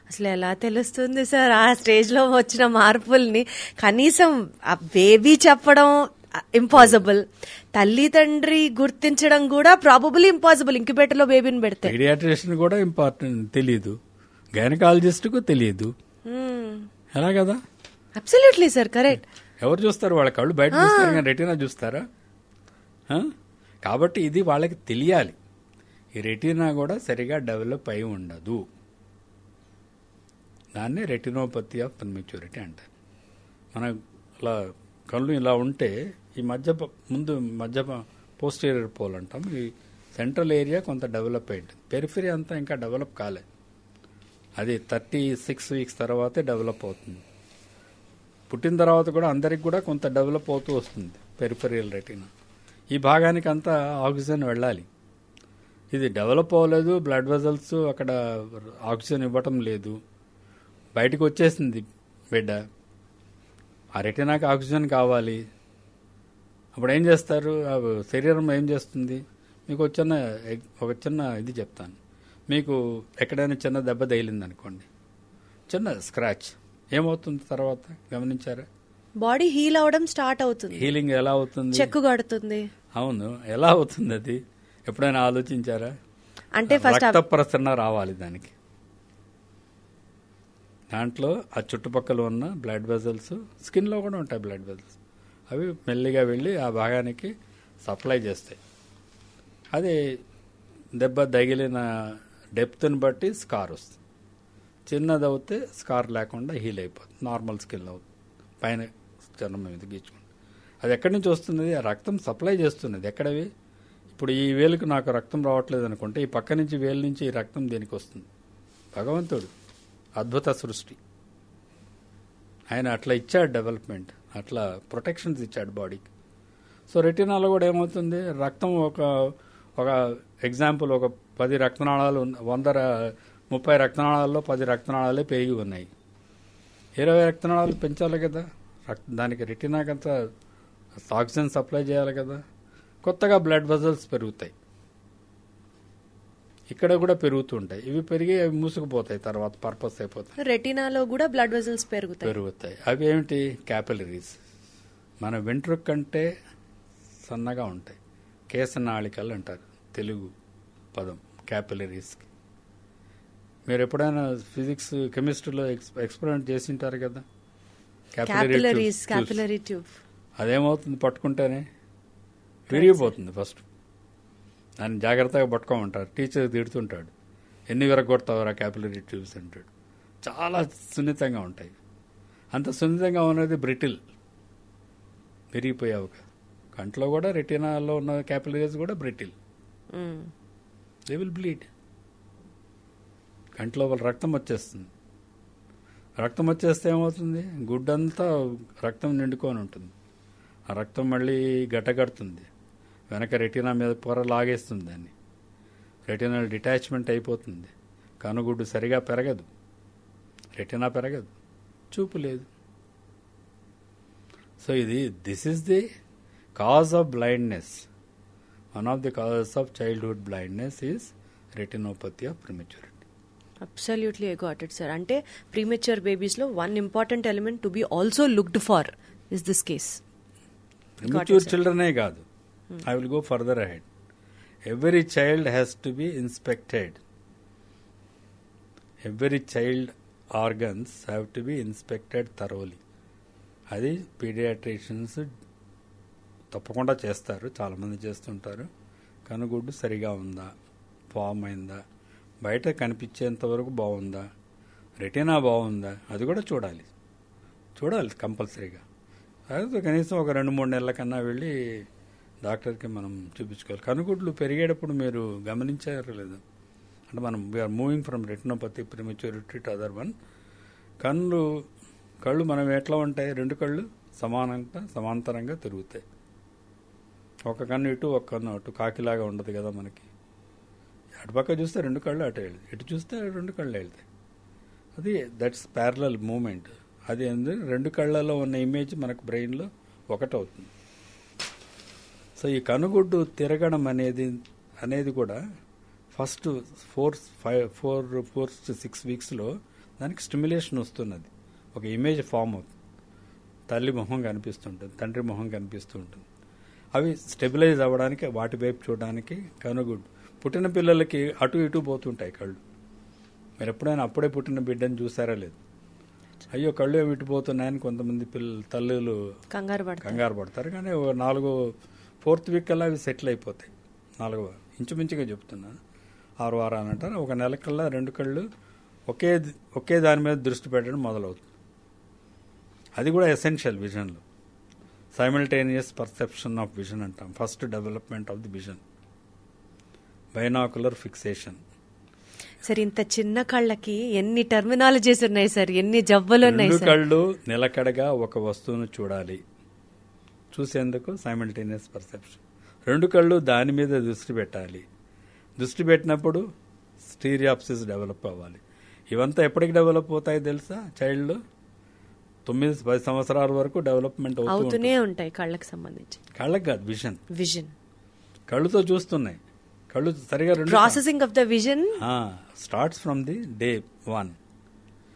అసలు ఎలా తెలుస్తుంది సార్ ఆ స్టేజ్ లో వచ్చిన మార్పుల్ని? కనీసం ఆ బేబీ చెప్పడం ఇంపాసిబుల్, తల్లి తండ్రి గుర్తించడం కూడా ప్రాబబుల్ ఇంపాసిబుల్. ఇంక్యుబేటర్ లో బేబీని పెడితే పీడియాట్రిషియన్ కూడా ఇంపార్టెంట్ తెలియదు, గైనకాలజిస్ట్ కు తెలియదు. ఎలా కదా? Absolutely sir, correct. ఎవరు చూస్తారు? వాళ్ళ కళ్ళు బయట చూస్తారు కానీ రెటీనా చూస్తారా? కాబట్టి ఇది వాళ్ళకి తెలియాలి. ఈ రెటీనా కూడా సరిగా డెవలప్ అయి ఉండదు. దాన్ని రెటినోపతి ఆఫ్ ప్రిమెచ్యూరిటీ అంటారు. మన ఇలా కళ్ళు ఇలా ఉంటే ఈ మధ్య పోస్టీరియర్ పోల్ అంటాం. ఈ సెంట్రల్ ఏరియా కొంత డెవలప్ అయింది, పెరిఫరీ అంతా ఇంకా డెవలప్ కాలే. అది 36 వీక్స్ తర్వాతే డెవలప్ అవుతుంది. పుట్టిన తర్వాత కూడా అందరికి కూడా కొంత డెవలప్ అవుతూ వస్తుంది పెరిఫెరియల్ రెటీనా. ఈ భాగానికి అంతా ఆక్సిజన్ వెళ్ళాలి. ఇది డెవలప్ అవ్వలేదు, బ్లడ్ వెజల్స్ అక్కడ ఆక్సిజన్ ఇవ్వటం లేదు, బయటకు వచ్చేసింది బిడ్డ. ఆ రెటీనాకి ఆక్సిజన్ కావాలి. అప్పుడు ఏం చేస్తారు? శరీరం ఏం చేస్తుంది? మీకు ఒక చిన్న ఇది చెప్తాను. మీకు ఎక్కడైనా చిన్న దెబ్బ తగిలింది అనుకోండి, చిన్న స్క్రాచ్, ఏమవుతుంది తర్వాత గమనించారా? బాడీ హీల్ అవడం స్టార్ట్ అవుతుంది. హీలింగ్ ఎలా అవుతుంది? చెక్కు కడుతుంది. అవును, ఎలా అవుతుంది అది ఎప్పుడైనా ఆలోచించారా? అంటే ఫస్ట్ రక్త ప్రసరణ రావాలి దానికి. దాంట్లో ఆ చుట్టుపక్కల ఉన్న బ్లడ్ వెజల్స్, స్కిన్లో కూడా ఉంటాయి బ్లడ్ వెజల్స్, అవి మెల్లిగా వెళ్ళి ఆ భాగానికి సప్లై చేస్తాయి. అది దెబ్బ తగిలిన డెప్త్ని బట్టి స్కార్ వస్తుంది. చిన్నది అవుతే స్కార్ లేకుండా హీల్ అయిపోతుంది, నార్మల్ స్కిన్ అవుతుంది, పైన చర్మం మీద గీచుకుంటుంది. అది ఎక్కడి నుంచి వస్తుంది? ఆ రక్తం సప్లై చేస్తున్నది. ఎక్కడవి? ఇప్పుడు ఈ వేలుకు నాకు రక్తం రావట్లేదు అనుకుంటే ఈ పక్క నుంచి వేలు నుంచి ఈ రక్తం దేనికి వస్తుంది? భగవంతుడు అద్భుత సృష్టి, ఆయన అట్లా ఇచ్చాడు డెవలప్మెంట్, అట్లా ప్రొటెక్షన్స్ ఇచ్చాడు బాడీకి. సో రెటీనాలో కూడా ఏమవుతుంది? రక్తం ఒక ఎగ్జాంపుల్, ఒక 10 రక్తనాళాలు 30 రక్తనాళాల్లో 10 రక్తనాళాలే పెరిగి ఉన్నాయి. 20 రక్తనాళాలు పెంచాలి కదా, దానికి రెటీనాకంతా ఆక్సిజన్ సప్లై చేయాలి కదా. కొత్తగా బ్లడ్ వెజల్స్ పెరుగుతాయి, ఇక్కడ కూడా పెరుగుతుంటాయి. ఇవి పెరిగి అవి మూసుకుపోతాయి, తర్వాత పర్పస్ అయిపోతాయి. రెటీనాలో కూడా బ్లడ్ వెజల్స్ పెరుగుతాయి. అవి ఏమిటి? క్యాపిలరీస్. మన వెంట్రుక కంటే సన్నగా ఉంటాయి, కేశనాళికలు అంటారు తెలుగు పదం క్యాపిలరీస్కి. మీరు ఎప్పుడైనా ఫిజిక్స్ కెమిస్ట్రీలో ఎక్స్పెరిమెంట్ చేసి ఉంటారు కదా, క్యాపిలరీ ట్యూబ్. అదేమవుతుంది? పట్టుకుంటేనే విరిగిపోతుంది. ఫస్ట్ దాన్ని జాగ్రత్తగా పట్టుకోమంటారు, టీచర్ తిడుతుంటాడు, ఎన్ని విరగొడతావరా క్యాపిలరీ ట్యూబ్స్ అంటాడు. చాలా సున్నితంగా ఉంటాయి. అంత సున్నితంగా ఉన్నది బ్రిటిల్, విరిగిపోయావు. కంట్లో కూడా రెటీనాలో ఉన్న క్యాపిలరీస్ కూడా బ్రిటిల్, దే విల్ బ్లీడ్. కంట్లో రక్తం వచ్చేస్తుంది. రక్తం వచ్చేస్తే ఏమవుతుంది? గుడ్డంతా రక్తం నిండుకొని ఉంటుంది. ఆ రక్తం మళ్ళీ గడ్డగడుతుంది, వెనక రెటీనా మీద పొర లాగేస్తుంది దాన్ని. రెటీనా డిటాచ్మెంట్ అయిపోతుంది, కనుగుడ్డు సరిగా పెరగదు, రెటీనా పెరగదు, చూపు లేదు. So this is the cause of blindness. One of the causes of childhood blindness is retinopathy of prematurity. Absolutely I got it sir. అంటే ప్రీమెచ్యూర్ బేబీస్ లో one important element to be also looked for is this case. Premature చిల్డ్రనే కాదు, I will go further ahead. Every child has to be inspected. Every child organs have to be inspected thoroughly. అది పీడియాట్రిషియన్స్ తప్పకుండా చేస్తారు, చాలామంది చేస్తుంటారు. కనుగుడ్డు సరిగా ఉందా, ఫామ్ అయిందా, బయట కనిపించేంత వరకు బాగుందా, రెటీనా బాగుందా, అది కూడా చూడాలి కంపల్సరీగా. అదే కనీసం ఒక 2-3 నెలల కన్నా వెళ్ళి డాక్టర్కి మనం చూపించుకోవాలి. కనుగుడ్లు పెరిగేటప్పుడు మీరు గమనించారు లేదు, అంటే మనం we are moving from retinopathy prematurity to other one. కళ్ళు మనం ఎట్లా ఉంటాయి, 2 కళ్ళు సమాంతరంగా తిరుగుతాయి. ఒక కన్ను ఇటు, ఒక కన్ను అటు, కాకిలాగా ఉండదు కదా మనకి. అటుపక్క చూస్తే 2 కళ్ళు అటు వెళ్తాయి, ఇటు చూస్తే 2 కళ్ళు వెళ్తాయి. అది దట్స్ ప్యారలల్ మూమెంట్. అది 2 కళ్ళలో ఉన్న ఇమేజ్ మనకు బ్రెయిన్లో ఒకటవుతుంది. సో ఈ కనుగుడ్డు తిరగడం అనేది కూడా ఫస్ట్ 4 to 6 వీక్స్లో దానికి స్టిమ్యులేషన్ వస్తున్నది, ఒక ఇమేజ్ ఫామ్ అవుతుంది. తల్లి మొహం కనిపిస్తుంటుంది, తండ్రి మొహం కనిపిస్తూ ఉంటుంది. అవి స్టెబిలైజ్ అవ్వడానికి, వాటి వైపు చూడడానికి కనుగుడ్డు. పుట్టిన పిల్లలకి అటు ఇటు పోతుంటాయి కళ్ళు. మీరు ఎప్పుడైనా అప్పుడే పుట్టిన బిడ్డని చూసారా లేదు? అయ్యో కళ్ళు ఏమి ఇటుపోతున్నాయని కొంతమంది తల్లులు కంగారు పడతారు. కానీ 4th వీక్ కల్లా అవి సెటిల్ అయిపోతాయి. 4వ ఇంచుమించుగా చెప్తున్నాను, 6 వారాలు అంటారు. ఒక నెల కల్లా 2 కళ్ళు ఒకే దాని మీద దృష్టి పెట్టడం మొదలవుతుంది. అది కూడా ఎసెన్షియల్ విజన్లో. సైమల్టేనియస్ పర్సెప్షన్ ఆఫ్ విజన్ అంటాం. First development of the vision, binocular fixation. Sir ఇంత చిన్న కళ్ళకి ఎన్ని టర్మినాలజీస్ ఉన్నాయి సార్, ఎన్ని జబ్బులు ఉన్నాయి. 2 కళ్ళు నిలకడగా ఒక వస్తువును చూడాలి, చూసేందుకు సైమల్టేనియస్ పర్సెప్షన్. 2 కళ్ళు దాని మీద దృష్టి పెట్టాలి. దృష్టి పెట్టినప్పుడు స్టీరియాప్సిస్ డెవలప్ అవ్వాలి. ఇవంతా ఎప్పటికి డెవలప్ అవుతాయి తెలుసా? చైల్డ్లో 9-10 సంవత్సరాల వరకు డెవలప్మెంట్ అవుతూనే ఉంటాయి. కళ్ళకి సంబంధించి, కళ్ళకి కాదు, విజన్ కళ్ళుతో చూస్తున్నాయి. కళ్ళు సరిగా processing of the vision starts from the day 1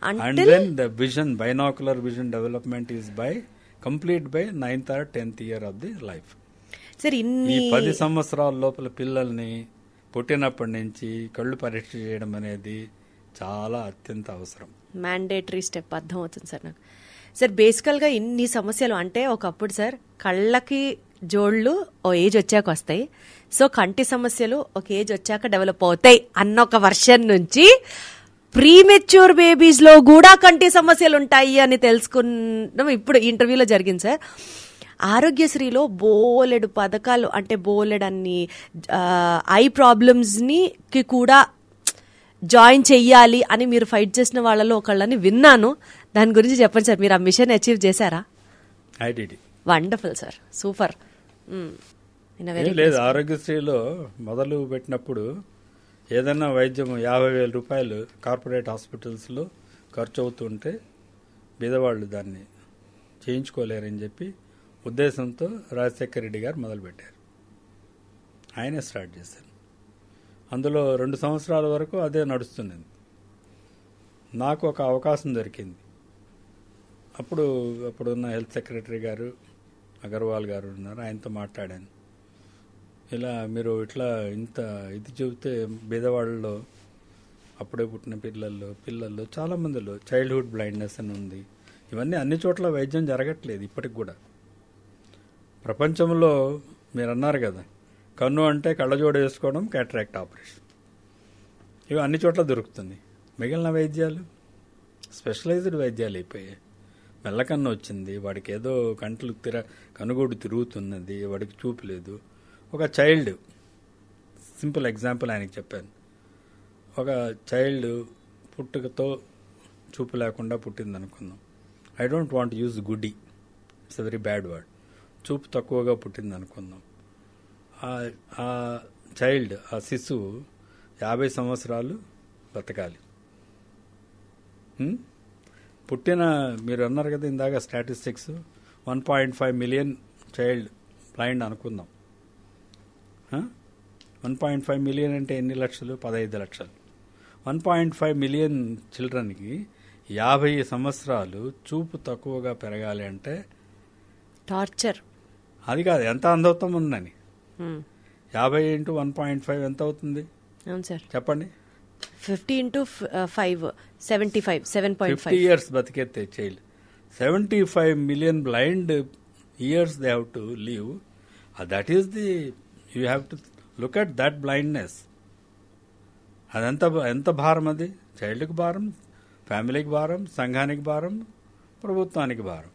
and then the vision, binocular vision development is complete by 9th or 10th year of the life. Sir ఈ 10 సంవత్సరాల లోపల పిల్లల్ని పుట్టినప్పటి నుంచి కళ్ళు పరీక్ష చేయడం అనేది చాలా అత్యంత అవసరం, మ్యాండేటరీ స్టెప్. అర్థం అవుతుంది సార్ నాకు. సార్ బేసికల్గా ఇన్ని సమస్యలు అంటే ఒకప్పుడు సార్ కళ్ళకి జోళ్లు ఓ ఏజ్ వచ్చాక వస్తాయి, సో కంటి సమస్యలు ఒక ఏజ్ వచ్చాక డెవలప్ అవుతాయి అన్న ఒక వర్షన్ నుంచి ప్రీమెచ్యూర్ బేబీస్ లో కూడా కంటి సమస్యలు ఉంటాయి అని తెలుసుకున్నాం ఇప్పుడు ఇంటర్వ్యూలో జరిగింది సార్. ఆరోగ్యశ్రీలో బోలెడు పథకాలు, అంటే బోలెడన్ని ఐ ప్రాబ్లమ్స్ ని కూడా జాయిన్ చెయ్యాలి అని మీరు ఫైట్ చేసిన వాళ్ళలో ఒకళ్ళని విన్నాను. దాని గురించి చెప్పండి సార్. మీరు ఆ మిషన్ అచీవ్ చేశారా? Wonderful sir, super. లేదు, ఆరోగ్యశ్రీలో మొదలు పెట్టినప్పుడు ఏదైనా వైద్యం 50,000 రూపాయలు కార్పొరేట్ హాస్పిటల్స్లో ఖర్చు అవుతుంటే బీదవాళ్ళు దాన్ని చేయించుకోలేరని చెప్పి ఉద్దేశంతో రాజశేఖర రెడ్డి గారు మొదలుపెట్టారు. ఆయనే స్టార్ట్ చేశారు. అందులో 2 సంవత్సరాల వరకు అదే నడుస్తుంది. నాకు ఒక అవకాశం దొరికింది. అప్పుడున్న హెల్త్ సెక్రటరీ గారు అగర్వాల్ గారు ఉన్నారు, ఆయనతో మాట్లాడాను. ఇలా మీరు ఇట్లా ఇంత ఇది చెబితే బీదవాళ్ళలో అప్పుడే పుట్టిన పిల్లల్లో చాలామందిలో చైల్డ్హుడ్ బ్లైండ్నెస్ అని ఉంది. ఇవన్నీ అన్ని చోట్ల వైద్యం జరగట్లేదు ఇప్పటికి కూడా. ప్రపంచంలో మీరు అన్నారు కదా, కన్ను అంటే కళ్ళజోడు వేసుకోవడం, క్యాటరాక్ట్ ఆపరేషన్, ఇవి అన్ని చోట్ల దొరుకుతుంది. మిగిలిన వైద్యాలు స్పెషలైజ్డ్ వైద్యాలు అయిపోయాయి. మెల్లకన్ను వచ్చింది, వాడికి ఏదో కనుగోడు తిరుగుతున్నది, వాడికి చూపు లేదు. ఒక చైల్డ్, సింపుల్ ఎగ్జాంపుల్ ఆయనకి చెప్పాను. ఒక చైల్డ్ పుట్టుకతో చూపు లేకుండా పుట్టింది అనుకుందాం. ఐ డోంట్ వాంట్ యూజ్ గుడ్డి, it's a very bad word. చూపు తక్కువగా పుట్టింది అనుకుందాం. ఆ చైల్డ్, ఆ శిశువు 50 సంవత్సరాలు బతకాలి. పుట్టిన, మీరు అన్నారు కదా ఇందాక స్టాటిస్టిక్స్, 1.5 మిలియన్ చైల్డ్ బ్లైండ్ అనుకుందాం. 1.5 మిలియన్ అంటే ఎన్ని లక్షలు? 15 లక్షలు. 1.5 మిలియన్ చిల్డ్రన్కి 50 సంవత్సరాలు చూపు తక్కువగా పెరగాలి అంటే టార్చర్. అది కాదు, ఎంత అందవుతాం ఉందని. 50 ఇంటూ 1.5 ఎంత అవుతుంది? అవును సార్, చెప్పండి. 50 ఇంటూ 5 75, 7.5 50 years బతికెత్తే child. 75 million blind years they have to live. That is you have to look at that blindness. ఎంత భారం అది? చైల్డ్కి భారం, ఫ్యామిలీకి భారం, సంఘానికి భారం, ప్రభుత్వానికి భారం.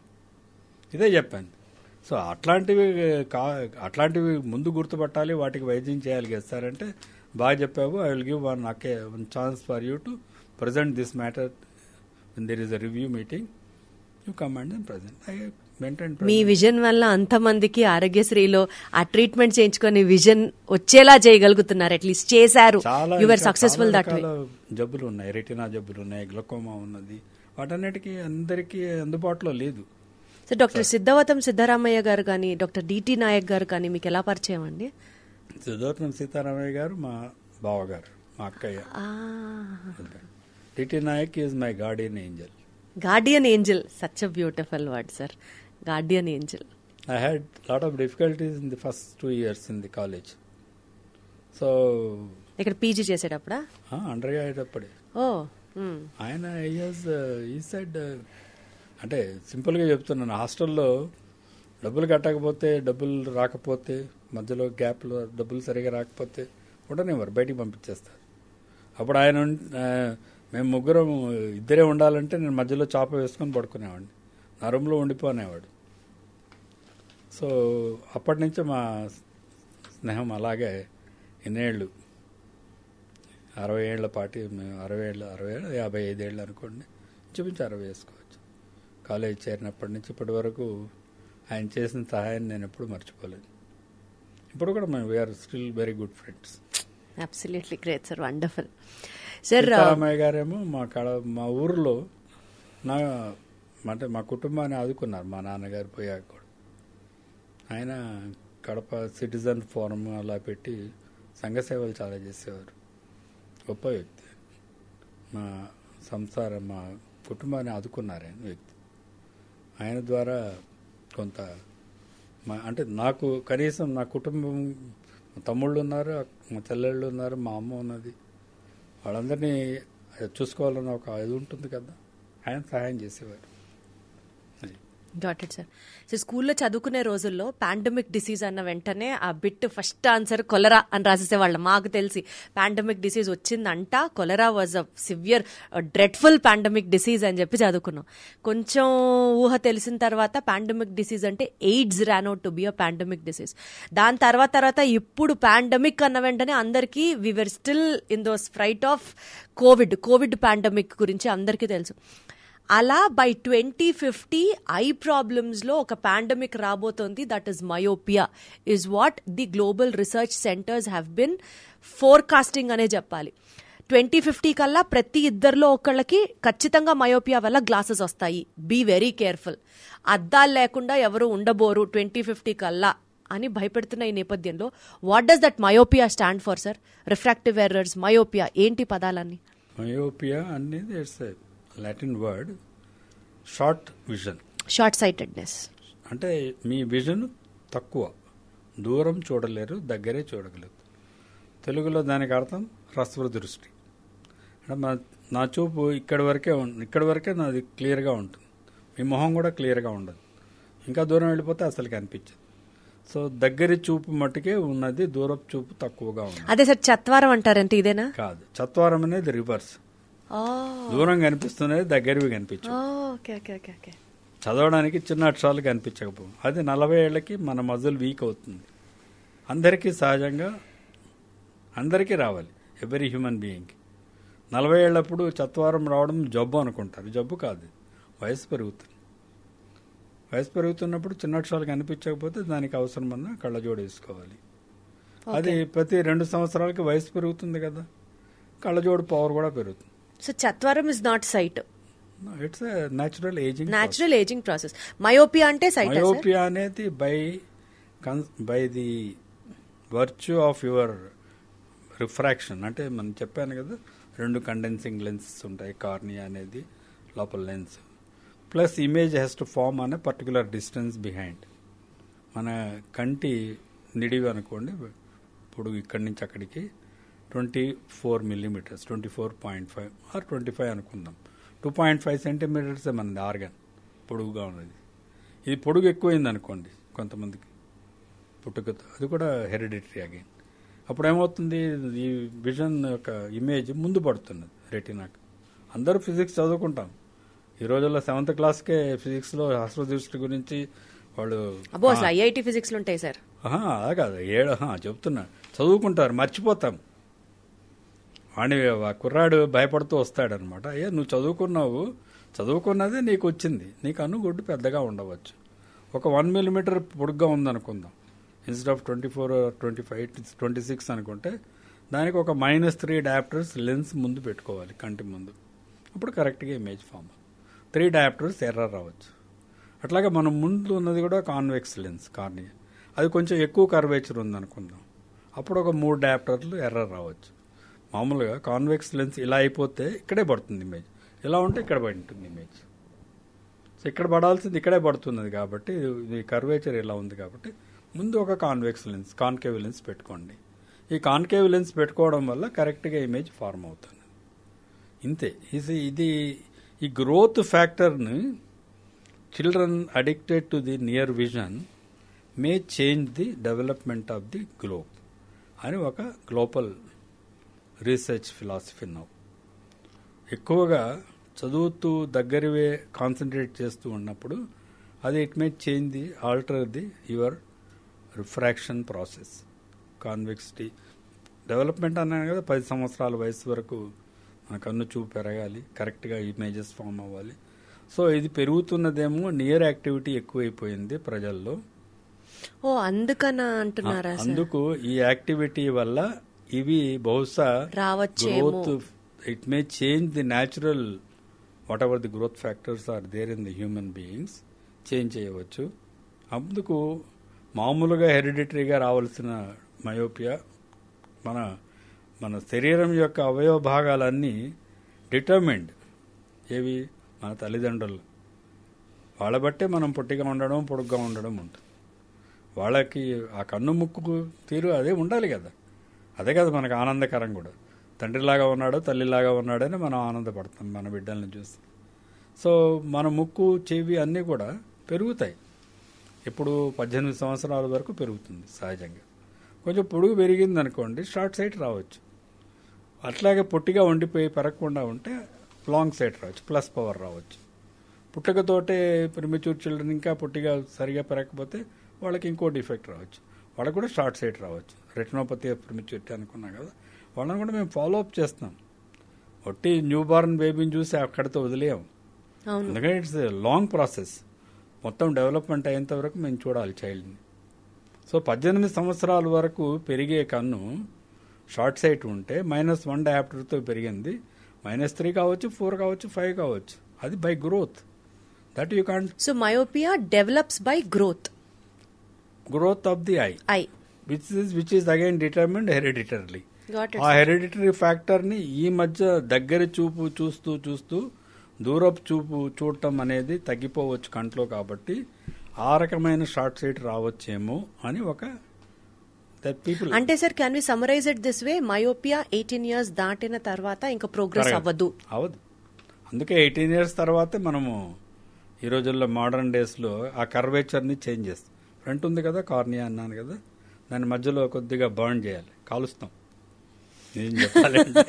ఇదే చెప్పాను. సో అట్లాంటివి ముందు గుర్తుపట్టాలి, వాటికి వైద్యం చేయాలి చేస్తారంటే బాగా చెప్పావు. I will give one chance for you to present this matter when there is a review meeting. You come and then present. I maintain present. Me vision వల్ల అంతమందికి ఆరోగ్యశ్రీలో ఆ ట్రీట్మెంట్ చేయించుకొని విజన్ వచ్చేలా చేయగలుగుతున్నారు. అట్లీస్ట్ చేశారు. You are successful that way. జబ్బులు ఉన్నాయి, రెటినా జబ్బులు ఉన్నాయి, గ్లకోమా ఉన్నది. వాటన్నిటికీ అందరికీ అందుబాటులో లేదు. సో డాక్టర్ సిద్ధవతం సిద్ధరామయ్య గారు కానీ, డాక్టర్ డిటి నాయక్ గారు కానీ మీకు ఎలా పరిచయం అండి? సిద్ధవతం సీతారామయ్య గారు మా బావగారు, మా అక్కయ్య. DT Nayak is my guardian angel. Guardian angel, such a beautiful word, sir. Guardian angel. I had lot of difficulties in the first 2 years in the college. So ఇక్కడ పీజీ చేసేటప్పుడా? అండర్ అయ్యేటప్పుడే. ఆయన ఈ సైడ్ అంటే సింపుల్గా చెప్తున్నాను, హాస్టల్లో డబ్బులు కట్టకపోతే, డబ్బులు రాకపోతే, మధ్యలో గ్యాప్లో డబ్బులు సరిగా రాకపోతే ఉండనివ్వరు, బయటికి పంపించేస్తారు. అప్పుడు ఆయన మేము ముగ్గురం ఇద్దరే ఉండాలంటే నేను మధ్యలో చాప వేసుకొని పడుకునేవాడిని, నా రూమ్లో ఉండిపోనేవాడు. సో అప్పటి నుంచి మా స్నేహం అలాగే ఎన్నేళ్ళు, 60 ఏళ్ల పాటి, 55 ఏళ్ళు అనుకోండి, చూపించి 60 వేసుకోవచ్చు. కాలేజ్ చేరినప్పటి నుంచి ఇప్పటి వరకు ఆయన చేసిన సహాయాన్ని నేను ఎప్పుడు మర్చిపోలేదు. ఇప్పుడు కూడా మేము we are still very good friends. Absolutely great sir, wonderful. Sir Sitaramaiah గారేమో మా ఊర్లో అంటే మా కుటుంబాన్ని ఆదుకున్నారు. మా నాన్నగారు పోయాక కూడా ఆయన కడప సిటిజన్ ఫోరం అలా పెట్టి సంఘ సేవలు చాలా చేసేవారు. గొప్ప వ్యక్తి. మా మా కుటుంబాన్ని ఆదుకున్నారు ఆయన వ్యక్తి. ఆయన ద్వారా కొంత అంటే నాకు కనీసం నా కుటుంబం, మా తమ్ముళ్ళు ఉన్నారు, మా చెల్లెళ్ళు ఉన్నారు, మా అమ్మ ఉన్నది, వాళ్ళందరినీ చూసుకోవాలన్న ఒక ఇది ఉంటుంది కదా, ఆయన సహాయం చేసేవారు. Got it sir. సో స్కూల్లో చదువుకునే రోజుల్లో పాండమిక్ డిసీజ్ అన్న వెంటనే ఆ బిట్ ఫస్ట్ ఆన్సర్ కొలరా అని రాసేసేవాళ్ళం. మాకు తెలిసి పాండమిక్ డిసీజ్ వచ్చిందంట, cholera was a severe dreadful pandemic disease అని చెప్పి చదువుకున్నాం. కొంచెం ఊహ తెలిసిన తర్వాత పాండమిక్ డిసీజ్ అంటే AIDS ran out to be a pandemic disease. దాని తర్వాత ఇప్పుడు పాండమిక్ అన్న వెంటనే అందరికీ we were still in those fright of Covid pandemic గురించి అందరికీ తెలుసు. అలా బై 2050 ఐ ప్రాబ్లమ్స్లో ఒక పాండమిక్ రాబోతోంది. That is myopia is what the global research centres have been forecasting అనే చెప్పాలి. 2050 కల్లా ప్రతి ఇద్దరిలో ఒకళ్ళకి ఖచ్చితంగా మయోపియా వల్ల గ్లాసెస్ వస్తాయి. Be very careful. అద్దాలు లేకుండా ఎవరు ఉండబోరు 2050 కల్లా అని భయపెడుతున్న ఈ నేపథ్యంలో what does that myopia stand for sir? Refractive errors, myopia ఏంటి పదాలన్నీ? మయోపియా అనేది it's Latin word, short vision, short sightedness. అంటే మీ విజన్ తక్కువ, దూరం చూడలేరు, దగ్గరే చూడగలరు. తెలుగులో దానికి అర్థం హ్రస్వ దృష్టి. అంటే నా చూపు ఇక్కడి వరకే నాది క్లియర్గా ఉంటుంది, మీ మొహం కూడా క్లియర్గా ఉండదు. ఇంకా దూరం వెళ్ళిపోతే అసలు కనిపించదు. సో దగ్గరి చూపు మట్టుకే ఉన్నది, దూరపు చూపు తక్కువగా ఉంది. అదే సార్ చత్వారం అంటారంటే ఇదేనా? కాదు, చత్వారం అనేది రివర్స్. దూరం కనిపిస్తున్నది, దగ్గరవి కనిపించు. చదవడానికి చిన్న అక్షరాలు కనిపించకపో, అది 40 ఏళ్లకి మన మజిల్ వీక్ అవుతుంది. అందరికీ సహజంగా అందరికీ రావాలి, ఎవరీ హ్యూమన్ బీయింగ్కి. 40 ఏళ్ళప్పుడు చత్వారం రావడం జబ్బు అనుకుంటారు. జబ్బు కాదు, వయసు పెరుగుతుంది. వయసు పెరుగుతున్నప్పుడు చిన్న అక్షరాలు కనిపించకపోతే దానికి అవసరమన్నా కళ్ళజోడు వేసుకోవాలి. అది ప్రతి 2 సంవత్సరాలకి వయసు పెరుగుతుంది కదా, కళ్ళజోడు పవర్ కూడా పెరుగుతుంది. సో చత్వారం is not sight. It's natural ageing. Natural ageing process. Myopia అంటే సైట్. మయోపియా అనేది by the virtue of your refraction. అంటే మనం చెప్పాను కదా, 2 కండెన్సింగ్ లెన్సెస్ ఉంటాయి, కార్నియా అనేది లోపల lens, plus image has to form అనే పర్టికులర్ డిస్టెన్స్ బిహైండ్. మన కంటి నిడివి అనుకోండి, ఇప్పుడు ఇక్కడి నుంచి అక్కడికి 24 millimeters, 24.5 ఆర్ 25 అనుకుందాం. 2.5 centimeters మనది ఆర్గన్ పొడుగుగా ఉన్నది. ఇది పొడుగు ఎక్కువైంది అనుకోండి కొంతమందికి పుట్టుకతో, అది కూడా హెరిడిటరీ అగైన్. అప్పుడు ఏమవుతుంది, ఈ విజన్ యొక్క ఇమేజ్ ముందు పడుతున్నది రెటీనాకు. అందరూ ఫిజిక్స్ చదువుకుంటాం ఈ రోజుల్లో, 7th క్లాస్కే ఫిజిక్స్లో అస్ట్రోదృష్టి గురించి వాళ్ళు ఐఐటి ఫిజిక్స్ ఉంటాయి సార్. అలా కాదు, చెప్తున్నా, చదువుకుంటారు, మర్చిపోతాం. వాడిని కుర్రాడు భయపడుతూ వస్తాడనమాట. అయ్యా నువ్వు చదువుకున్నదే నీకు వచ్చింది, నీకు అనుగుడ్డు పెద్దగా ఉండవచ్చు. ఒక 1 millimeter పొడుగ్గా ఉందనుకుందాం, ఇన్స్టెడ్ ఆఫ్ 24 or 25 26 అనుకుంటే దానికి ఒక -3 diopters లెన్స్ ముందు పెట్టుకోవాలి కంటి ముందు. అప్పుడు కరెక్ట్గా ఇమేజ్ ఫామ్. 3 diopters ఎర్రర్ రావచ్చు. అట్లాగే మనం ముందు ఉన్నది కూడా కాన్వెక్స్ లెన్స్ కార్నియా, అది కొంచెం ఎక్కువ కర్వేచర్ ఉందనుకుందాం, అప్పుడు ఒక 3 diopters ఎర్రర్ రావచ్చు. మామూలుగా కాన్వెక్స్ లెన్స్ ఇలా అయిపోతే ఇక్కడే పడుతుంది ఇమేజ్, ఇలా ఉంటే ఇక్కడ పడుతుంది ఇమేజ్. సో ఇక్కడ పడాల్సింది ఇక్కడే పడుతున్నది కాబట్టి, ఇది కర్వేచర్ ఇలా ఉంది కాబట్టి ముందు ఒక కాన్వెక్స్ లెన్స్, కాన్కేవ్ లెన్స్ పెట్టుకోండి. ఈ కాన్కేవ్ లెన్స్ పెట్టుకోవడం వల్ల కరెక్ట్గా ఇమేజ్ ఫార్మ్ అవుతుంది. ఇంతే. ఇది ఈ గ్రోత్ ఫ్యాక్టర్ని children addicted to the near vision may change the development of the globe అని ఒక గ్లోబల్ రీసెర్చ్ ఫిలాసఫీ నౌ. ఎక్కువగా చదువుతూ దగ్గరవే కాన్సన్ట్రేట్ చేస్తూ ఉన్నప్పుడు అది it may change the alter the your refraction process. Convexity development అన్నాను కదా, 10 సంవత్సరాల వయసు వరకు మన కన్ను చూపు పెరగాలి, కరెక్ట్గా ఇమేజెస్ ఫామ్ అవ్వాలి. సో ఇది పెరుగుతున్నదేమో నియర్ యాక్టివిటీ ఎక్కువైపోయింది ప్రజల్లో. అందుకనా అంటున్నారా? అందుకు ఈ యాక్టివిటీ వల్ల ఇవి బహుశా growth, it may change the natural whatever the growth factors are there in the human beings change చేయవచ్చు. అందుకు మామూలుగా హెరిడిటరీగా రావాల్సిన మయోపియా, మన శరీరం యొక్క అవయవ భాగాలన్నీ డిటర్మిండ్, ఏవి మన తల్లిదండ్రులు, వాళ్ళ బట్టే మనం పొట్టిగా ఉండడం పొడుగ్గా ఉండడం ఉంటుంది. వాళ్ళకి ఆ కన్ను ముక్కు తీరు అదే ఉండాలి కదా, అదే కదా మనకు ఆనందకరం కూడా. తండ్రిలాగా ఉన్నాడో తల్లిలాగా ఉన్నాడని మనం ఆనందపడతాం మన బిడ్డల్ని చూసి. సో మన ముక్కు చెవి అన్నీ కూడా పెరుగుతాయి. ఇప్పుడు 18 సంవత్సరాల వరకు పెరుగుతుంది సహజంగా. కొంచెం పొడుగు పెరిగింది అనుకోండి, షార్ట్ సైట్ రావచ్చు. అట్లాగే పొట్టిగా ఉండిపోయి పెరగకుండా ఉంటే లాంగ్ సైట్ రావచ్చు, ప్లస్ పవర్ రావచ్చు. పుట్టకతోటే ప్రిమెచ్యూర్ చిల్డ్రన్ ఇంకా పొట్టిగా సరిగా పెరగకపోతే వాళ్ళకి ఇంకో డిఫెక్ట్ రావచ్చు, వాళ్ళకి కూడా షార్ట్ సైట్ రావచ్చు. రెటినోపతి ప్రిమెచ్యూరిటీ అనుకున్నాం కదా, వాళ్ళని కూడా మేము ఫాలో అప్ చేస్తున్నాం. ఒట్టి న్యూ బార్న్ బేబీని చూసి అక్కడితో వదిలేయం, ఎందుకంటే ఇట్స్ లాంగ్ ప్రాసెస్. మొత్తం డెవలప్మెంట్ అయ్యేంత వరకు మేము చూడాలి చైల్డ్ని. సో 18 సంవత్సరాల వరకు పెరిగే కన్ను షార్ట్ సైట్ ఉంటే -1 డయాప్టర్తో పెరిగింది, -3 కావచ్చు, 4 కావచ్చు, 5 కావచ్చు. అది by growth, that you can't. So myopia develops by growth of the eye, which is again determined hereditarily. ఆ హెరిడిటరీ ఫ్యాక్టర్ని ఈ మధ్య దగ్గర చూపు చూస్తూ దూరపు చూపు చూడటం అనేది తగ్గిపోవచ్చు కంట్లో, కాబట్టి ఆ రకమైన షార్ట్ సైట్ రావచ్చేమో అని ఒక పీపుల్. అంటే sir, can we summarise it this way, myopia 18 years దాటిన తర్వాత ఇంకా ప్రోగ్రెస్ అవ్వదు. అందుకే 18 years తర్వాతే మనము ఈ రోజుల్లో మోడర్న్ డేస్లో ఆ కర్వేచర్ని చేంజ్ చేస్తాం. ఫ్రంట్ ఉంది కదా కార్నియా అన్నాను కదా, దాని మధ్యలో కొద్దిగా బర్న్ చేయాలి, కాలుస్తాం. ఏం చెప్పాలంటే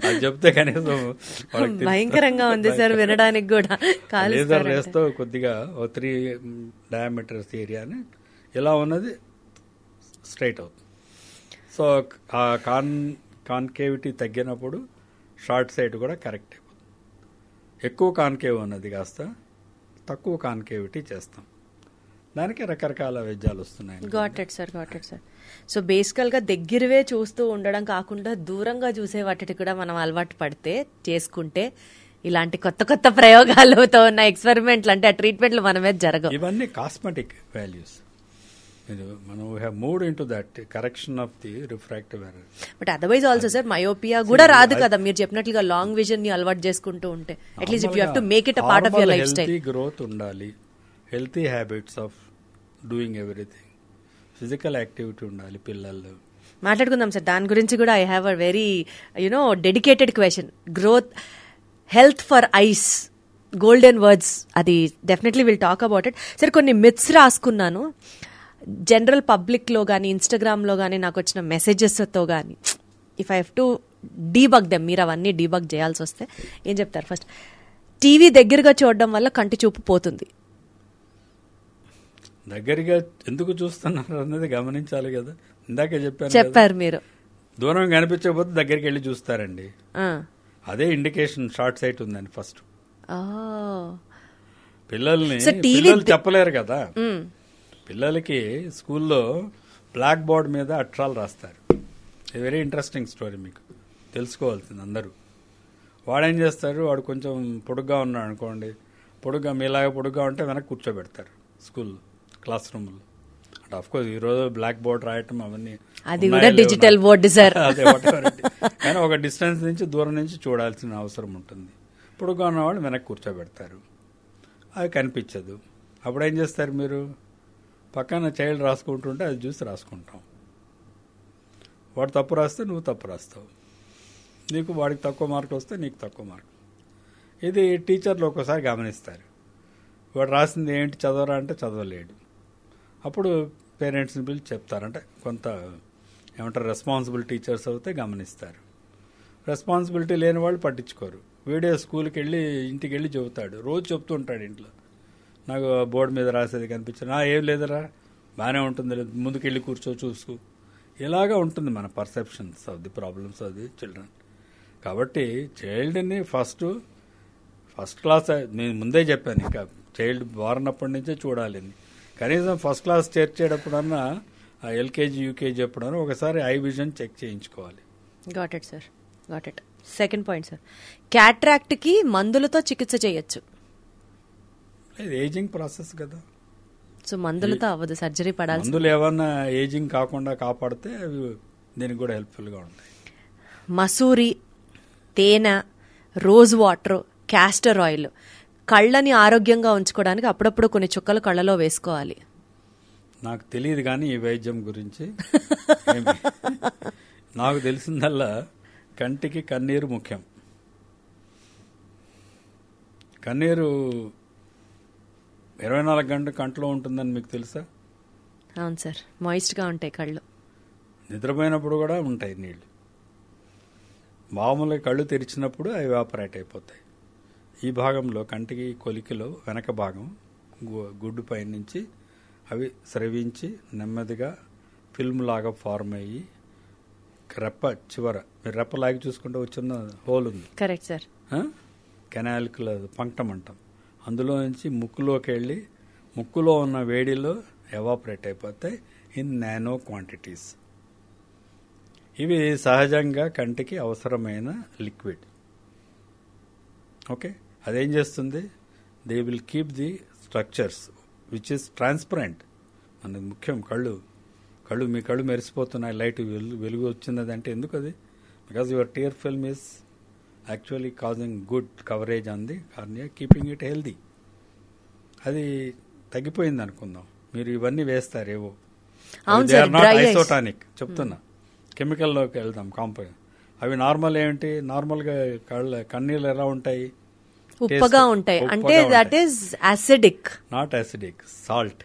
అది చెప్తే కనీసం భయంకరంగా ఉంది సార్ వినడానికి కూడా. లేజర్ రేస్తో కొద్దిగా 3 diameters ఏరియాని ఇలా ఉన్నది స్ట్రైట్ అవుతుంది. సో ఆ కాన్కేవిటీ తగ్గినప్పుడు షార్ట్ సైట్ కూడా కరెక్ట్ అయిపోతుంది. ఎక్కువ కాన్కేవ్ ఉన్నది కాస్త తక్కువ కాన్కేవిటీ చేస్తాం, దానికి రకరకాల వైద్యాలు వస్తున్నాయి. Got it sir. సో బేసికల్ గా దగ్గరవే చూస్తూ ఉండడం కాకుండా దూరంగా చూసే వాటికి కూడా మనం అలవాటు పడితే చేసుకుంటే ఇలాంటి కొత్త కొత్త ప్రయోగాలతో ఉన్న ఎక్స్పెరిమెంట్లు అంటే ఆ ట్రీట్మెంట్లు మన మీద జరగవు. ఇవన్నీ కాస్మెటిక్ వాల్యూస్. మనం have moved into that correction of the refractive error. But otherwise also sir myopia కూడా రాదు కదా మీరు చెప్పినట్లుగా లాంగ్ విజన్ ని అలవాటు చేసుకుంటూ ఉంటే. At least if you have to make it a part of your lifestyle. Healthy growth ఉండాలి, healthy habits of doing everything, physical activity ఉండాలి పిల్లలు. మాట్లాడుకుందాం సార్ దాని గురించి కూడా. I have a very dedicated question. Growth, health for eyes, golden words, అది definitely will talk about it. Sir కొన్ని మిత్స్ రాసుకున్నాను. జనరల్ పబ్లిక్లో కానీ ఇన్స్టాగ్రామ్లో కానీ నాకు వచ్చిన మెసేజెస్తో కానీ if I have to debug them, మీరు అవన్నీ డీబగ్ చేయాల్సి వస్తే ఏం చెప్తారు? ఫస్ట్, టీవీ దగ్గరగా చూడడం వల్ల కంటి చూపు పోతుంది. దగ్గరగా ఎందుకు చూస్తున్నారు అన్నది గమనించాలి కదా. ఇందాకే చెప్పారు మీరు. దూరం కనిపించకపోతే దగ్గరికి వెళ్ళి చూస్తారండి, అదే ఇండికేషన్ షార్ట్ సైట్ ఉందని. ఫస్ట్ పిల్లల్ని చెప్పలేరు కదా. పిల్లలకి స్కూల్లో బ్లాక్ బోర్డ్ మీద అక్షరాలు రాస్తారు. ఇది వెరీ ఇంట్రెస్టింగ్ స్టోరీ, మీకు తెలుసుకోవాల్సింది అందరూ. వాడేం చేస్తారు, వాడు కొంచెం పొడుగ్గా ఉన్నాడు అనుకోండి, మీలాగా పొడుగ్గా ఉంటే వెనక్కి కూర్చోబెడతారు స్కూల్ క్లాస్ రూమ్లో. అంటే ఆఫ్ కోర్స్ ఈరోజు బ్లాక్ బోర్డ్ రాయటం అవన్నీ అది కూడా డిజిటల్ బోర్డు సార్. అదే కానీ ఒక డిస్టెన్స్ నుంచి దూరం నుంచి చూడాల్సిన అవసరం ఉంటుంది. పొడుగ్గా ఉన్నవాళ్ళు వెనక్కి కూర్చోబెడతారు, అది కనిపించదు. అప్పుడు ఏం చేస్తారు మీరు, పక్కన చైల్డ్ రాసుకుంటుంటే అది చూసి రాసుకుంటాం. వాడు తప్పు రాస్తే నువ్వు తప్పు రాస్తావు, నీకు వాడికి తక్కువ మార్కులు వస్తే నీకు తక్కువ మార్కులు. ఇది టీచర్లు ఒక్కోసారి గమనిస్తారు. వాడు రాసింది ఏంటి చదవరా అంటే చదవలేడు. అప్పుడు పేరెంట్స్ని పిలిచి చెప్తారంటే కొంత ఏమంటారు రెస్పాన్సిబుల్ టీచర్స్ అయితే గమనిస్తారు. రెస్పాన్సిబిలిటీ లేని వాళ్ళు పట్టించుకోరు. వీడియో స్కూల్కి వెళ్ళి ఇంటికి వెళ్ళి చెబుతాడు, రోజు చెప్తూ ఉంటాడు ఇంట్లో, నాకు బోర్డు మీద రాసేది కనిపించిన ఏం లేదురా బాగానే ఉంటుంది, ముందుకెళ్ళి కూర్చో చూసుకో. ఇలాగా ఉంటుంది మన perceptions of the problems of the children. కాబట్టి చైల్డ్ని ఫస్ట్ క్లాస్ నేను ముందే చెప్పాను, ఇంకా చైల్డ్ వారినప్పటి నుంచే చూడాలి. కనీసం ఫస్ట్ క్లాస్ చేర్చేటప్పుడన్నా ఎల్కేజీ యూకేజీ ఎప్పుడన్నా ఒకసారి ఐ విజన్ చెక్ చేయించుకోవాలి. Got it sir, got it. Second point sir, క్యాట్రాక్ట్కి మందులతో చికిత్స చేయొచ్చు. ఏజింగ్ ప్రాసెస్ కదా, సో మందులతో అవ్వదు, సర్జరీ పడాలి. మందులు ఏమన్నా ఏజింగ్ కాకుండా కాపాడితే అవి దీనికి కూడా హెల్ప్ఫుల్గా ఉంటాయి. మసూరి, తేనె, రోజ్ వాటర్, క్యాస్టర్ ఆయిల్ కళ్ళని ఆరోగ్యంగా ఉంచుకోవడానికి అప్పుడప్పుడు కొన్ని చుక్కలు కళ్ళలో వేసుకోవాలి. నాకు తెలియదు కానీ ఈ వైద్యం గురించి నాకు తెలిసిందల్లా కంటికి కన్నీరు ముఖ్యం. కన్నీరు 24 గంటలు కంట్లో ఉంటుందని మీకు తెలుసా? అవును సార్, మాయిస్ట్గా ఉంటాయి కళ్ళు. నిద్రపోయినప్పుడు కూడా ఉంటాయి నీళ్లు. మామూలుగా కళ్ళు తెరిచినప్పుడు అవి ఎవాపరేట్ అయిపోతాయి. ఈ భాగంలో కంటికి కొలికిలో వెనక భాగం గుడ్డు పై నుంచి అవి స్రవించి నెమ్మదిగా ఫిల్మ్ లాగా ఫార్మ్ అయ్యి రెప్ప చివర, మీరు రెప్ప లాగి చూసుకుంటే వచ్చిన హోల్ ఉంది. Correct sir. కెనాలిక్యులర్ పంక్టం అంటాం. అందులో నుంచి ముక్కులోకి వెళ్ళి ముక్కులో ఉన్న వేడిలో ఎవాపరేట్ అయిపోతాయి ఇన్ నానో క్వాంటిటీస్. ఇవి సహజంగా కంటికి అవసరమైన లిక్విడ్. ఓకే, అదేం చేస్తుంది, they will keep the structures which is transparent. మనకు ముఖ్యం కళ్ళు. మీ కళ్ళు మెరిసిపోతున్నాయి, లైట్ వెలుగు వచ్చింది అంటే ఎందుకు అది? Because your tear film is actually causing good coverage on the cornea, keeping it healthy. అది తగ్గిపోయింది అనుకుందాం, మీరు ఇవన్నీ వేస్తారేవో, దే ఆర్ నాట్ ఐసోటానిక్ చెప్తున్నా. కెమికల్లోకి వెళ్దాం కాంపౌండ్. అవి నార్మల్ ఏంటి, నార్మల్గా కన్నీళ్ళు ఎలా ఉంటాయి, ఉప్పగా ఉంటాయి. అంటే that is acidic, not acidic, salt,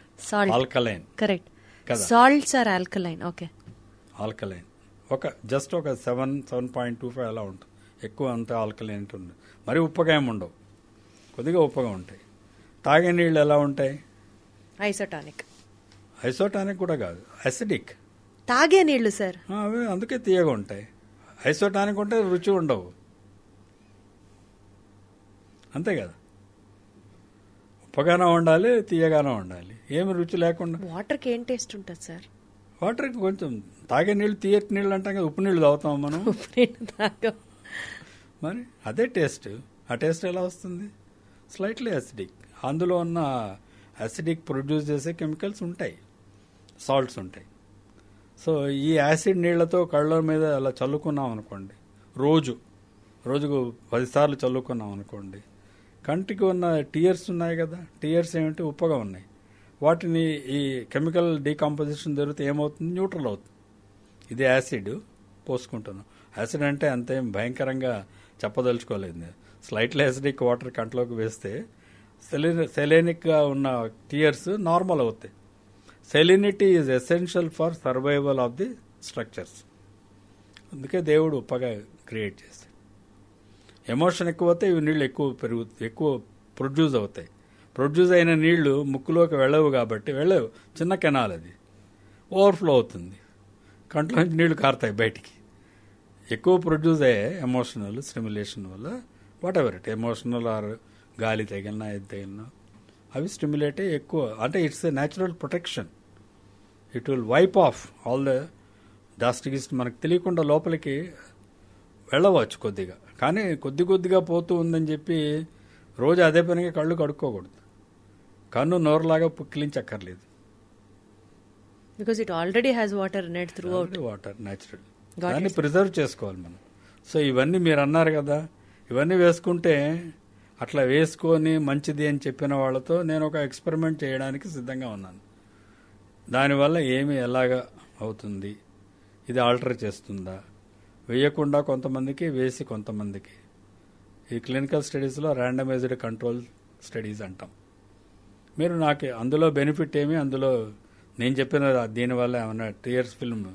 alkaline. Correct, salts are alkaline. Okay, alkaline. Just ఒక 7.25 అలా ఉంటుంది. ఎక్కువ అంత ఆల్కలైన్ ఉంటుంది. మరి ఉప్పగా ఏమి ఉండవు, కొద్దిగా ఉప్పగా ఉంటాయి. తాగే నీళ్ళు ఎలా ఉంటాయి, ఐసోటానిక్ కూడా కాదు, అసిడిక్ తాగే నీళ్లు సార్. అవి అందుకే తీయగా ఉంటాయి. ఐసోటానిక్ ఉంటే రుచి ఉండవు, అంతే కదా. ఉప్పగానే ఉండాలి, తీయగానే ఉండాలి, ఏమి రుచి లేకుండా. వాటర్కి ఏం టేస్ట్ ఉంటుంది సార్? వాటర్కి కొంచెం తాగే నీళ్ళు తీయటి నీళ్ళు అంటాం కదా, ఉప్పు నీళ్ళు తాగుతాం మనం. ఉప్పు నీళ్ళు తాగం మరి అదే టేస్ట్. ఆ టేస్ట్ ఎలా వస్తుంది? Slightly acidic. అందులో ఉన్న యాసిడిక్ ప్రొడ్యూస్ చేసే కెమికల్స్ ఉంటాయి, సాల్ట్స్ ఉంటాయి. సో ఈ యాసిడ్ నీళ్లతో కళ్ళ మీద అలా చల్లుకున్నాం అనుకోండి, రోజుకు 10 సార్లు చల్లుకున్నాం అనుకోండి, కంటికి ఉన్న టీయర్స్ ఉన్నాయి కదా, టీయర్స్ ఏమిటి? ఉప్పగా ఉన్నాయి. వాటిని ఈ కెమికల్ డీకాంపోజిషన్ జరిగితే ఏమవుతుంది? న్యూట్రల్ అవుతుంది. ఇది యాసిడ్ పోసుకుంటున్నాం. యాసిడ్ అంటే అంతేం భయంకరంగా చెప్పదలుచుకోలేదు. స్లైట్లీ యాసిడిక్ వాటర్ కంట్లోకి వేస్తే సెలేనిక్గా ఉన్న టీయర్స్ నార్మల్ అవుతాయి. Salinity is essential for survival of the structures. అందుకే దేవుడు ఉప్పగా క్రియేట్ చేస్తాడు. ఎమోషన్ ఎక్కువ అవుతాయి, ఇవి నీళ్ళు ఎక్కువ ప్రొడ్యూస్ అవుతాయి. ప్రొడ్యూస్ అయిన నీళ్లు ముక్కులోకి వెళ్ళవు కాబట్టి వెళ్ళవు, చిన్న కెనాల్ అది ఓవర్ఫ్లో అవుతుంది, కంట్లో నుంచి నీళ్లు కారుతాయి బయటికి. ఎక్కువ ప్రొడ్యూస్ అయ్యే ఎమోషనల్ స్టిమ్యులేషన్ వల్ల, whatever it, emotional or గాలి తగిలినా ఏది తగిలినా అవి స్టిమ్యులేట్ అయ్యి ఎక్కువ, అంటే it's a natural protection. It will wipe off all the dust gist. మనకు తెలియకుండా లోపలికి వెళ్ళవచ్చు కొద్దిగా, కానీ కొద్దిగా పోతూ ఉందని చెప్పి రోజు అదే పనిగా కళ్ళు కడుక్కోకూడదు. కన్ను నోరులాగా పుక్కిలించక్కర్లేదు. Because it already has water in it throughout. Water natural, దాన్ని ప్రిజర్వ్ చేసుకోవాలి మనం. సో ఇవన్నీ మీరు అన్నారు కదా, ఇవన్నీ వేసుకుంటే అట్లా వేసుకొని మంచిది అని చెప్పిన వాళ్ళతో నేను ఒక ఎక్స్పెరిమెంట్ చేయడానికి సిద్ధంగా ఉన్నాను. దానివల్ల ఏమి ఎలాగా అవుతుంది, ఇది ఆల్టర్ చేస్తుందా, వేయకుండా కొంతమందికి వేసి కొంతమందికి. ఈ క్లినికల్ స్టడీస్లో ర్యాండమైజ్డ్ కంట్రోల్ స్టడీస్ అంటాం. మీరు నాకు అందులో బెనిఫిట్ ఏమి, అందులో నేను చెప్పిన దీనివల్ల ఏమైనా టీయర్స్ ఫిల్మ్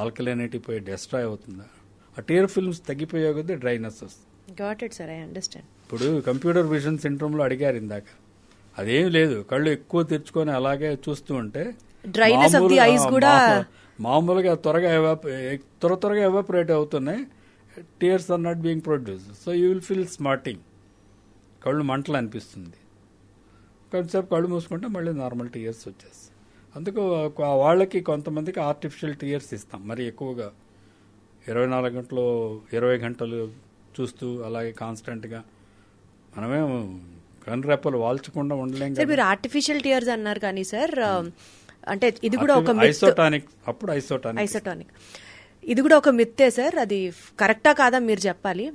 ఆల్కలైనిటీ పోయి డిస్ట్రాయ్ అవుతుందా? ఆ టీయర్ ఫిల్మ్స్ తగ్గిపోయే కొద్దీ డ్రైనెస్ వస్తుంది. Got it sir, I understand. ఇప్పుడు కంప్యూటర్ విజన్ సిండ్రోమ్లో అడిగారు ఇందాక, అదేం లేదు, కళ్ళు ఎక్కువ తెరుచుకొని అలాగే చూస్తూ ఉంటే డ్రైనెస్ ఆఫ్ ది ఐస్ కూడా మామూలుగా త్వరగా ఎవాపరేట్ అవుతున్నాయి, tears are not being produce. So you will feel smarting, కళ్ళు మంటలు అనిపిస్తుంది. కొంతసేపు కళ్ళు మూసుకుంటే మళ్ళీ నార్మల్ టీయర్స్ వచ్చేస్తాయి. అందుకు వాళ్ళకి కొంతమందికి ఆర్టిఫిషియల్ టీయర్స్ ఇస్తాం. మరి ఎక్కువగా 24 గంటలు 20 గంటలు చూస్తూ అలాగే కాన్స్టెంట్గా మనమేం కనురెప్పలు వాల్చకుండా ఉండలేం కదా. మీరు ఆర్టిఫిషియల్ టీయర్స్ అన్నారు కానీ సార్, అంటే ఇది కూడా ఒక ఐసోటానిక్, అప్పుడు ఐసోటానిక్ ఇది కూడా ఒక మిత్తే సార్. అది కరెక్టా కాదా మీరు చెప్పాలి.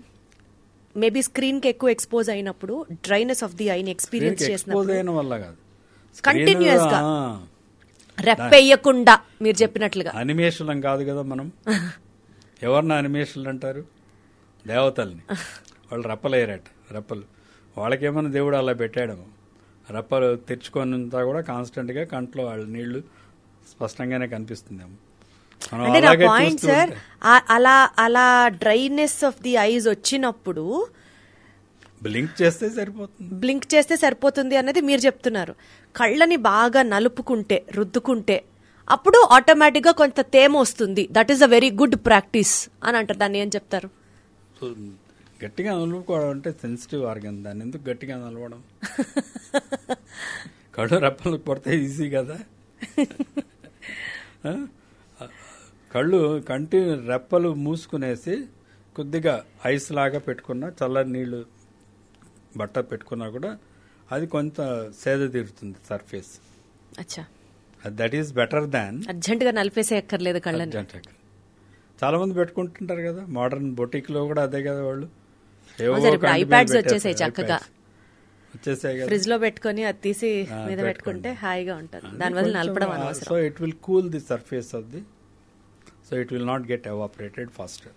మేబీ స్క్రీన్ కి ఎక్కువ ఎక్స్పోజ్ అయినప్పుడు డ్రైనెస్ ఆఫ్ ది ఐని ఎక్స్పీరియన్స్ చేసినప్పుడు కంటిన్యూస్ గా రెప్పెయ్యకుండా మీరు చెప్పినట్లుగా. అనిమేషన్ కాదు కదా మనం, ఎవరిని అనిమేషన్ అంటారు? దేవతల్ని. వాళ్ళు రెప్పలేరట, రెప్పలు వాళ్ళకేమన్నా దేవుడు అలా పెట్టాడు. రెప్పలు తెచ్చుకొనంతా కూడా కాన్స్టెంట్ గా కంట్లో వాళ్ళ నీళ్లు స్పష్టంగానే కనిపిస్తుందేమో. అంటే నా పాయింట్ సార్, అలా డ్రైనెస్ ఆఫ్ ది ఐస్ వచ్చినప్పుడు బ్లింక్ చేస్తే సరిపోతుంది అనేది మీరు చెప్తున్నారు. కళ్ళని బాగా నలుపుకుంటే, రుద్దుకుంటే అప్పుడు ఆటోమేటిక్ గా కొంత తేమ వస్తుంది. That is a very good practice అని అంటారు. దాన్ని ఏం చెప్తారు? గట్టిగా నలుపుకోవడం అంటే సెన్సిటివ్ ఆర్గన్, దాన్ని ఎందుకు గట్టిగా నలవడం? కళ్ళు రెప్పలు కొడితే ఈజీ కదా. కళ్ళు కంటి రెప్పలు మూసుకునేసి కొద్దిగా ఐస్ లాగా పెట్టుకున్నా, చల్లని నీళ్లు బట్ట పెట్టుకున్నా కూడా అది కొంత సేద తీరుతుంది సర్ఫేస్. అచ్చా, that is better than urgent గా నలిపేసే ఎక్కర్లేదు కళ్ళని. చాలా మంది పెట్టుకుంటుంటారు కదా, మోడర్న్ బొటిక్ లో కూడా అదే కదా. వాళ్ళు ఐప్యాడ్స్ వచ్చేసాయి, చక్కగా వచ్చేసాయి కదా, ఫ్రిడ్జ్ లో పెట్టుకుని అది తీసి మీద పెట్టుకుంటే హాయిగా ఉంటుంది. దానివల్ల నలపడం అనవసరం. So it will cool the surface of the, so it will not get evaporated faster.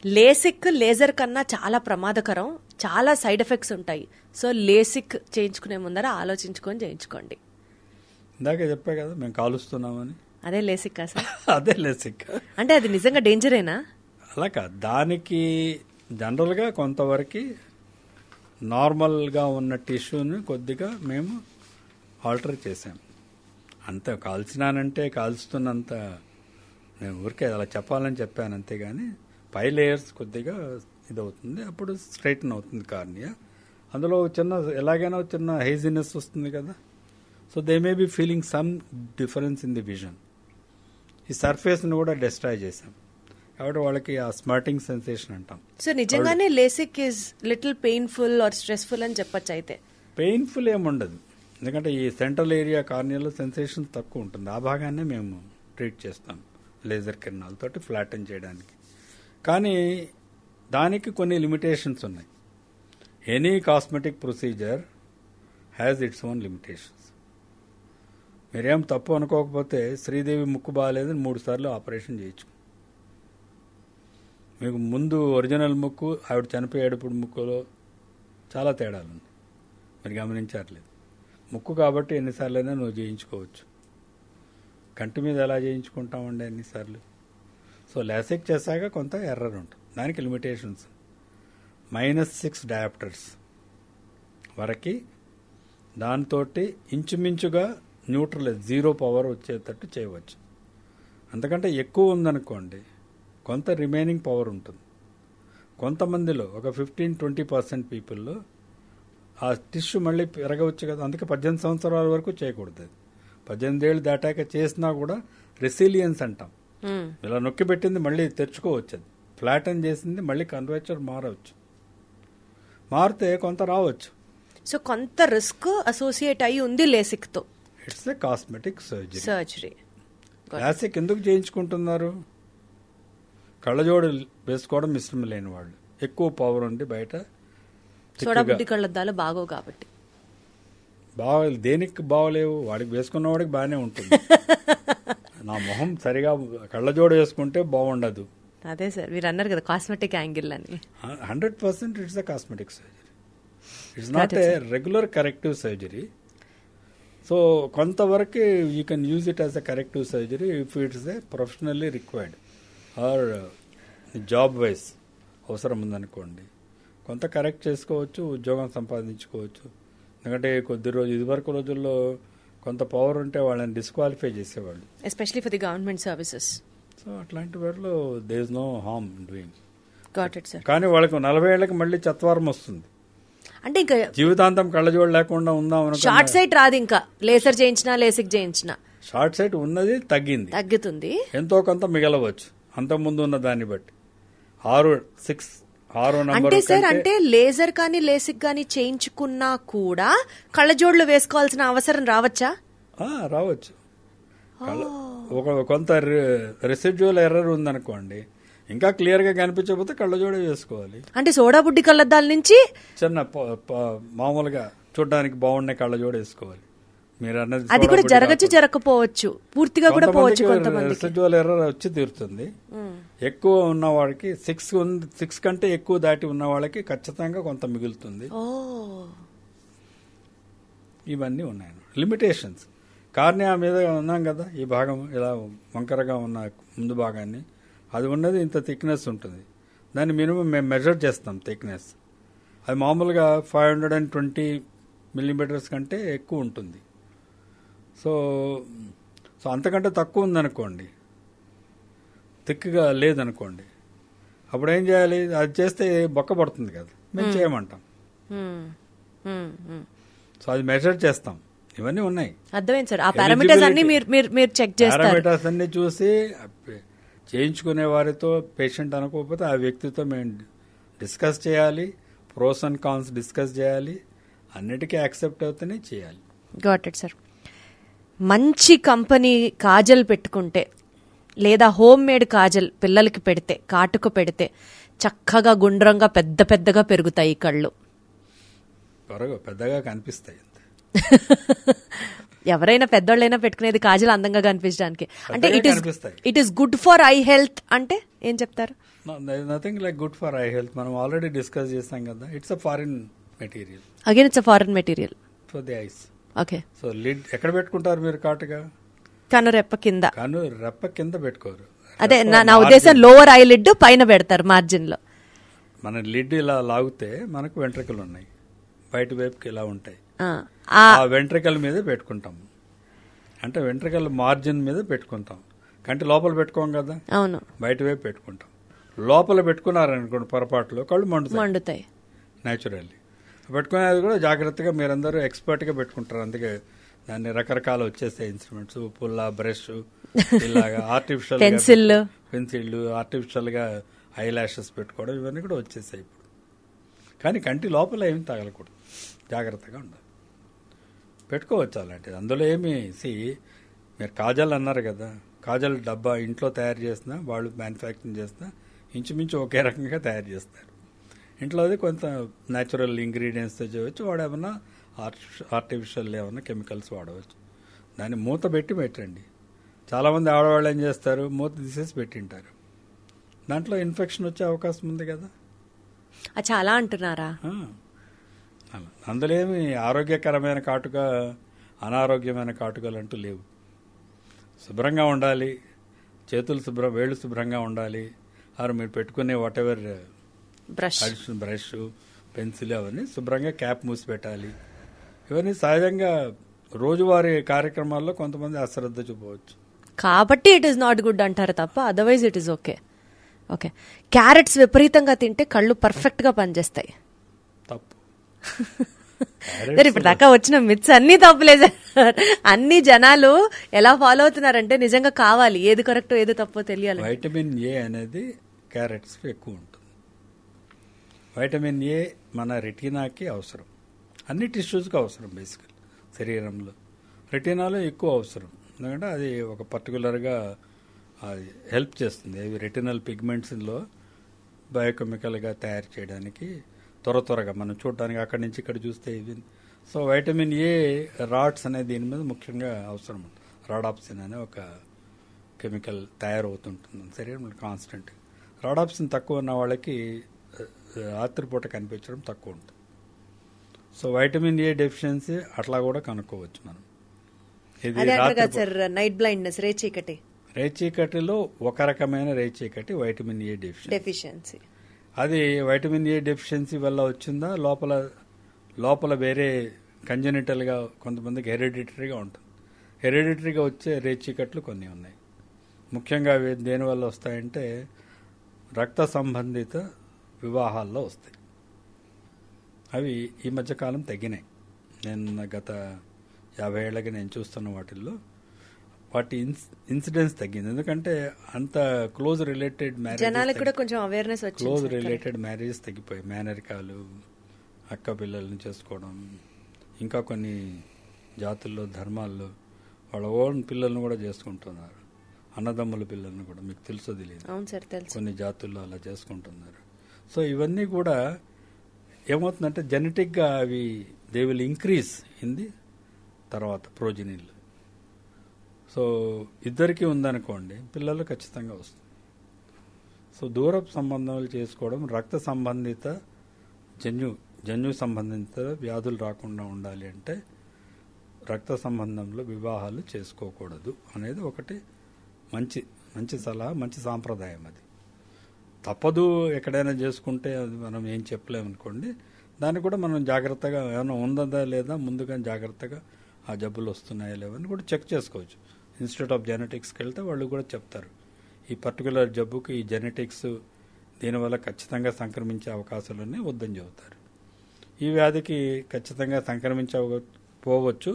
LASIK laser కన్నా చాలా ప్రమాదకరం, చాలా సైడ్ ఎఫెక్ట్స్ ఉంటాయి. సో లేసిక్ చేయించుకునే ముందర ఆలోచించుకొని చేయించుకోండి. ఇందాక చెప్పా కదా మేము కాలుస్తున్నామని, అదే లేసిక్ సార్? అదే లేసిక్. అంటే అది నిజంగా డేంజరేనా? అలా కాదు, దానికి జనరల్గా కొంతవరకు నార్మల్గా ఉన్న టిష్యూని కొద్దిగా మేము ఆల్టర్ చేసాం. అంత కాల్చినానంటే కాల్చుతున్నంత నేను ఊరికే అలా చెప్పాలని చెప్పాను అంతేగాని పై లేయర్స్ కొద్దిగా ఇదవుతుంది, అప్పుడు స్ట్రైటన్ అవుతుంది కార్నియా. అందులో చిన్న ఎలాగైనా చిన్న హేజినెస్ వస్తుంది కదా. So they may be feeling some difference in the vision. ఈ సర్ఫేస్ని కూడా డిస్ట్రాయ్ చేసాం. కాబట్టి వాళ్ళకి ఆ స్మార్టింగ్ సెన్సేషన్ అంటాం. సో నిజంగానే LASIK is little painful or stressful అని చెప్పొచ్చు. అయితే పెయిన్ఫుల్ ఏముండదు, ఎందుకంటే ఈ సెంట్రల్ ఏరియా కార్నియాలో సెన్సేషన్ తక్కువ ఉంటుంది. ఆ భాగాన్ని మేము ట్రీట్ చేస్తాం లేజర్ కిరణాలతోటి ఫ్లాటన్ చేయడానికి. కానీ దానికి కొన్ని లిమిటేషన్స్ ఉన్నాయి. Any cosmetic procedure has its own limitations. మీరేం తప్పు అనుకోకపోతే శ్రీదేవి ముక్కు బాగాలేదని 3 సార్లు ఆపరేషన్ చేయొచ్చు. మీకు ముందు ఒరిజినల్ ముక్కు, ఆవిడ చనిపోయేటప్పుడు ముక్కులో చాలా తేడాలు ఉంది, మీరు గమనించట్లేదు. ముక్కు కాబట్టి ఎన్నిసార్లైనా నువ్వు చేయించుకోవచ్చు. కంటి మీద ఎలా చేయించుకుంటామండి ఎన్నిసార్లు? సో లాసిక్ చేశాక కొంత ఎర్రర్ ఉంటుంది, దానికి లిమిటేషన్స్. -6 డయాప్టర్స్ వరకు దాంతో ఇంచుమించుగా న్యూట్రల్ 0 పవర్ వచ్చేటట్టు చేయవచ్చు. అంతకంటే ఎక్కువ ఉందనుకోండి కొంత రిమైనింగ్ పవర్ ఉంటుంది. కొంతమందిలో ఒక 15-20% పీపుల్లో ఆ టిష్యూ మళ్ళీ పెరగవచ్చు కదా, అందుకే 18 సంవత్సరాల వరకు చేయకూడదు. 18 ఏళ్ళు దాటాక చేసినా కూడా రెసిలియన్స్ అంటాం. ఇలా నొక్కి పెట్టింది మళ్ళీ తెరుచుకోవచ్చు, అది ఫ్లాటన్ చేసింది మళ్ళీ కన్వర్చర్ మారవచ్చు, మారితే కొంత రావచ్చు. సో కొంత రిస్క్ అసోసియేట్ అయి ఉంది లేసిక్ తో. It's a cosmetic surgery. LASIK ఎందుకు చేయించుకుంటున్నారు? కళ్ళజోడు వేసుకోవడం ఇష్టం లేని వాళ్ళు, ఎక్కువ పవర్ ఉంది బయట, సోడాబుడ్డి కళ్ళద్దాలు బాగో కాబట్టి. దేనికి బాగోలేవు, వాడికి వేసుకున్న వాడికి బాగానే ఉంటుంది. నా మొహం సరిగా కళ్ళజోడు వేసుకుంటే బాగుండదు. అదే సార్ మీరు అన్నారు కదా కాస్మెటిక్ యాంగిల్ అని. 100% it's a cosmetic surgery, it's not a regular corrective surgery. So కొంతవరకు you can use it as a corrective surgery if it's a professionally required or job wise అవసరం ఉందనుకోండి. కొంత కరెక్ట్ చేసుకోవచ్చు, ఉద్యోగం సంపాదించుకోవచ్చు. ఎందుకంటే ఇదివరకు రోజుల్లో కొంత పవర్ ఉంటే వాళ్ళని డిస్క్వాలిఫై చేసేవాళ్ళు, especially for the government services. So అట్లాంటి వాటిలో there is no harm doing. Got it sir. కానీ వాళ్ళకి 40 ఏళ్ళకి మళ్ళీ చత్వారం వస్తుంది, అంటే ఇంకా జీవితాంతం కళ్ళజోడు లేకుండా ఉందాం అనుకో. షార్ట్ సైట్ రాదు, ఇంకా లేసర్ చేయించినా లేసిక్ చేయించినా షార్ట్ సైట్ ఉన్నది తగ్గుతుంది, ఎంతో కొంత మిగలవచ్చు అంతకుముందు ఉన్న దాన్ని బట్టి. 6 నంబర్. అంటే సార్ అంటే లేజర్ కానీ లేసిక్ కానీ చేయించుకున్నా కూడా కళ్ళజోడులు వేసుకోవాల్సిన అవసరం రావచ్చా? రావచ్చు. కొంత రెసిడ్యువల్ ఎర్రర్ ఉందనుకోండి, ఇంకా క్లియర్ గా కనిపించకపోతే కళ్ళజోడే వేసుకోవాలి. అంటే సోడాబుడ్డి కళ్ళద్దాల నుంచి చిన్న మామూలుగా చూడడానికి బాగుండే కళ్ళజోడు వేసుకోవాలి. మీరు అన్నది అది కూడా జరగచ్చు, జరగకపోవచ్చు, పూర్తిగా కూడా పోవచ్చు. కొంతమంది రెసిడ్యువల్ ఎర్రర్ వచ్చి తీరుతుంది. ఎక్కువ ఉన్న వాళ్ళకి 6 కంటే ఎక్కువ దాటి ఉన్న వాళ్ళకి ఖచ్చితంగా కొంత మిగులుతుంది. ఇవన్నీ ఉన్నాయి లిమిటేషన్స్. కార్నియా మీద ఉన్నాం కదా, ఈ భాగం ఇలా వంకరగా ఉన్న ముందు భాగాన్ని, అది ఉన్నది ఇంత థిక్నెస్ ఉంటుంది. దాన్ని మినిమం మేము మెజర్ చేస్తాం థిక్నెస్. అది మామూలుగా 520 మిల్లీమీటర్స్ కంటే ఎక్కువ ఉంటుంది. సో అంతకంటే తక్కువ ఉందనుకోండి, థిక్గా లేదనుకోండి, అప్పుడు ఏం చేయాలి? అది చేస్తే బొక్క పడుతుంది కదా, మేము చేయమంటాం. సో అది మెజర్ చేస్తాం. ఇవన్నీ ఉన్నాయి. అర్థమైంది సార్. ఆ పారామీటర్స్ అన్ని మీరు చెక్ చేస్తారు. పారామీటర్స్ అన్ని చూసి చేయించుకునే వారితో, పేషెంట్ అనుకోకపోతే ఆ వ్యక్తితో మేము డిస్కస్ చేయాలి, ప్రోస్ అండ్ కాన్స్ డిస్కస్ చేయాలి, అన్నిటికీ యాక్సెప్ట్ అవుతూనే చేయాలి. Got it sir. మంచి కంపెనీ కాజల్ పెట్టుకుంటే లేదా హోమ్ మేడ్ కాజల్ పిల్లలకి పెడితే, కాటుక పెడితే చక్కగా గుండ్రంగా పెద్దగా పెరుగుతాయి కళ్ళు, పెద్దగా కనిపిస్తాయి. ఎవరైనా పెద్దోళ్ళైనా పెట్టుకునేది కాజల్ అందంగా కనిపించడానికి. అంటే it is good for I health అంటే ఏం చెప్తారు? Nothing like good for I health. మనం ఆల్రెడీ డిస్కస్ చేసాం కదా, it's a foreign material. Again it's a foreign material for the ice. Okay. So lid ఎక్కడ పెట్టుకుంటారు మీరు? కాటుగా కనురెప్ప కింద. కనురెప్ప కింద పెట్టుకోరు. అదే నా ఉద్దేశం, లోవర్ ఐ లిడ్ పైన పెడతారు మార్జిన్ లో. మన లిడ్ ఇలా లాగితే మనకు వెంట్రుకలు ఉన్నాయి, బయట వైపుకి ఇలా ఉంటాయి, ఆ వెంట్రుకల మీద పెట్టుకుంటాం. అంటే వెంట్రుకల మార్జిన్ మీద పెట్టుకుంటాం, కంటి లోపల పెట్టుకోం కదా. అవును, బయట వైపు పెట్టుకుంటాం. లోపల పెట్టుకున్నారనుకోండి పొరపాటులో కళ్ళు మండుతాయి న్యాచురల్లీ. పెట్టుకునేది కూడా జాగ్రత్తగా మీరందరూ ఎక్స్పర్ట్గా పెట్టుకుంటారు. అందుకే దాన్ని రకరకాల వచ్చేస్తాయి ఇన్స్ట్రుమెంట్స్, పుల్ల, బ్రష్, ఇలాగా ఆర్టిఫిషియల్ పెన్సిల్ ఆర్టిఫిషియల్ గా ఐ లాషెస్ పెట్టుకోవడం ఇవన్నీ కూడా వచ్చేసాయి ఇప్పుడు. కానీ కంటి లోపల ఏమి తగలకూడదు, జాగ్రత్తగా ఉండాలి. పెట్టుకోవచ్చు అలాంటిది, అందులో ఏమి మీరు కాజల్ అన్నారు కదా, కాజల్ డబ్బా ఇంట్లో తయారు చేసినా వాళ్ళు మ్యానుఫ్యాక్చరింగ్ చేసినా ఇంచుమించు ఒకే రకంగా తయారు చేస్తారు. ఇంట్లో అది కొంత న్యాచురల్ ఇంగ్రీడియంట్స్తో చేయవచ్చు, వాడేమన్నా ఆర్టిఫిషియల్ ఏమన్నా కెమికల్స్ వాడవచ్చు. దాన్ని మూత పెట్టి పెట్టండి. చాలామంది ఆడవాళ్ళు ఏం చేస్తారు, మూత తీసేసి పెట్టింటారు, దాంట్లో ఇన్ఫెక్షన్ వచ్చే అవకాశం ఉంది కదా. చాలా అంటున్నారా? అందులో ఏమి ఆరోగ్యకరమైన కాటుక అనారోగ్యమైన కాటుకలు అంటూ లేవు. శుభ్రంగా ఉండాలి, చేతులు వేళ్ళు శుభ్రంగా ఉండాలి. మీరు పెట్టుకునే వాట్ ఎవర్ బ్రష్ పెన్సిల్ అవన్నీ శుభ్రంగా క్యాప్ మూసి పెట్టాలి. ఇవన్నీ సహజంగా రోజువారీ కార్యక్రమాల్లో కొంతమంది అశ్రద్ధ చూపవచ్చు, కాబట్టి ఇట్ ఈస్ నాట్ గుడ్ అంటారు తప్ప otherwise it is okay. Okay, carrots విపరీతంగా తింటే కళ్ళు పర్ఫెక్ట్ గా పనిచేస్తాయి. తప్పు. ఇప్పుడు దాకా వచ్చిన మిత్స్ అన్ని తప్పులే సార్. అన్ని జనాలు ఎలా ఫాలో అవుతున్నారంటే నిజంగా కావాలి, ఏది కరెక్టో ఏది తప్పో తెలియాలి. వైటమిన్ ఏ అనేది క్యారెట్స్ ఎక్కువ ఉంటుంది. వైటమిన్ ఏ మన రెటీనాకి అవసరం, అన్ని టిష్యూస్కి అవసరం. బేసికల్ శరీరంలో రెటీనాలో ఎక్కువ అవసరం, ఎందుకంటే అది ఒక పర్టికులర్గా అది హెల్ప్ చేస్తుంది. అవి రెటినల్ పిగ్మెంట్స్లో బయోకెమికల్గా తయారు చేయడానికి త్వరగా మనం చూడడానికి అక్కడి నుంచి ఇక్కడ చూస్తే ఇవి. సో వైటమిన్ ఏ రాడ్స్ అనే దీని మీద ముఖ్యంగా అవసరం. రాడాప్సిన్ అనే ఒక కెమికల్ తయారవుతుంటుంది శరీరంలో కాన్స్టెంట్. రాడాప్సిన్ తక్కువ ఉన్న వాళ్ళకి రాత్రిపూట కనిపించడం తక్కువ ఉంటుంది. సో వైటమిన్ ఏ డెఫిషియన్సీ అట్లా కూడా కనుక్కోవచ్చు మనం. ఇది నైట్ బ్లైండ్నెస్, రేచీకటిలో ఒక రకమైన రేచీకటి వైటమిన్ ఏ డెఫిషియన్సీ. అది వైటమిన్ ఏ డెఫిషియన్సీ వల్ల వచ్చిందా, లోపల వేరే కంజెనిటల్గా కొంతమందికి హెరిడిటరీగా ఉంటుంది. హెరిడిటరీగా వచ్చే రేచీకట్లు కొన్ని ఉన్నాయి. ముఖ్యంగా అవి దేనివల్ల వస్తాయంటే రక్త సంబంధిత వివాహాల్లో వస్తాయి. అవి ఈ మధ్యకాలం తగ్గినాయి. నేను గత 50 ఏళ్ళకి నేను చూస్తున్న వాటిల్లో వాటి ఇన్సిడెన్స్ తగ్గింది. ఎందుకంటే అంత క్లోజ్ రిలేటెడ్ మ్యారేజెస్ తగ్గిపోయాయి. మేనరికాలు, అక్క పిల్లల్ని చేసుకోవడం, ఇంకా కొన్ని జాతుల్లో ధర్మాల్లో వాళ్ళ ఓన్ పిల్లల్ని కూడా చేసుకుంటున్నారు. అన్నదమ్ముల పిల్లల్ని కూడా, మీకు తెలుసో తెలియదు, కొన్ని జాతుల్లో అలా చేసుకుంటున్నారు. సో ఇవన్నీ కూడా ఏమవుతుందంటే జెనెటిక్గా అవి they will increase in the తర్వాత ప్రోజెనీలు. సో ఇద్దరికీ ఉందనుకోండి, పిల్లలు ఖచ్చితంగా వస్తుంది. సో దూరపు సంబంధాలు చేసుకోవడం, రక్త సంబంధిత జన్యు సంబంధిత వ్యాధులు రాకుండా ఉండాలి అంటే రక్త సంబంధంలో వివాహాలు చేసుకోకూడదు అనేది ఒకటి మంచి సలహా, మంచి సాంప్రదాయం. అది తప్పదు, ఎక్కడైనా చేసుకుంటే అది మనం ఏం చెప్పలేమనుకోండి. దాన్ని కూడా మనం జాగ్రత్తగా ఏమైనా ఉందా లేదా ముందుగా జాగ్రత్తగా ఆ జబ్బులు వస్తున్నాయా లేవని కూడా చెక్ చేసుకోవచ్చు. ఇన్స్టిట్యూట్ ఆఫ్ జెనెటిక్స్కి వెళ్తే వాళ్ళు కూడా చెప్తారు, ఈ పర్టికులర్ జబ్బుకి ఈ జెనెటిక్స్ దీనివల్ల ఖచ్చితంగా సంక్రమించే అవకాశాలన్నీ వద్దని చెబుతారు. ఈ వ్యాధికి ఖచ్చితంగా సంక్రమించకపోవచ్చు,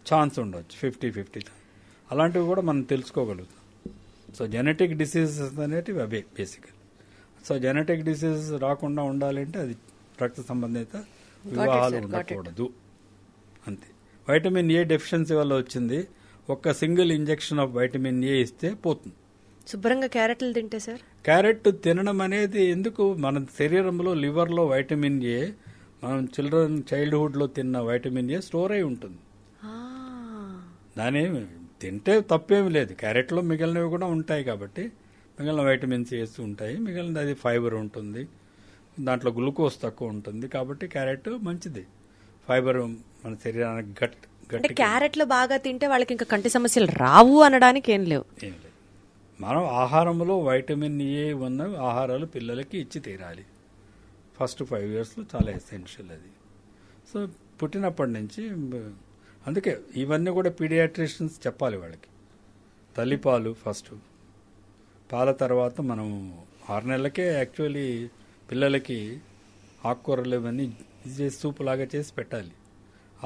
ఛాన్స్ ఉండవచ్చు 50-50. అలాంటివి కూడా మనం తెలుసుకోగలుగుతాం. సో జెనెటిక్ డిసీజెస్ అనేటివి అవే బేసికల్. సో జెనెటిక్ డిసీజెస్ రాకుండా ఉండాలంటే అది రక్త సంబంధిత వివాహాలు ఉండకూడదు, అంతే. వైటమిన్ ఏ డెఫిషియన్సీ వల్ల వచ్చింది, ఒక్క single injection of vitamin A ఇస్తే పోతుంది. శుభ్రంగా క్యారెట్లు తింటే సార్, క్యారెట్ తినడం అనేది ఎందుకు, మన శరీరంలో లివర్లో వైటమిన్ ఏ మనం చైల్డ్హుడ్లో తిన్న వైటమిన్ ఏ స్టోర్ అయి ఉంటుంది. దాని తింటే తప్పేమి లేదు, క్యారెట్లో మిగిలినవి కూడా ఉంటాయి కాబట్టి మిగిలిన వైటమిన్స్ వేస్తూ ఉంటాయి. మిగిలినది అది ఫైబర్ ఉంటుంది, దాంట్లో గ్లూకోజ్ తక్కువ ఉంటుంది కాబట్టి క్యారెట్ మంచిది. ఫైబర్ మన శరీరానికి అంటే క్యారెట్లు బాగా తింటే వాళ్ళకి ఇంకా కంటి సమస్యలు రావు అనడానికి ఏం లేవు. మనం ఆహారంలో వైటమిన్ ఏ ఉన్న ఆహారాలు పిల్లలకి ఇచ్చి తీరాలి. ఫస్ట్ 5 yearsలో చాలా ఎసెన్షియల్ అది. సో పుట్టినప్పటి నుంచి అందుకే ఇవన్నీ కూడా పీడియాట్రిషియన్స్ చెప్పాలి వాళ్ళకి. తల్లిపాలు ఫస్ట్, పాల తర్వాత మనం 6 నెలలకే యాక్చువల్లీ పిల్లలకి ఆకుకూరలు ఇవన్నీ సూప్ లాగా చేసి పెట్టాలి.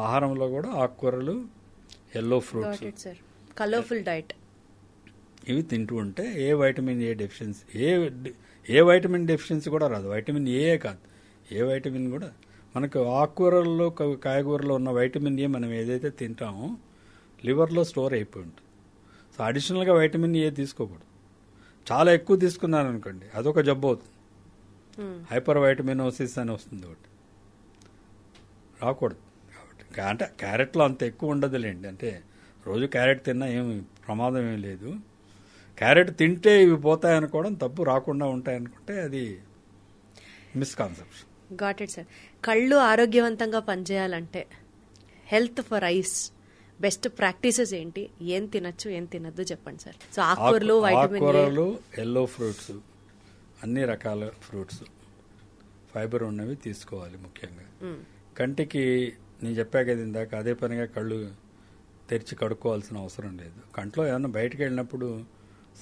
ఆహారంలో కూడా ఆకుకూరలు, ఎల్లో ఫ్రూట్స్, కలర్ఫుల్ డైట్. ఇవి తింటూ ఉంటే ఏ vitamin A deficiency A vitamin deficiency కూడా రాదు. వైటమిన్ ఏ కాదు, ఏ వైటమిన్ కూడా మనకు ఆకుకూరల్లో కాయగూరలో ఉన్న వైటమిన్ ఏ మనం ఏదైతే తింటామో లివర్లో స్టోర్ అయిపోయి ఉంటుంది. సో అడిషనల్గా వైటమిన్ ఏ తీసుకోకూడదు. చాలా ఎక్కువ తీసుకున్నాను అనుకోండి అదొక జబ్బు అవుతుంది. హైపర్ వైటమినోసిస్ అని వస్తుంది ఒకటి, రాకూడదు. కాబట్టి అంటే క్యారెట్లో అంత ఎక్కువ ఉండదులేండి, అంటే రోజు క్యారెట్ తిన్నా ఏమి ప్రమాదం ఏం లేదు. క్యారెట్ తింటే ఇవి పోతాయనుకోవడం తప్పు, రాకుండా ఉంటాయనుకుంటే అది మిస్కాన్సెప్షన్. Got it sir. కళ్ళు ఆరోగ్యవంతంగా పనిచేయాలంటే health for ice best practices ఏంటి, ఏం తినచ్చు ఏం తినద్దు చెప్పండి సార్. సో ఆకుకూరలు, వైటమిన్ ఆకుకూరలు, ఎల్లో ఫ్రూట్స్, అన్ని రకాల ఫ్రూట్స్ ఫైబర్ ఉన్నవి తీసుకోవాలి. ముఖ్యంగా కంటికి నేను చెప్పా కదా ఇందాక, అదే పనిగా కళ్ళు తెరిచి కడుక్కోవాల్సిన అవసరం లేదు. కంట్లో ఏమన్నా బయటకు వెళ్ళినప్పుడు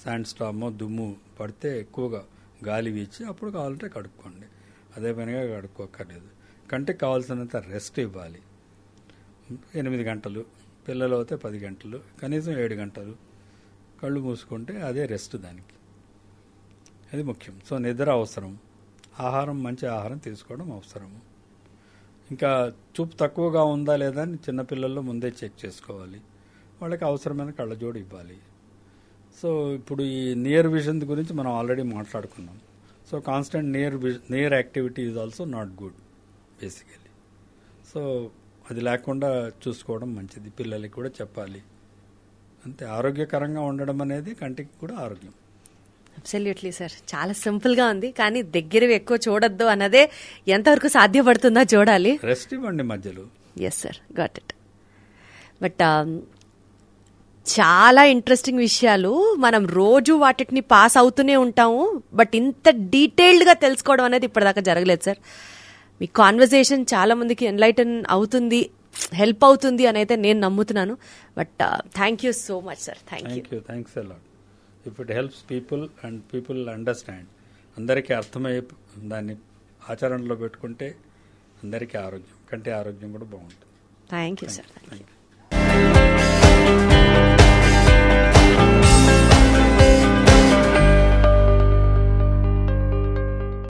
శాండ్ స్టామో దుమ్ము పడితే ఎక్కువగా గాలి వీచి అప్పుడు కావాలంటే కడుక్కోండి, అదే పనిగా కడుక్కోక్కర్లేదు. కంటికి కావాల్సినంత రెస్ట్ ఇవ్వాలి. 8 గంటలు, పిల్లలు అయితే 10 గంటలు, కనీసం 7 గంటలు కళ్ళు మూసుకుంటే అదే రెస్ట్ దానికి, అది ముఖ్యం. సో నిద్ర అవసరం, ఆహారం మంచి ఆహారం తీసుకోవడం అవసరము. ఇంకా చూపు తక్కువగా ఉందా లేదా అని చిన్నపిల్లల్లో ముందే చెక్ చేసుకోవాలి. వాళ్ళకి అవసరమైన కళ్ళజోడు ఇవ్వాలి. సో ఇప్పుడు ఈ నియర్ విజన్ గురించి మనం ఆల్రెడీ మాట్లాడుకున్నాం. So constant near activity is also not good basically. So అది లేకుండా చూసుకోవడం మంచిది, పిల్లలకి కూడా చెప్పాలి. అంతే, ఆరోగ్యకరంగా ఉండడం అనేది కంటికి కూడా ఆరోగ్యం. అబ్సల్యూట్లీ సార్, చాలా సింపుల్ గా ఉంది, కానీ దగ్గరవి ఎక్కువ చూడొద్దు అన్నదే ఎంతవరకు సాధ్యపడుతుందో చూడాలి. రెస్ట్ ఇవ్వండి మధ్యలో. Yes sir, got it. But చాలా ఇంట్రెస్టింగ్ విషయాలు, మనం రోజు వాటిని పాస్ అవుతూనే ఉంటాము, బట్ ఇంత డీటెయిల్డ్ గా తెలుసుకోవడం అనేది ఇప్పటిదాకా జరగలేదు సార్. మీ కాన్వర్సేషన్ చాలా మందికి ఎన్లైటన్ అవుతుంది, హెల్ప్ అవుతుంది అని అయితే నేను నమ్ముతున్నాను. But thank you so much sir. Thanks a lot. If it helps people and people understand, అందరికీ అర్థమయ్యే దాన్ని ఆచరణలో పెట్టుకుంటే అందరికీ ఆరోగ్యం, కంటి ఆరోగ్యం కూడా బాగుంటుంది. Thank you sir. Thank you.